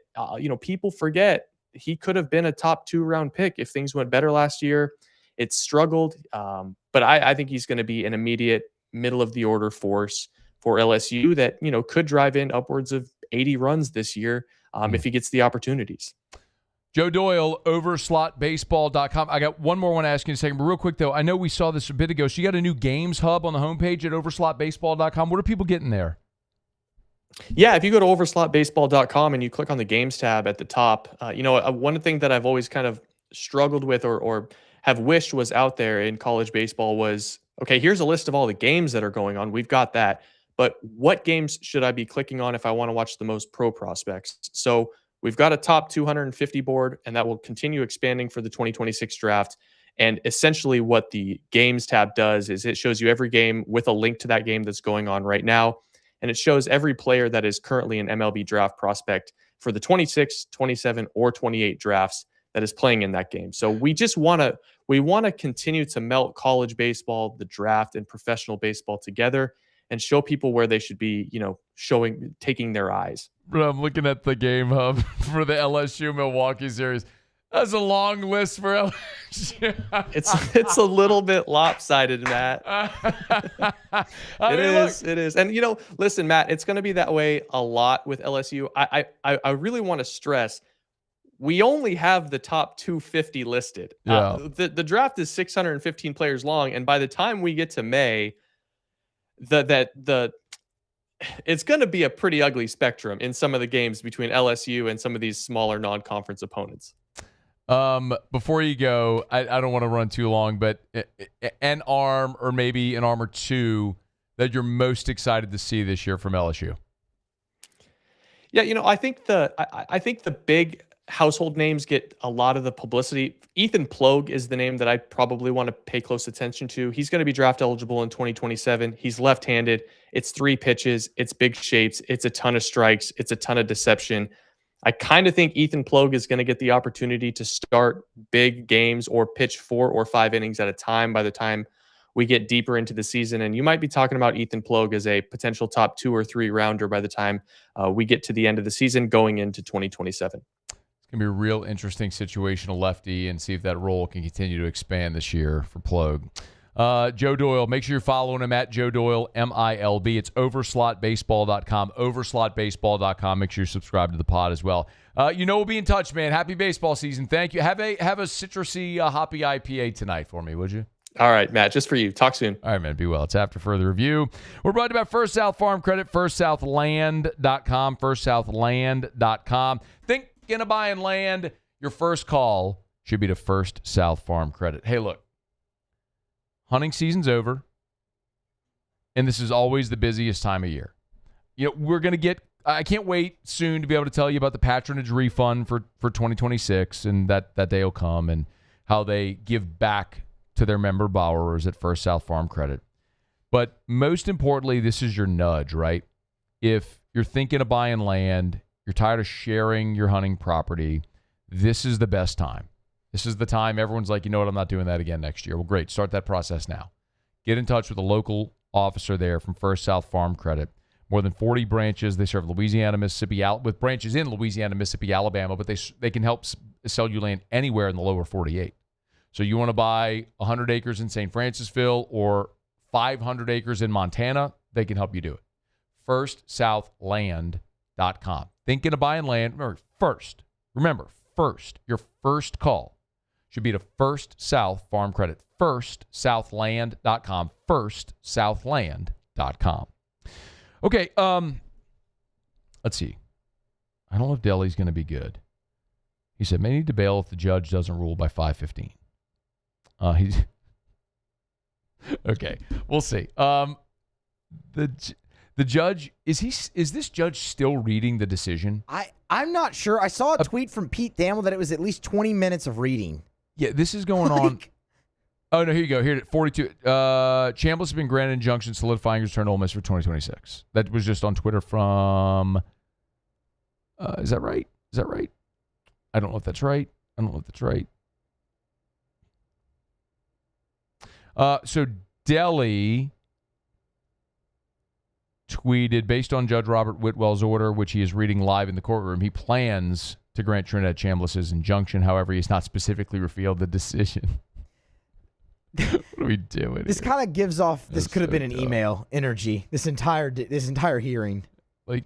people forget he could have been a top 2-round pick if things went better last year. It struggled, but I think he's going to be an immediate middle of the order force for LSU that, could drive in upwards of 80 runs this year if he gets the opportunities. Joe Doyle, overslotbaseball.com. I got one more one to ask you in a second, but real quick, though, I know we saw this a bit ago. So you got a new games hub on the homepage at overslotbaseball.com. What are people getting there? Yeah, if you go to overslotbaseball.com and you click on the games tab at the top, one thing that I've always kind of struggled with or have wished was out there in college baseball was, okay, here's a list of all the games that are going on. We've got that. But what games should I be clicking on if I want to watch the most pro prospects? So we've got a top 250 board, and that will continue expanding for the 2026 draft. And essentially what the games tab does is it shows you every game with a link to that game that's going on right now. And it shows every player that is currently an MLB draft prospect for the 26, 27, or 28 drafts that is playing in that game. So we want to continue to melt college baseball, the draft, and professional baseball together and show people where they should be, taking their eyes. I'm looking at the game hub for the LSU Milwaukee series. That's a long list for LSU. It's a little bit lopsided, Matt. It is. And, listen, Matt, it's going to be that way a lot with LSU. I really want to stress, we only have the top 250 listed. Yeah. The draft is 615 players long, and by the time we get to May, it's going to be a pretty ugly spectrum in some of the games between LSU and some of these smaller non-conference opponents. Before you go, I don't want to run too long, but an arm or maybe an arm or two that you're most excited to see this year from LSU. Yeah, I think the big household names get a lot of the publicity. Ethan Plogue is the name that I probably want to pay close attention to. He's going to be draft eligible in 2027. He's left-handed. It's 3 pitches. It's big shapes. It's a ton of strikes. It's a ton of deception. I kind of think Ethan Plogue is going to get the opportunity to start big games or pitch 4 or 5 innings at a time by the time we get deeper into the season. And you might be talking about Ethan Plogue as a potential top 2 or 3 rounder by the time we get to the end of the season going into 2027. going to be a real interesting situational lefty and see if that role can continue to expand this year for Plogue. Joe Doyle, make sure you're following him at Joe Doyle, MILB. It's overslotbaseball.com, overslotbaseball.com. Make sure you subscribe to the pod as well. We'll be in touch, man. Happy baseball season. Thank you. Have a citrusy, hoppy IPA tonight for me, would you? All right, Matt, just for you. Talk soon. All right, man. Be well. It's after further review. We're brought to you by First South Farm Credit, firstsouthland.com, firstsouthland.com. Thinking of buying land, your first call should be to First South Farm Credit. Hey, look, hunting season's over, and this is always the busiest time of year. We're going to get, I can't wait soon to be able to tell you about the patronage refund for 2026, and that day will come, and how they give back to their member borrowers at First South Farm Credit. But most importantly, this is your nudge, right? If you're thinking of buying land, you're tired of sharing your hunting property, this is the best time. This is the time everyone's like, you know what, I'm not doing that again next year. Well, great. Start that process now. Get in touch with a local officer there from First South Farm Credit. More than 40 branches. They serve Louisiana, Mississippi, with branches in Louisiana, Mississippi, Alabama, but they can help sell you land anywhere in the lower 48. So you want to buy 100 acres in St. Francisville or 500 acres in Montana, they can help you do it. FirstSouthLand.com. Thinking of buying land, remember, your first call should be to First South Farm Credit. FirstSouthLand.com. FirstSouthLand.com. Okay, let's see. I don't know if Delhi's going to be good. He said, may need to bail if the judge doesn't rule by 5:15. He's okay. We'll see. The judge is this judge still reading the decision? I'm not sure. I saw a tweet from Pete Thamel that it was at least 20 minutes of reading. Yeah, this is going on. Oh no, here you go. Here at 42. Chamblas has been granted injunction solidifying his return to Ole Miss for 2026. That was just on Twitter from. Is that right? I don't know if that's right. So Delhi tweeted, based on Judge Robert Whitwell's order, which he is reading live in the courtroom, he plans to grant Trinidad Chamblas' injunction. However, he has not specifically revealed the decision. What are we doing? This kind of gives off, this could have been an email energy, this entire hearing. Like,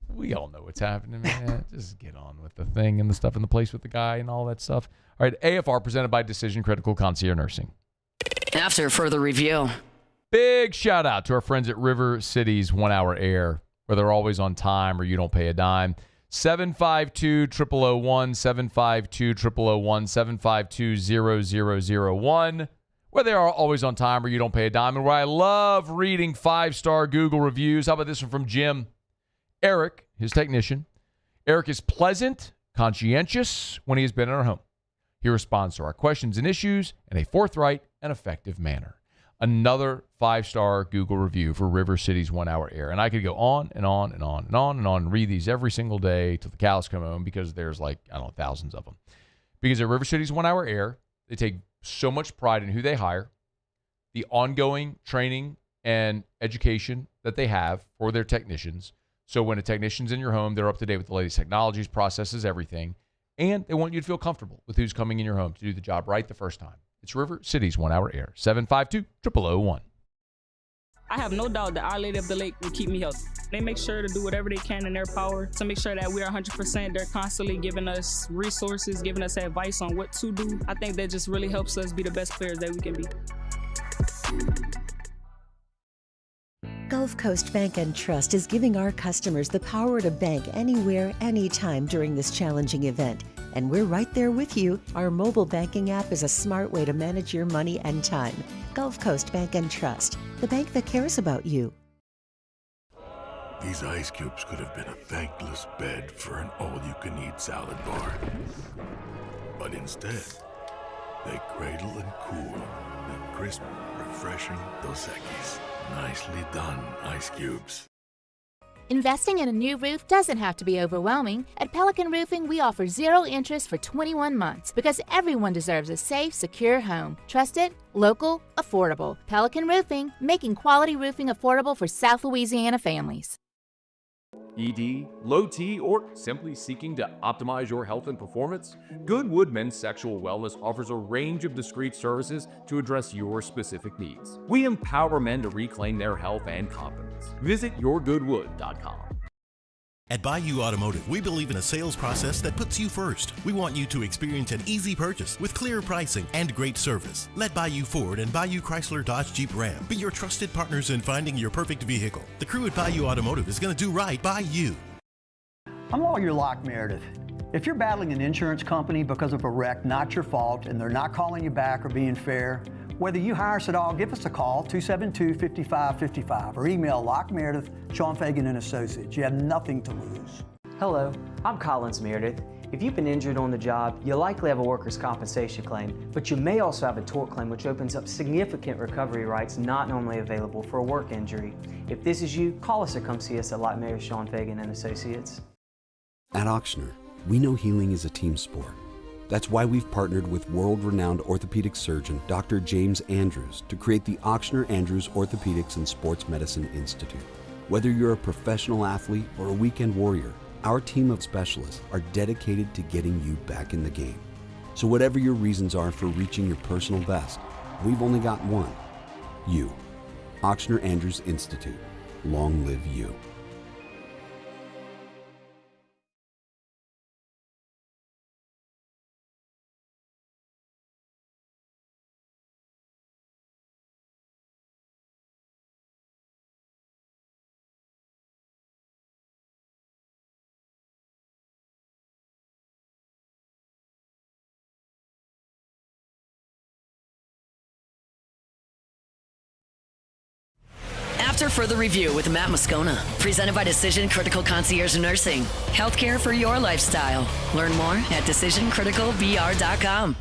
we all know what's happening, man. Just get on with the thing and the stuff in the place with the guy and all that stuff. All right, AFR presented by Decision Critical Concierge Nursing. After further review. Big shout out to our friends at River City's 1 Hour Air, where they're always on time or you don't pay a dime. 752-0001, 752-0001, 752-0001, where they are always on time or you don't pay a dime, and where I love reading 5-star Google reviews. How about this one from Jim? Eric, his technician. Eric is pleasant, conscientious when he has been in our home. He responds to our questions and issues in a forthright and effective manner. Another 5-star Google review for River City's 1 Hour Air. And I could go on and on and on and on and on and read these every single day till the cows come home, because there's thousands of them. Because at River City's 1 Hour Air, they take so much pride in who they hire, the ongoing training and education that they have for their technicians. So when a technician's in your home, they're up to date with the latest technologies, processes, everything. And they want you to feel comfortable with who's coming in your home to do the job right the first time. It's River City's 1 Hour Air, 752-0001. I have no doubt that Our Lady of the Lake will keep me healthy. They make sure to do whatever they can in their power to make sure that we are 100%. They're constantly giving us resources, giving us advice on what to do. I think that just really helps us be the best players that we can be. Gulf Coast Bank and Trust is giving our customers the power to bank anywhere, anytime during this challenging event. And we're right there with you. Our mobile banking app is a smart way to manage your money and time. Gulf Coast Bank and Trust, the bank that cares about you. These ice cubes could have been a thankless bed for an all-you-can-eat salad bar. But instead, they cradle and cool the crisp, refreshing Dos Equis. Nicely done, ice cubes. Investing in a new roof doesn't have to be overwhelming. At Pelican Roofing, we offer 0 interest for 21 months because everyone deserves a safe, secure home. Trusted, local, affordable. Pelican Roofing, making quality roofing affordable for South Louisiana families. ED, low T, or simply seeking to optimize your health and performance? Goodwood Men's Sexual Wellness offers a range of discreet services to address your specific needs. We empower men to reclaim their health and confidence. Visit yourgoodwood.com. At Bayou Automotive, we believe in a sales process that puts you first. We want you to experience an easy purchase with clear pricing and great service. Let Bayou Ford and Bayou Chrysler Dodge Jeep Ram be your trusted partners in finding your perfect vehicle. The crew at Bayou Automotive is going to do right by you. I'm Lawyer Locke Meredith. If you're battling an insurance company because of a wreck not your fault and they're not calling you back or being fair, whether you hire us at all, give us a call, 272-5555, or email Locke Meredith, Sean Fagan and Associates. You have nothing to lose. Hello, I'm Collins Meredith. If you've been injured on the job, you likely have a workers' compensation claim, but you may also have a tort claim which opens up significant recovery rights not normally available for a work injury. If this is you, call us or come see us at Locke Meredith, Sean Fagan and Associates. At Ochsner, we know healing is a team sport. That's why we've partnered with world-renowned orthopedic surgeon Dr. James Andrews to create the Ochsner Andrews Orthopedics and Sports Medicine Institute. Whether you're a professional athlete or a weekend warrior, our team of specialists are dedicated to getting you back in the game. So whatever your reasons are for reaching your personal best, we've only got one: you. Ochsner Andrews Institute. Long live you. After further review with Matt Moscona, presented by Decision Critical Concierge Nursing. Healthcare for your lifestyle. Learn more at decisioncriticalbr.com.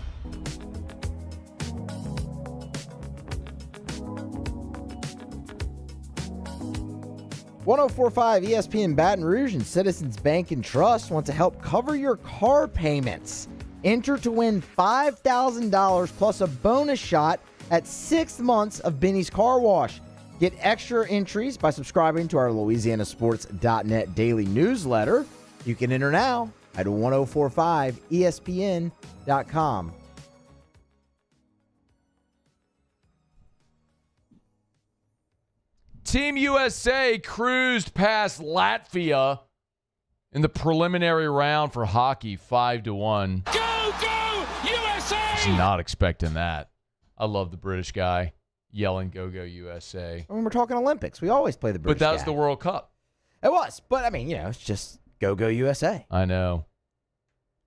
.1045 ESPN Baton Rouge and Citizens Bank and Trust want to help cover your car payments. Enter to win $5,000 plus a bonus shot at 6 months of Benny's Car Wash. Get extra entries by subscribing to our LouisianaSports.net daily newsletter. You can enter now at 1045ESPN.com. Team USA cruised past Latvia in the preliminary round for hockey, 5-1. Go, USA! I was not expecting that. I love the British guy yelling, go, USA. When we're talking Olympics, we always play the British But that was guy. the World Cup. It was. But, I mean, it's just go, USA. I know.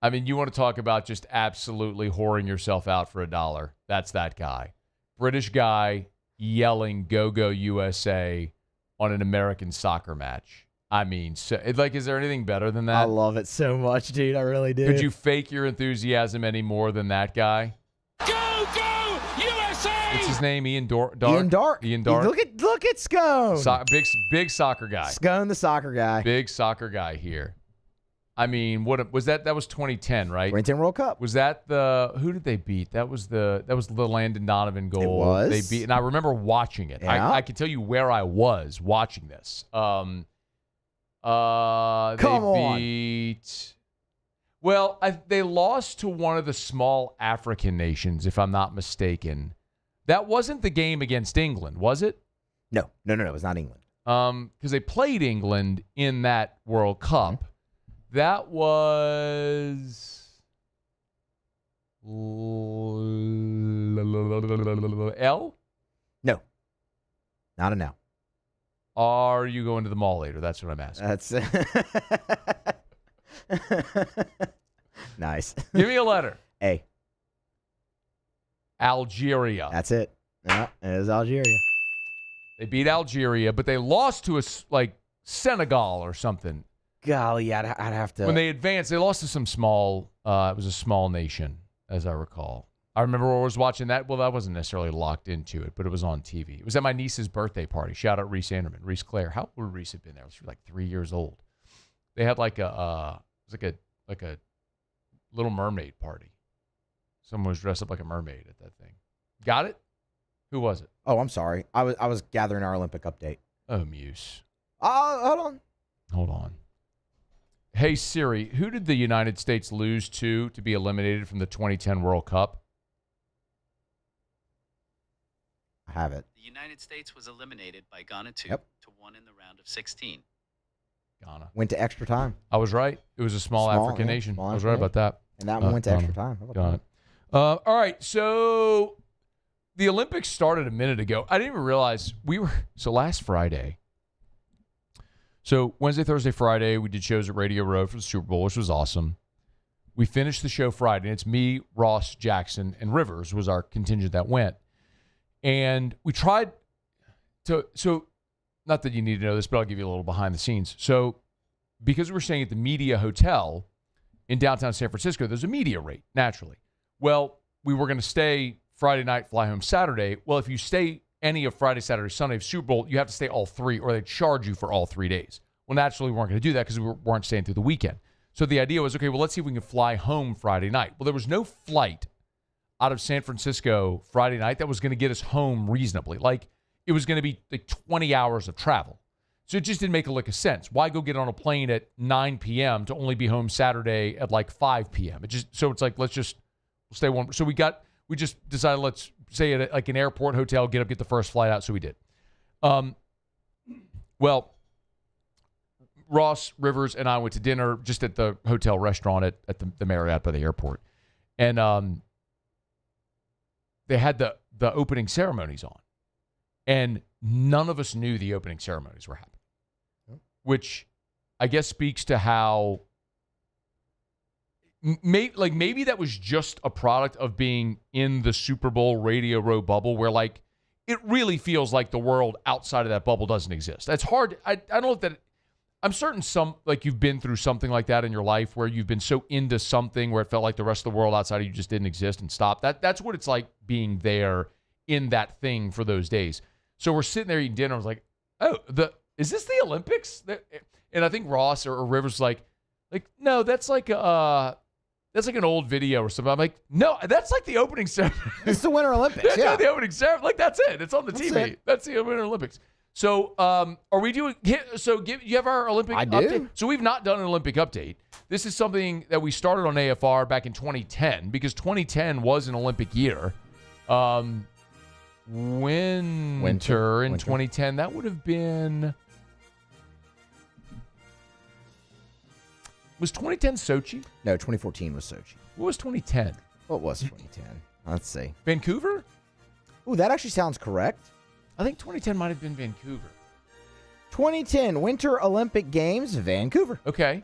I mean, you want to talk about just absolutely whoring yourself out for $1. That's that guy. British guy yelling, go, USA on an American soccer match. I mean, is there anything better than that? I love it so much, dude. I really do. Could you fake your enthusiasm any more than that guy? Go, USA! What's his name? Ian Dark? Ian Dark. Look at Scone. Big soccer guy. Scone, the soccer guy. Big soccer guy here. I mean, what was that? That was 2010, right? 2010 World Cup. Was that who did they beat? That was the Landon Donovan goal. It was. They beat, and I remember watching it. Yeah. I can tell you where I was watching this. Come on. Well, they lost to one of the small African nations, if I'm not mistaken. That wasn't the game against England, was it? No. It was not England. Because they played England in that World Cup. Mm-hmm. That was L? No. Not an L. Are you going to the mall later? That's what I'm asking. That's nice. Give me a letter. A. Algeria. That's it. Yeah, it is Algeria. They beat Algeria, but they lost to Senegal or something. Golly, I'd have to. When they advanced, they lost to some small. It was a small nation, as I recall. I remember when I was watching that. Well, that wasn't necessarily locked into it, but it was on TV. It was at my niece's birthday party. Shout out Reese Anderman, Reese Claire. How old would Reese have been there? She was like 3 years old. They had like a Little Mermaid party. Someone was dressed up like a mermaid at that thing. Got it? Who was it? Oh, I'm sorry. I was gathering our Olympic update. Oh, Muse. Hold on. Hold on. Hey, Siri, who did the United States lose to be eliminated from the 2010 World Cup? I have it. The United States was eliminated by Ghana 2 Yep. to 1 in the round of 16. Ghana. Went to extra time. I was right. It was a small African nation. small I was right African about that. And that one went to extra time. How about Got that? it. All right, so the Olympics started a minute ago. I didn't even realize last Friday. So Wednesday, Thursday, Friday, we did shows at Radio Row for the Super Bowl, which was awesome. We finished the show Friday, and it's me, Ross, Jackson, and Rivers was our contingent that went. And we tried to, so not that you need to know this, but I'll give you a little behind the scenes. So because we were staying at the Media Hotel in downtown San Francisco, there's a media rate, naturally. Well, we were going to stay Friday night, fly home Saturday. Well, if you stay any of Friday, Saturday, Sunday of Super Bowl, you have to stay all 3, or they charge you for all 3 days. Well, naturally, we weren't going to do that because we weren't staying through the weekend. So the idea was, okay, well, let's see if we can fly home Friday night. Well, there was no flight out of San Francisco Friday night that was going to get us home reasonably. Like, it was going to be like 20 hours of travel. So it just didn't make a lick of sense. Why go get on a plane at 9 p.m. to only be home Saturday at like 5 p.m.? So it's like, we'll stay one. So we just decided, let's stay at like an airport hotel, get the first flight out. So we did. Well, Ross, Rivers, and I went to dinner just at the hotel restaurant at the Marriott by the airport. And they had the opening ceremonies on. And none of us knew the opening ceremonies were happening, which I guess speaks to how maybe that was just a product of being in the Super Bowl Radio Row bubble, where like it really feels like the world outside of that bubble doesn't exist. That's hard. I don't know if that. I'm certain you've been through something like that in your life where you've been so into something where it felt like the rest of the world outside of you just didn't exist and stopped. That's what it's like being there in that thing for those days. So we're sitting there eating dinner. I was like, oh, is this the Olympics? And I think Ross or Rivers was like, no, that's like an old video or something. I'm like, no, that's like the opening ceremony. It's the Winter Olympics. Yeah, the opening ceremony. Like, that's it. It's on the TV. That's the Winter Olympics. So, are we doing? So, you have our Olympic update. So, we've not done an Olympic update. This is something that we started on AFR back in 2010 because 2010 was an Olympic year. Winter in 2010. That would have been. Was 2010 Sochi? No, 2014 was Sochi. What was 2010? What was 2010? Let's see. Vancouver? Ooh, that actually sounds correct. I think 2010 might have been Vancouver. 2010 Winter Olympic Games, Vancouver. Okay.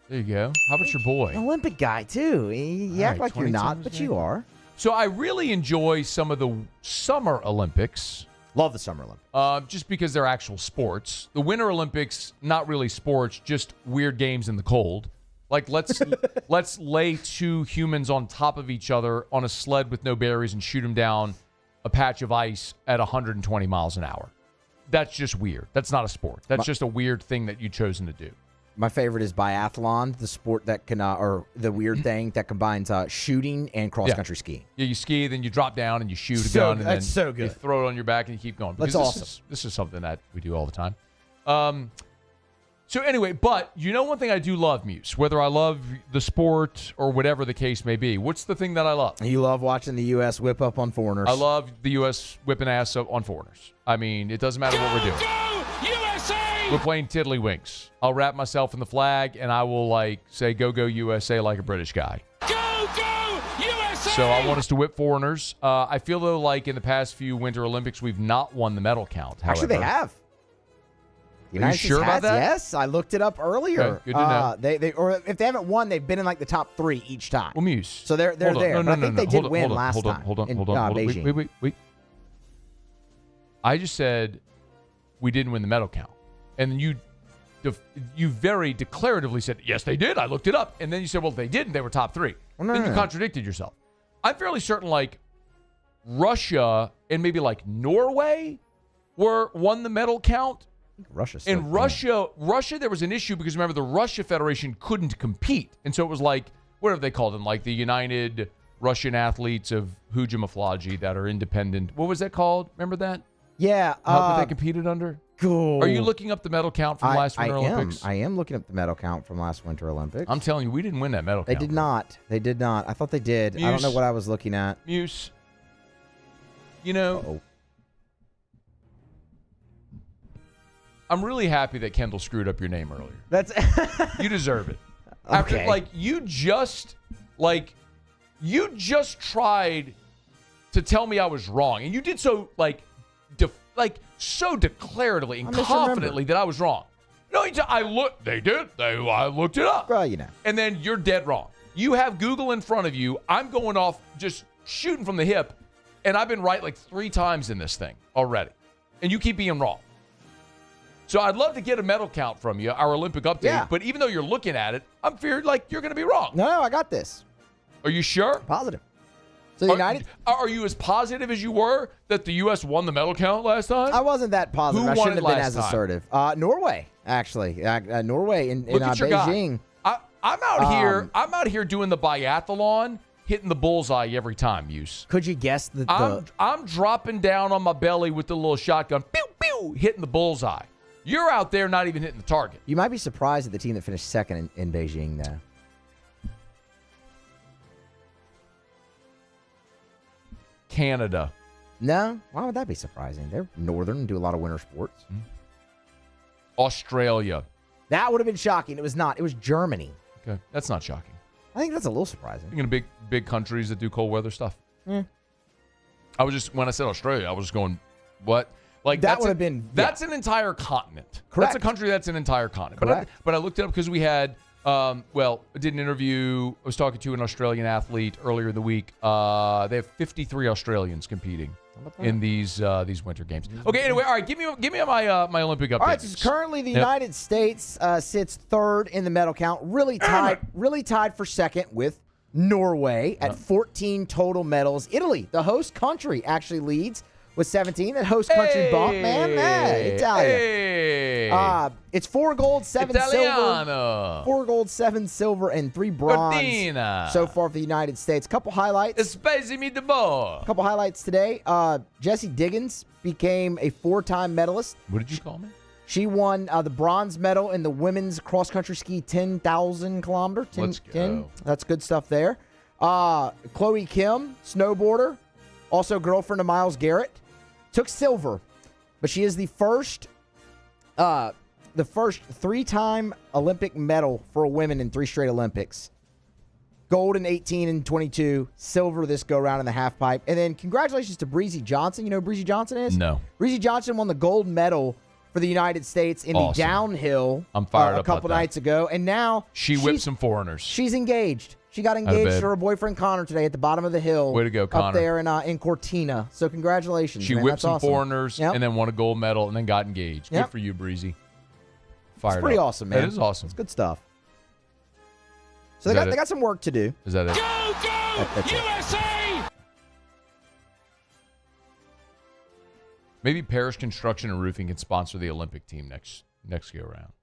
There you go. How about your boy? Olympic guy, too. You act like you're not, but you are. So I really enjoy some of the Summer Olympics. Love the Summer Olympics. Just because they're actual sports. The Winter Olympics, not really sports, just weird games in the cold. Like, let's lay 2 humans on top of each other on a sled with no barriers and shoot them down a patch of ice at 120 miles an hour. That's just weird. That's not a sport. That's just a weird thing that you've chosen to do. My favorite is biathlon, the sport that can, or the weird thing that combines shooting and cross-country skiing. Yeah, you ski, then you drop down and you shoot a gun, and then you throw it on your back and you keep going. That's awesome. This is something that we do all the time. So anyway, but you know one thing I do love, Muse, whether I love the sport or whatever the case may be. What's the thing that I love? You love watching the U.S. whip up on foreigners. I love the U.S. whipping ass up on foreigners. I mean, it doesn't matter what we're doing. USA! We're playing tiddlywinks. I'll wrap myself in the flag, and I will, say, go USA like a British guy. Go USA! So I want us to whip foreigners. I feel, though, like in the past few Winter Olympics, we've not won the medal count. However. Actually, they have. Are you sure about that? Yes, I looked it up earlier. Okay, good to know. They or if they haven't won, they've been in like the top 3 each time. Well, Muse. So they're there. No, I think they did win last time. Hold on. Beijing. Wait. I just said we didn't win the medal count, and then you very declaratively said yes, they did. I looked it up, and then you said, well, they didn't. They were top 3. Well, no, then you no. contradicted yourself. I'm fairly certain Russia and maybe Norway won the medal count. Russia, there was an issue because remember the Russia Federation couldn't compete, and so it was whatever they called them, the United Russian Athletes of Hujamaflaji that are independent. What was that called? Remember that? Yeah. What they competed under? Are you looking up the medal count from last Winter Olympics? I am looking up the medal count from last Winter Olympics. I'm telling you, we didn't win that medal count. They did not. They did not. I thought they did. I don't know what I was looking at. Muse, you know, I'm really happy that Kendall screwed up your name earlier. That's you deserve it. Okay. After, you just tried to tell me I was wrong, and you did so so declaratively and confidently that I was wrong. No, I looked it up. Well, you know. And then you're dead wrong. You have Google in front of you. I'm going off just shooting from the hip, and I've been right 3 times in this thing already. And you keep being wrong. So I'd love to get a medal count from you, our Olympic update. Yeah. But even though you're looking at it, I'm feared you're going to be wrong. No, I got this. Are you sure? Positive. So the United. Are you as positive as you were that the U.S. won the medal count last time? I wasn't that positive. Who I won shouldn't it have been last as assertive. Norway, actually. Norway in Look at your Beijing. guy. I'm out here. I'm out here doing the biathlon, hitting the bullseye every time. Muse. Could you guess I'm dropping down on my belly with the little shotgun, pew pew, hitting the bullseye. You're out there not even hitting the target. You might be surprised at the team that finished second in Beijing, though. Canada. No? Why would that be surprising? They're northern and do a lot of winter sports. Australia. That would have been shocking. It was not. It was Germany. Okay. That's not shocking. I think that's a little surprising. Thinking of big countries that do cold weather stuff. I was just, when I said Australia, I was just going, what? That would have been. That's an entire continent. Correct. That's a country that's an entire continent. Correct. But I looked it up because we had, I did an interview. I was talking to an Australian athlete earlier in the week. They have 53 Australians competing in these winter games. Okay, anyway, all right, give me my Olympic update. All right, so currently the United States sits third in the medal count, really tied for second with Norway at 14 total medals. Italy, the host country, actually leads with 17. That host country bump, man. Hey, Italia. It's 4 gold, 7 silver. 4 gold, 7 silver, and 3 bronze so far for the United States. Couple highlights. Couple highlights today. Jessie Diggins became a 4-time medalist. What did you call me? She won the bronze medal in the women's cross-country ski 10,000 kilometer. Let's go. That's good stuff there. Chloe Kim, snowboarder, also girlfriend of Myles Garrett, took silver, but she is the first 3-time Olympic medal for a woman in 3 straight Olympics. Gold in 18 and 22, silver this go-round in the half pipe. And then congratulations to Breezy Johnson. You know who Breezy Johnson is? No. Breezy Johnson won the gold medal for the United States in the downhill I'm fired up a couple about that. nights ago. And now She whipped some foreigners. she's engaged. She got engaged to her boyfriend Connor today at the bottom of the hill. Way to go, Up Connor. there in Cortina. So congratulations, She man. whipped That's some awesome. foreigners Yep. and then won a gold medal and then got engaged. Good Yep. for you, Breezy. It's Fired pretty up. awesome, man. That is awesome. It's good stuff. So Is that they it? got some work to do. Is that it? That's it. USA! Maybe Parish Construction and Roofing can sponsor the Olympic team next go round.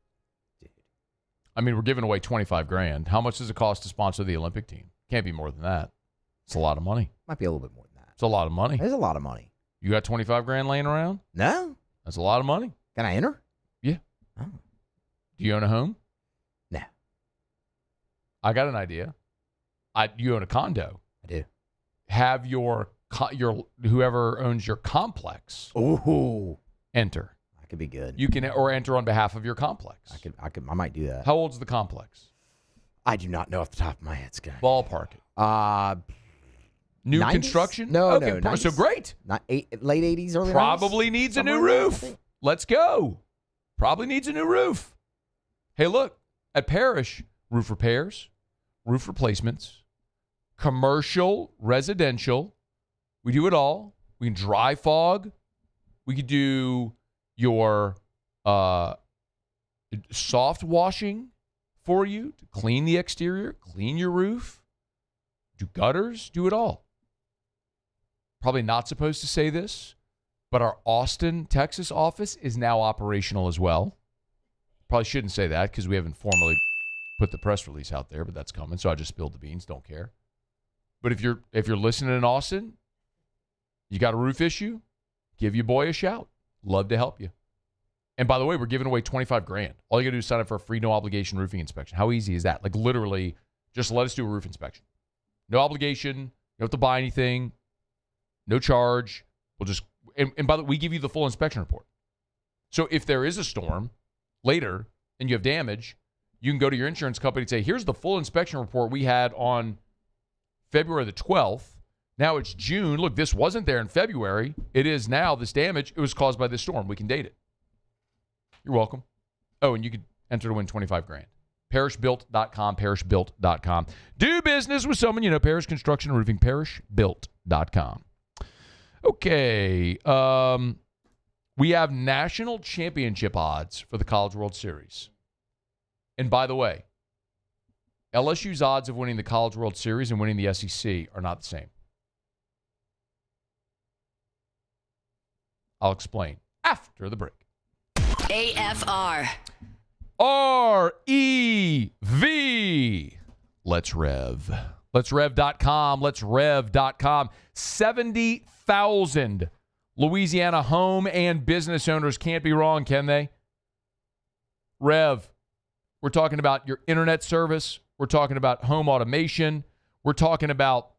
I mean, we're giving away $25,000. How much does it cost to sponsor the Olympic team? Can't be more than that. It's a lot of money. Might be a little bit more than that. It's a lot of money. It is a lot of money. You got $25,000 laying around? No. That's a lot of money. Can I enter? Yeah. Oh. Do you own a home? No. I got an idea. You own a condo. I do. Have your whoever owns your complex enter. That could be good. You can enter on behalf of your complex. I might do that. How old's the complex? I do not know off the top of my head, Scott. Ballpark it. New 90s? construction? No, okay, no. so great. Late 80s, early 90s? Probably needs a new Somewhere in there, I roof. think. Let's go. Probably needs a new roof. Hey, look, at Parish, roof repairs, roof replacements, commercial, residential. We do it all. We can dry fog. We could do your soft washing for you to clean the exterior, clean your roof, do gutters, do it all. Probably not supposed to say this, but our Austin, Texas office is now operational as well. Probably shouldn't say that because we haven't formally put the press release out there, but that's coming. So I just spilled the beans. Don't care. But if you're listening in Austin, you got a roof issue, give your boy a shout. Love to help you. And by the way, we're giving away $25,000. All you got to do is sign up for a free no obligation roofing inspection. How easy is that? Like literally, just let us do a roof inspection. No obligation. You don't have to buy anything. No charge. We'll just and by the way, we give you the full inspection report. So if there is a storm later and you have damage, you can go to your insurance company and say, here's the full inspection report we had on February the 12th. Now it's June. Look, this wasn't there in February. It is now. This damage, it was caused by this storm. We can date it. You're welcome. Oh, and you could enter to win $25,000. Parishbuilt.com, parishbuilt.com. Do business with someone you know. Parish Construction and Roofing, parishbuilt.com. Okay. We have national championship odds for the College World Series. And by the way, LSU's odds of winning the College World Series and winning the SEC are not the same. I'll explain after the break. AFR. REV. Let's Rev. Let's Rev.com. Let's Rev.com. 70,000 Louisiana home and business owners can't be wrong, can they? Rev. We're talking about your internet service. We're talking about home automation. We're talking about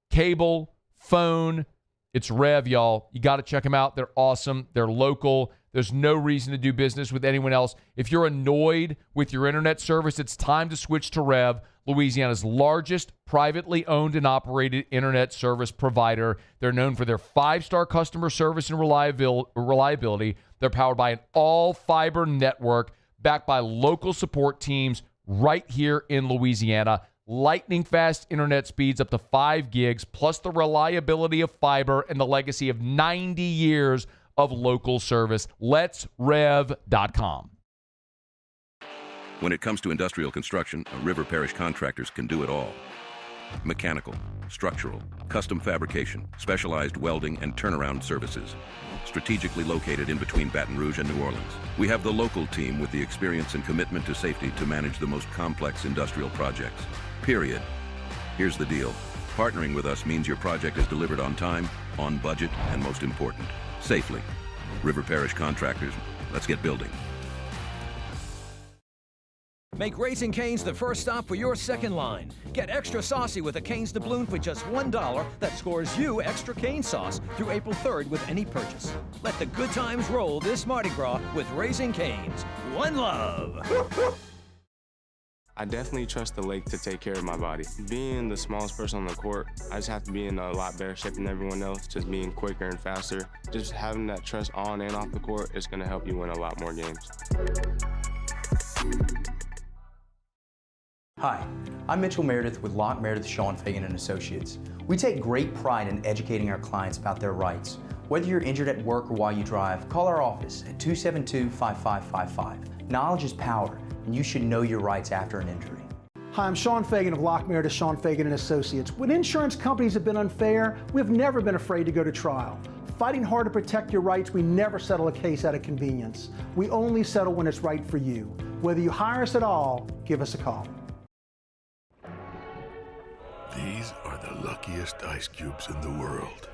cable, phone. It's Rev, y'all. You got to check them out. They're awesome. They're local. There's no reason to do business with anyone else. If you're annoyed with your internet service, it's time to switch to Rev, Louisiana's largest privately owned and operated internet service provider. They're known for their 5-star customer service and reliability. They're powered by an all-fiber network backed by local support teams right here in Louisiana. Lightning fast internet speeds up to 5 gigs, plus the reliability of fiber and the legacy of 90 years of local service. Let's Rev.com. When it comes to industrial construction, River Parish contractors can do it all. Mechanical, structural, custom fabrication, specialized welding, and turnaround services. Strategically located in between Baton Rouge and New Orleans, we have the local team with the experience and commitment to safety to manage the most complex industrial projects. Period. Here's the deal. Partnering with us means your project is delivered on time, on budget, and most important, safely. River Parish Contractors, let's get building. Make Raising Cane's the first stop for your second line. Get extra saucy with a Cane's doubloon for just $1 that scores you extra cane sauce through April 3rd with any purchase. Let the good times roll this Mardi Gras with Raising Cane's. One love. I definitely trust the lake to take care of my body. Being the smallest person on the court, I just have to be in a lot better shape than everyone else, just being quicker and faster. Just having that trust on and off the court is going to help you win a lot more games. Hi, I'm Mitchell Meredith with Locke Meredith Sean Fagan & Associates. We take great pride in educating our clients about their rights. Whether you're injured at work or while you drive, call our office at 272-5555. Knowledge is power, and you should know your rights after an injury. Hi, I'm Sean Fagan of Locke Meredith Sean Fagan & Associates. When insurance companies have been unfair, we've never been afraid to go to trial. Fighting hard to protect your rights, we never settle a case out of convenience. We only settle when it's right for you. Whether you hire us at all, give us a call. These are the luckiest ice cubes in the world.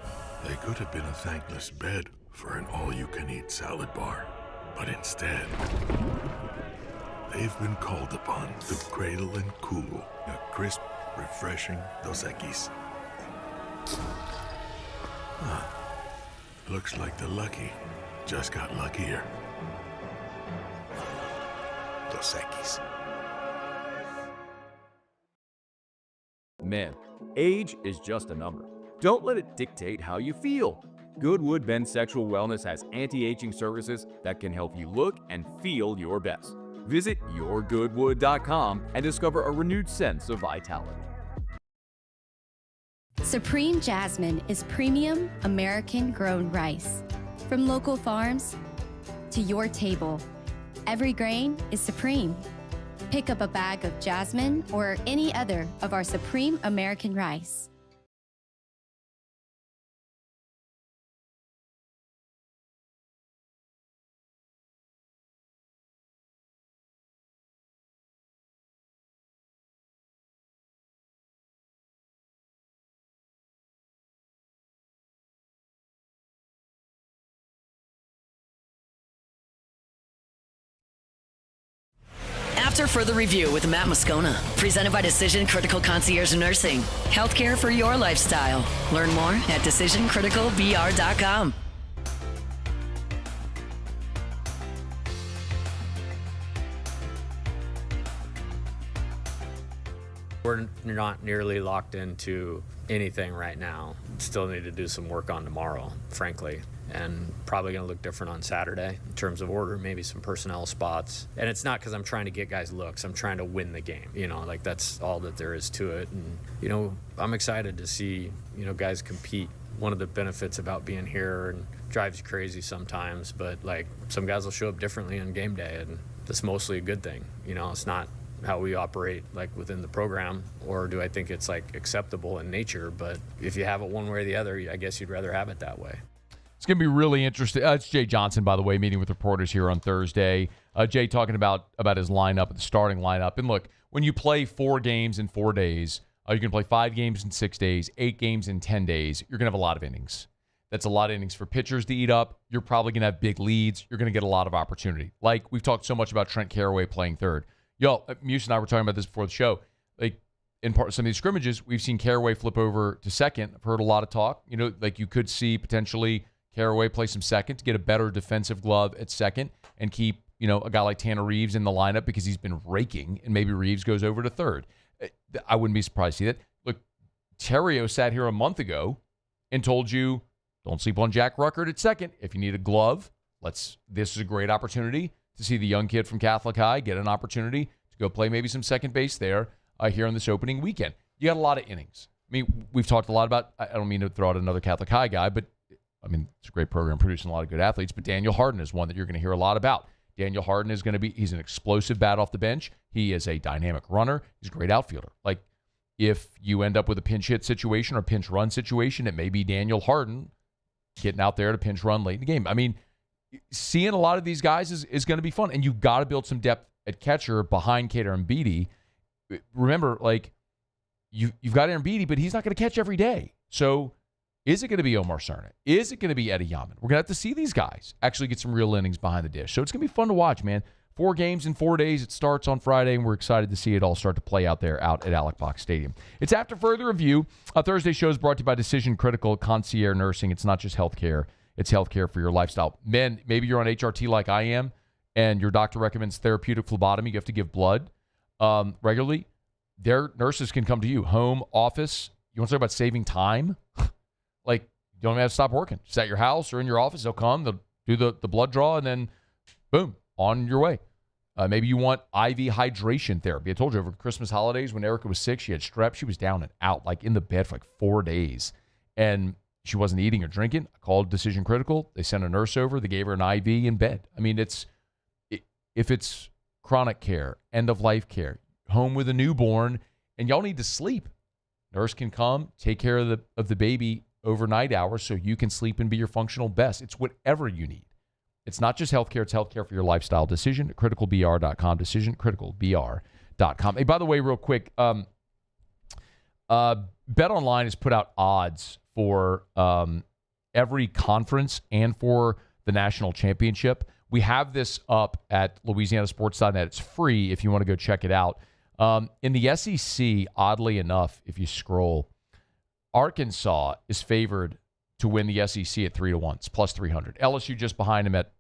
They could have been a thankless bed for an all-you-can-eat salad bar, but instead, they've been called upon to cradle and cool a crisp, refreshing Dos Equis. Huh. Looks like the lucky just got luckier. Dos Equis. Men, age is just a number. Don't let it dictate how you feel. Goodwood Men's Sexual Wellness has anti-aging services that can help you look and feel your best. Visit yourgoodwood.com and discover a renewed sense of vitality. Supreme Jasmine is premium American-grown rice. From local farms to your table, every grain is supreme. Pick up a bag of Jasmine or any other of our Supreme American rice. After further review with Matt Moscona, presented by Decision Critical Concierge Nursing. Healthcare for your lifestyle. Learn more at decisioncriticalbr.com. We're not nearly locked into anything right now. Still need to do some work on tomorrow, frankly. And probably going to look different on Saturday in terms of order, maybe some personnel spots. And it's not because I'm trying to get guys looks. I'm trying to win the game. Like that's all that there is to it. And, I'm excited to see, guys compete. One of the benefits about being here and drives you crazy sometimes, but like some guys will show up differently on game day, and that's mostly a good thing. It's not how we operate like within the program, or do I think it's like acceptable in nature? But if you have it one way or the other, I guess you'd rather have it that way. It's going to be really interesting. It's Jay Johnson, by the way, meeting with reporters here on Thursday. Jay talking about his lineup, the starting lineup. And look, when you play 4 games in 4 days, you can play 5 games in 6 days, 8 games in 10 days. You're going to have a lot of innings. That's a lot of innings for pitchers to eat up. You're probably going to have big leads. You're going to get a lot of opportunity. Like we've talked so much about Trent Carraway playing third. Muse and I were talking about this before the show. Like in part some of these scrimmages, we've seen Carraway flip over to second. I've heard a lot of talk. Like you could see potentially Carraway play some second to get a better defensive glove at second and keep, a guy like Tanner Reeves in the lineup because he's been raking, and maybe Reeves goes over to third. I wouldn't be surprised to see that. Look, Terrio sat here a month ago and told you, don't sleep on Jack Ruckert at second. If you need a glove, this is a great opportunity to see the young kid from Catholic High get an opportunity to go play maybe some second base there here on this opening weekend. You got a lot of innings. I mean, we've talked a lot about, I don't mean to throw out another Catholic High guy, but it's a great program producing a lot of good athletes, but Daniel Harden is one that you're going to hear a lot about. Daniel Harden is he's an explosive bat off the bench. He is a dynamic runner. He's a great outfielder. Like, if you end up with a pinch hit situation or pinch run situation, it may be Daniel Harden getting out there to pinch run late in the game. I mean, seeing a lot of these guys is going to be fun, and you've got to build some depth at catcher behind Kader Mbidi. Remember, like, you've got Aaron Beatty, but he's not going to catch every day. So is it going to be Omar Cerna? Is it going to be Eddie Yaman? We're going to have to see these guys actually get some real innings behind the dish. So it's going to be fun to watch, man. 4 games in 4 days. It starts on Friday, and we're excited to see it all start to play out there out at Alex Box Stadium. It's After Further Review. Thursday show is brought to you by Decision Critical Concierge Nursing. It's not just healthcare. It's healthcare for your lifestyle. Men, maybe you're on HRT like I am, and your doctor recommends therapeutic phlebotomy. You have to give blood regularly. Their nurses can come to you, home, office. You want to talk about saving time? Like, you don't even have to stop working. Just at your house or in your office, they'll come, they'll do the blood draw, and then, boom, on your way. Maybe you want IV hydration therapy. I told you over Christmas holidays when Erica was sick, she had strep. She was down and out, like in the bed for like 4 days. And she wasn't eating or drinking. I called Decision Critical. They sent a nurse over. They gave her an IV in bed. I mean, if it's chronic care, end-of-life care, home with a newborn, and y'all need to sleep, nurse can come, take care of the baby overnight hours so you can sleep and be your functional best. It's whatever you need. It's not just healthcare. It's healthcare for your lifestyle. DecisionCriticalBR.com. DecisionCriticalBR.com. Hey, by the way, real quick, BetOnline has put out odds for every conference and for the national championship. We have this up at LouisianaSports.net. It's free if you want to go check it out. In the SEC, oddly enough, if you scroll, Arkansas is favored to win the SEC at 3-1. It's plus 300. LSU just behind him at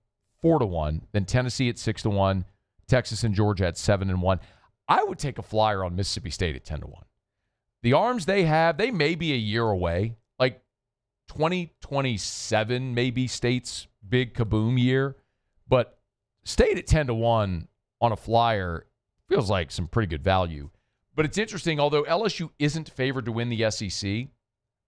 4-1. Then Tennessee at 6-1. Texas and Georgia at 7-1. I would take a flyer on Mississippi State at 10-1. The arms they have, they may be a year away. Like 2027 maybe State's big kaboom year. But State at 10-1 on a flyer feels like some pretty good value. But it's interesting, although LSU isn't favored to win the SEC,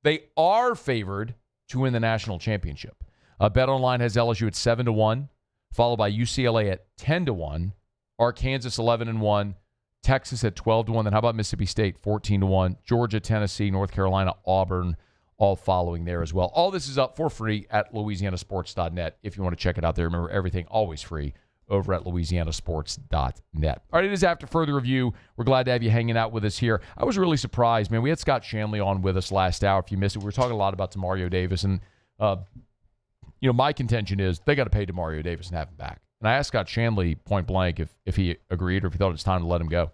they are favored to win the national championship. BetOnline has LSU at 7-1, followed by UCLA at 10-1, Arkansas 11-1, Texas at 12-1. Then how about Mississippi State 14-1, Georgia, Tennessee, North Carolina, Auburn, all following there as well. All this is up for free at LouisianaSports.net if you want to check it out there. Remember, everything always free over at LouisianaSports.net. All right, it is After Further Review. We're glad to have you hanging out with us here. I was really surprised, man. We had Scott Shanley on with us last hour. If you missed it, we were talking a lot about Demario Davis. And, my contention is they got to pay Demario Davis and have him back. And I asked Scott Shanley point blank if he agreed or if he thought it's time to let him go.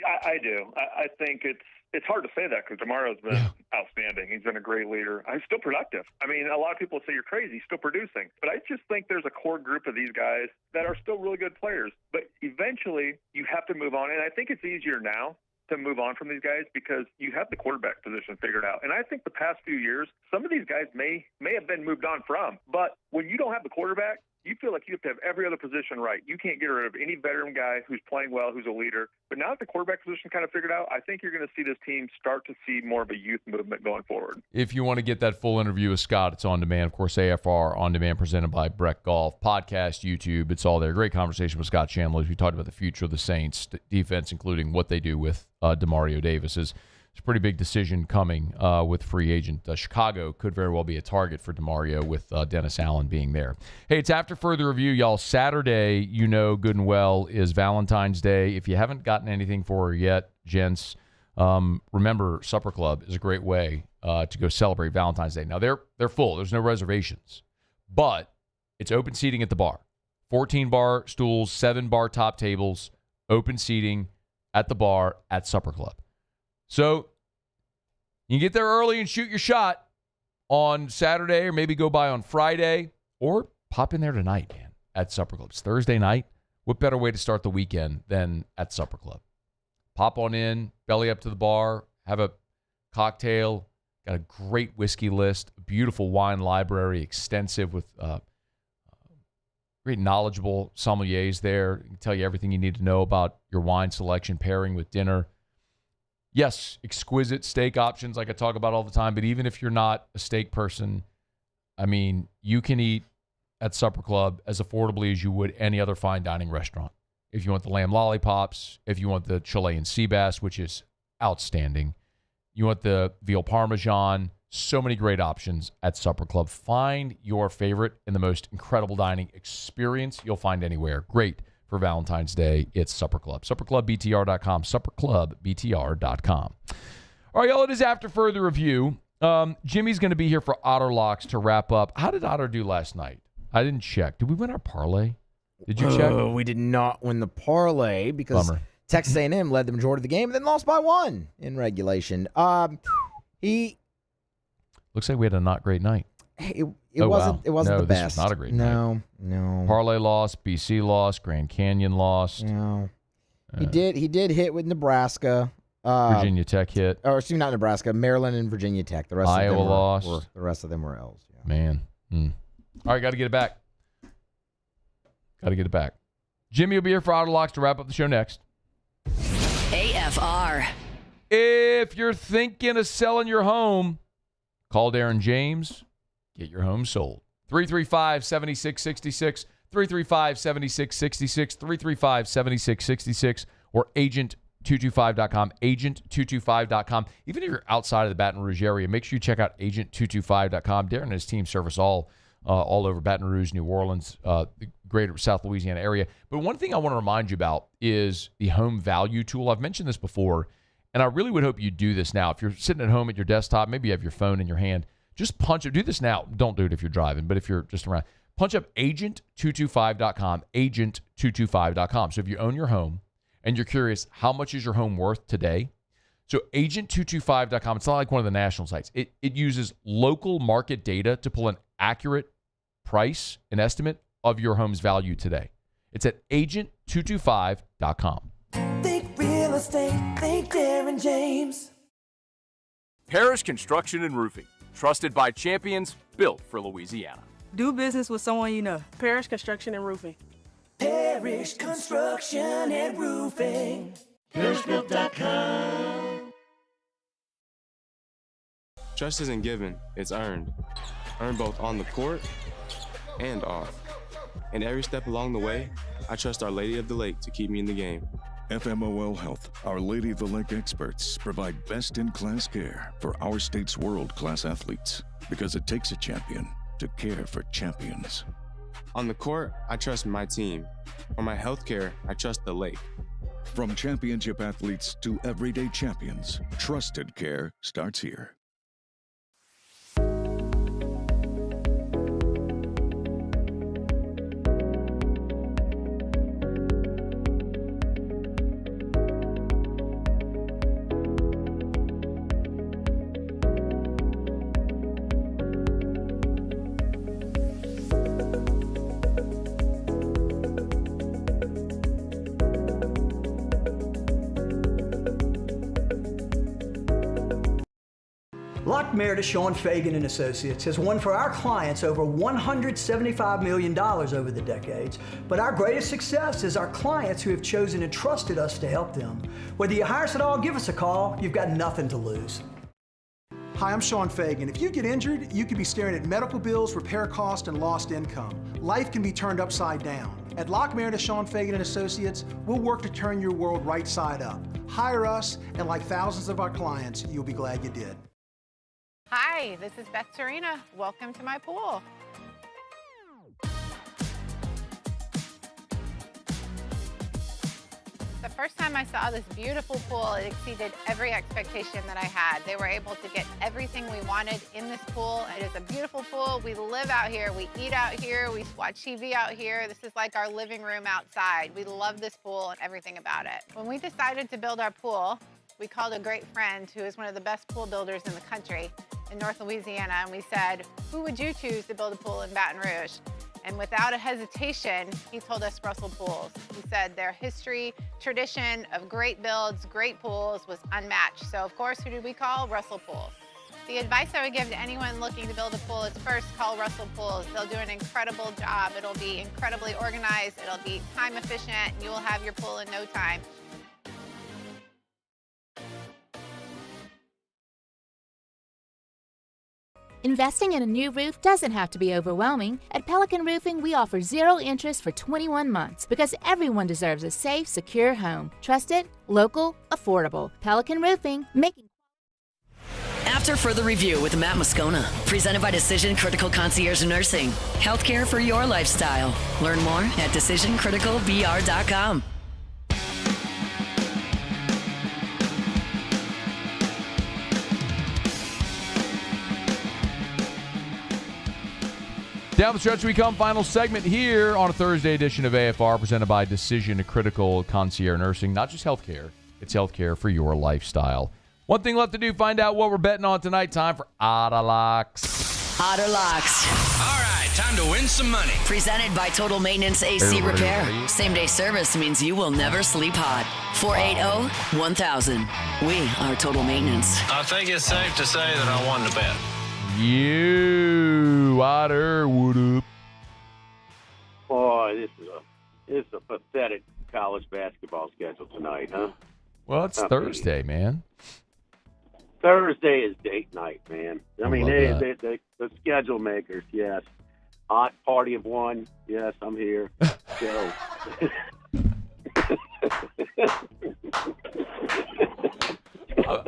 I do. I think it's hard to say that because Demario's been outstanding. He's been a great leader. He's still productive. I mean, a lot of people say you're crazy. He's still producing. But I just think there's a core group of these guys that are still really good players. But eventually, you have to move on. And I think it's easier now to move on from these guys because you have the quarterback position figured out. And I think the past few years, some of these guys may have been moved on from. But when you don't have the quarterback, you feel like you have to have every other position right. You can't get rid of any veteran guy who's playing well, who's a leader. But now that the quarterback position kind of figured out, I think you're going to see this team start to see more of a youth movement going forward. If you want to get that full interview with Scott, it's on demand. Of course, AFR on demand, presented by Breck Golf. Podcast, YouTube, it's all there. Great conversation with Scott Shanley. We talked about the future of the Saints defense, including what they do with Demario Davis. It's a pretty big decision coming with free agent. Chicago could very well be a target for Demario with Dennis Allen being there. Hey, it's after further review, y'all. Saturday, you know good and well, is Valentine's Day. If you haven't gotten anything for her yet, gents, remember Supper Club is a great way to go celebrate Valentine's Day. Now, they're full. There's no reservations. But it's open seating at the bar. 14 bar stools, 7 bar top tables, open seating at the bar at Supper Club. So you can get there early and shoot your shot on Saturday or maybe go by on Friday or pop in there tonight, man, at Supper Club. It's Thursday night. What better way to start the weekend than at Supper Club? Pop on in, belly up to the bar, have a cocktail, got a great whiskey list, a beautiful wine library, extensive with great knowledgeable sommeliers there. They can tell you everything you need to know about your wine selection, pairing with dinner. Yes, exquisite steak options like I talk about all the time, but even if you're not a steak person, I mean, you can eat at Supper Club as affordably as you would any other fine dining restaurant. If you want the lamb lollipops, if you want the Chilean sea bass, which is outstanding, you want the veal parmesan, so many great options at Supper Club. Find your favorite in the most incredible dining experience you'll find anywhere. Great. For Valentine's Day, it's Supper Club. SupperClubBTR.com. SupperClubBTR.com. All right, y'all, it is after further review. Jimmy's going to be here for Otterlocks to wrap up. How did Otter do last night? I didn't check. Did we win our parlay? Did you check? We did not win the parlay because Texas A&M led the majority of the game and then lost by 1 in regulation. Looks like we had a not great night. It wasn't the best. This was not a great night. No. Parlay lost, BC lost, Grand Canyon lost. No. He did hit with Nebraska. Virginia Tech hit. Or excuse me, not Nebraska, Maryland and Virginia Tech. The rest Iowa of them lost. The rest of them were L's. Yeah. Man. All right, got to get it back. Jimmy will be here for Otterlocks to wrap up the show next. AFR. If you're thinking of selling your home, call Darren James. Get your home sold. 335-7666, 335-7666, 335-7666, or agent225.com, agent225.com. Even if you're outside of the Baton Rouge area, make sure you check out agent225.com. Darren and his team service all over Baton Rouge, New Orleans, the greater South Louisiana area. But one thing I want to remind you about is the home value tool. I've mentioned this before, and I really would hope you do this now. If you're sitting at home at your desktop, maybe you have your phone in your hand, just punch it. Do this now. Don't do it if you're driving, but if you're just around, punch up agent225.com, agent225.com. So if you own your home and you're curious, how much is your home worth today? So agent225.com, it's not like one of the national sites. It uses local market data to pull an accurate price, an estimate of your home's value today. It's at agent225.com. Think real estate, think Darren James. Parrish Construction and Roofing. Trusted by champions, built for Louisiana. Do business with someone you know. Parrish Construction and Roofing. Parrish Construction and Roofing. ParrishBuilt.com. Trust isn't given, it's earned. Earned both on the court and off. And every step along the way, I trust Our Lady of the Lake to keep me in the game. FMOL Health, Our Lady of the Lake experts provide best-in-class care for our state's world-class athletes because it takes a champion to care for champions. On the court, I trust my team. On my health care, I trust the lake. From championship athletes to everyday champions, trusted care starts here. Meredith, Sean Fagan and Associates has won for our clients over $175 million over the decades, but our greatest success is our clients who have chosen and trusted us to help them. Whether you hire us at all, give us a call. You've got nothing to lose. Hi, I'm Sean Fagan. If you get injured, you could be staring at medical bills, repair costs, and lost income. Life can be turned upside down. At Lock Meredith, Sean Fagan and Associates, we'll work to turn your world right side up. Hire us, and like thousands of our clients, you'll be glad you did. Hi, this is Beth Serena. Welcome to my pool. The first time I saw this beautiful pool, it exceeded every expectation that I had. They were able to get everything we wanted in this pool. It is a beautiful pool. We live out here, we eat out here, we watch TV out here. This is like our living room outside. We love this pool and everything about it. When we decided to build our pool, we called a great friend who is one of the best pool builders in the country in North Louisiana, and we said, who would you choose to build a pool in Baton Rouge? And without a hesitation, he told us Russell Pools. He said their history, tradition of great builds, great pools was unmatched. So of course, who did we call? Russell Pools. The advice I would give to anyone looking to build a pool is first call Russell Pools. They'll do an incredible job. It'll be incredibly organized. It'll be time efficient. And you will have your pool in no time. Investing in a new roof doesn't have to be overwhelming. At Pelican Roofing, we offer 0 interest for 21 months because everyone deserves a safe, secure home. Trusted, local, affordable. Pelican Roofing, making. After further review with Matt Moscona, presented by Decision Critical Concierge Nursing. Healthcare for your lifestyle. Learn more at decisioncriticalbr.com. Down the stretch we come, final segment here on a Thursday edition of AFR, presented by Decision Critical Concierge Nursing. Not just healthcare, it's healthcare for your lifestyle. One thing left to do, find out what we're betting on tonight. Time for Otterlocks. Otterlocks. All right, time to win some money. Presented by Total Maintenance AC Repair. Same-day service means you will never sleep hot. 480-1000. We are Total Maintenance. I think it's safe to say that I won the bet. You, Otter, what up? Boy, this is a pathetic college basketball schedule tonight, huh? Well, it's Thursday, man. Thursday is date night, man. I mean, that. the schedule makers, yes. Hot party of one, yes, I'm here. Go.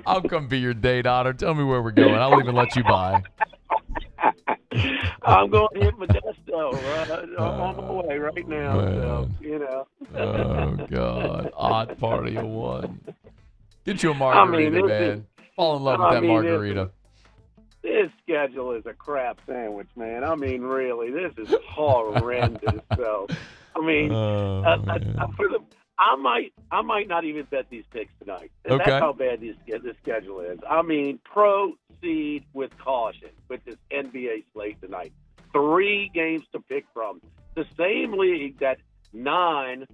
I'll come be your date, Otter. Tell me where we're going. I'll even let you buy. I'm going to hit Modesto on my way right now. So, you know. Oh, God. Odd party of one. Get you a margarita, man. Fall in love with that margarita. This schedule is a crap sandwich, man. I mean, really, this is horrendous. So, I mean, I might not even bet these picks tonight. And okay. That's how bad this schedule is. I mean, proceed with caution with this NBA slate tonight. 3 games to pick from. The same league that 9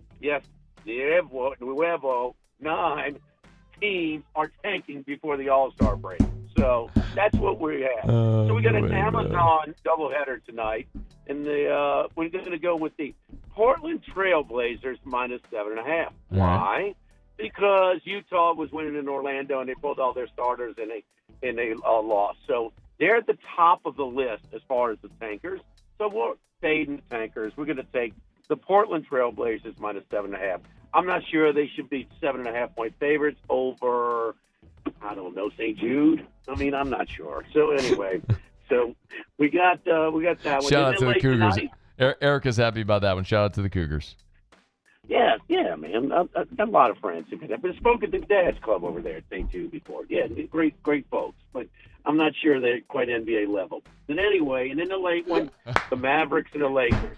teams are tanking before the All-Star break. So that's what we have. So we got an Amazon doubleheader tonight. And we're going to go with the Portland Trailblazers minus 7.5. Why? Because Utah was winning in Orlando and they pulled all their starters and they lost. So they're at the top of the list as far as the tankers. So we're fading the tankers. We're going to take the Portland Trailblazers minus 7.5. I'm not sure they should be 7.5-point favorites over, I don't know, St. Jude. I mean, I'm not sure. So anyway, so we got that one. Shout out to the Cougars. Erica's happy about that one. Shout out to the Cougars. Yeah, man. I've got a lot of friends. I've been spoken at the Dad's Club over there at St. Jude before. Yeah, great folks. But I'm not sure they're quite NBA level. And anyway, and then the late one, the Mavericks and the Lakers.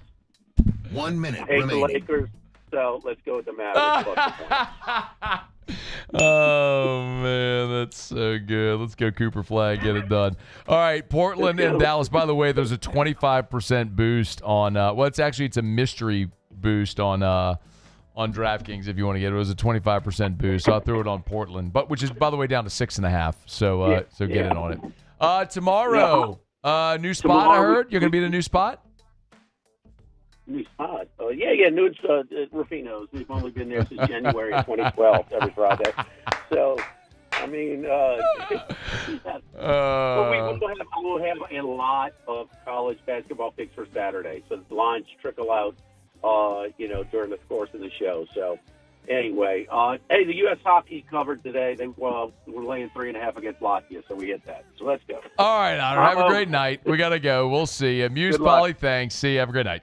1 minute I hate remaining. the Lakers, so let's go with the Mavericks. Oh, man, that's so good. Let's go Cooper Flag, get it done. All right, Portland and Dallas. By the way, there's a 25% boost on it's a mystery boost on on DraftKings if you want to get it. It was a 25% boost, so I threw it on Portland, but which is, by the way, down to 6.5. So get in on it. Tomorrow, new spot, I heard. You're going to be in a new spot? New spot. Yeah, Nude's Rufino's. We've only been there since January of 2012, every Friday. So, I mean, we'll have a lot of college basketball picks for Saturday. So the lines trickle out, during the course of the show. So, anyway, hey, the U.S. hockey covered today. We're laying 3.5 against Latvia, so we hit that. So let's go. All right, Otter. Have a great night. We got to go. We'll see you. Muse Polly, thanks. See you. Have a great night.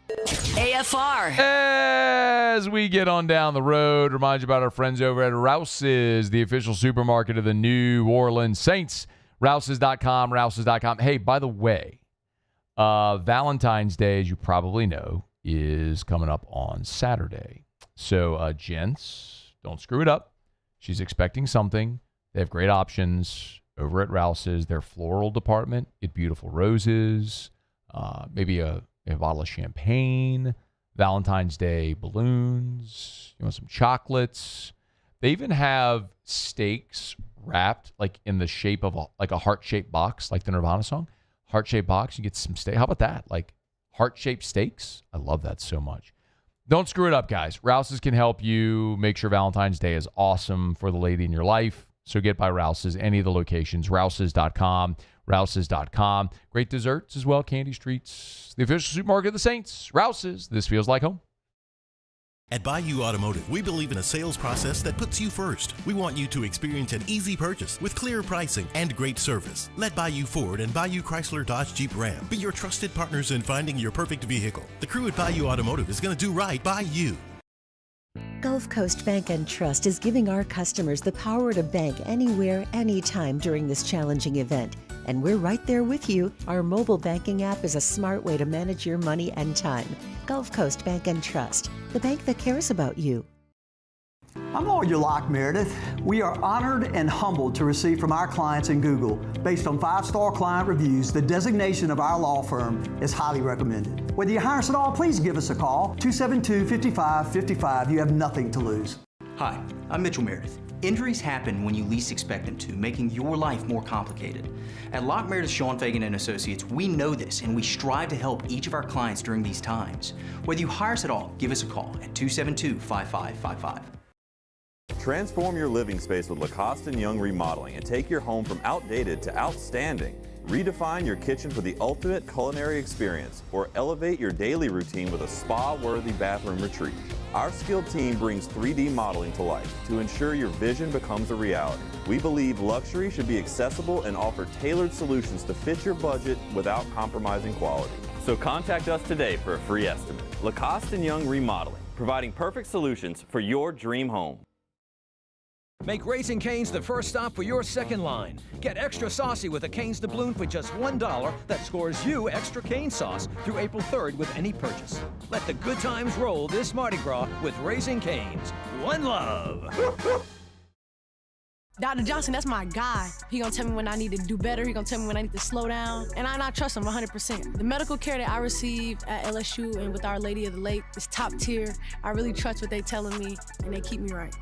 AFR. As we get on down the road, remind you about our friends over at Rouse's, the official supermarket of the New Orleans Saints. Rouse's.com, Rouse's.com. Hey, by the way, Valentine's Day, as you probably know, is coming up on Saturday. So, gents, don't screw it up. She's expecting something. They have great options over at Rouse's. Their floral department, get beautiful roses, maybe a bottle of champagne, Valentine's Day balloons, some chocolates. They even have steaks wrapped like in the shape of a heart-shaped box, like the Nirvana song. Heart-shaped box, you get some steak. How about that? Like heart-shaped steaks? I love that so much. Don't screw it up, guys. Rouse's can help you make sure Valentine's Day is awesome for the lady in your life. So get by Rouse's, any of the locations, Rouse's.com, Rouse's.com. Great desserts as well, candy treats. The official supermarket of the Saints, Rouse's. This feels like home. At Bayou Automotive, we believe in a sales process that puts you first. We want you to experience an easy purchase with clear pricing and great service. Let Bayou Ford and Bayou Chrysler Dodge Jeep Ram be your trusted partners in finding your perfect vehicle. The crew at Bayou Automotive is going to do right by you. Gulf Coast Bank and Trust is giving our customers the power to bank anywhere, anytime during this challenging event. And we're right there with you. Our mobile banking app is a smart way to manage your money and time. Gulf Coast Bank and Trust, the bank that cares about you. I'm Lawyer Locke Meredith. We are honored and humbled to receive from our clients in Google. Based on 5-star client reviews, the designation of our law firm is highly recommended. Whether you hire us at all, please give us a call, 272-5555. You have nothing to lose. Hi, I'm Mitchell Meredith. Injuries happen when you least expect them to, making your life more complicated. At Locke Meredith Sean Fagan and Associates, we know this and we strive to help each of our clients during these times. Whether you hire us at all, give us a call at 272-5555. Transform your living space with Lacoste & Young Remodeling and take your home from outdated to outstanding. Redefine your kitchen for the ultimate culinary experience or elevate your daily routine with a spa-worthy bathroom retreat. Our skilled team brings 3D modeling to life to ensure your vision becomes a reality. We believe luxury should be accessible and offer tailored solutions to fit your budget without compromising quality. So contact us today for a free estimate. Lacoste & Young Remodeling, providing perfect solutions for your dream home. Make Raising Cane's the first stop for your second line. Get extra saucy with a Cane's Doubloon for just $1 that scores you extra cane sauce through April 3rd with any purchase. Let the good times roll this Mardi Gras with Raising Cane's. One love. Dr. Johnson, that's my guy. He gonna tell me when I need to do better. He gonna tell me when I need to slow down. And I trust him 100%. The medical care that I receive at LSU and with Our Lady of the Lake is top tier. I really trust what they telling me, and they keep me right.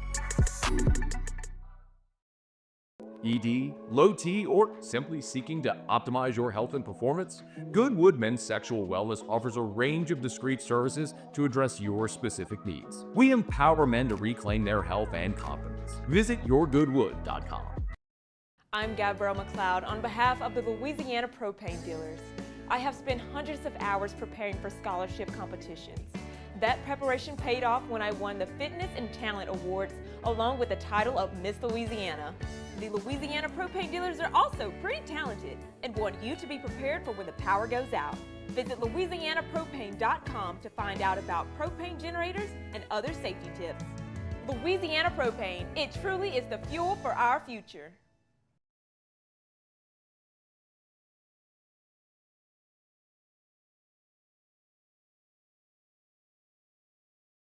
ED, low T, or simply seeking to optimize your health and performance? Goodwood Men's Sexual Wellness offers a range of discreet services to address your specific needs. We empower men to reclaim their health and confidence. Visit yourgoodwood.com. I'm Gabrielle McLeod on behalf of the Louisiana Propane Dealers. I have spent hundreds of hours preparing for scholarship competitions. That preparation paid off when I won the Fitness and Talent Awards along with the title of Miss Louisiana. The Louisiana Propane Dealers are also pretty talented and want you to be prepared for when the power goes out. Visit LouisianaPropane.com to find out about propane generators and other safety tips. Louisiana Propane, it truly is the fuel for our future.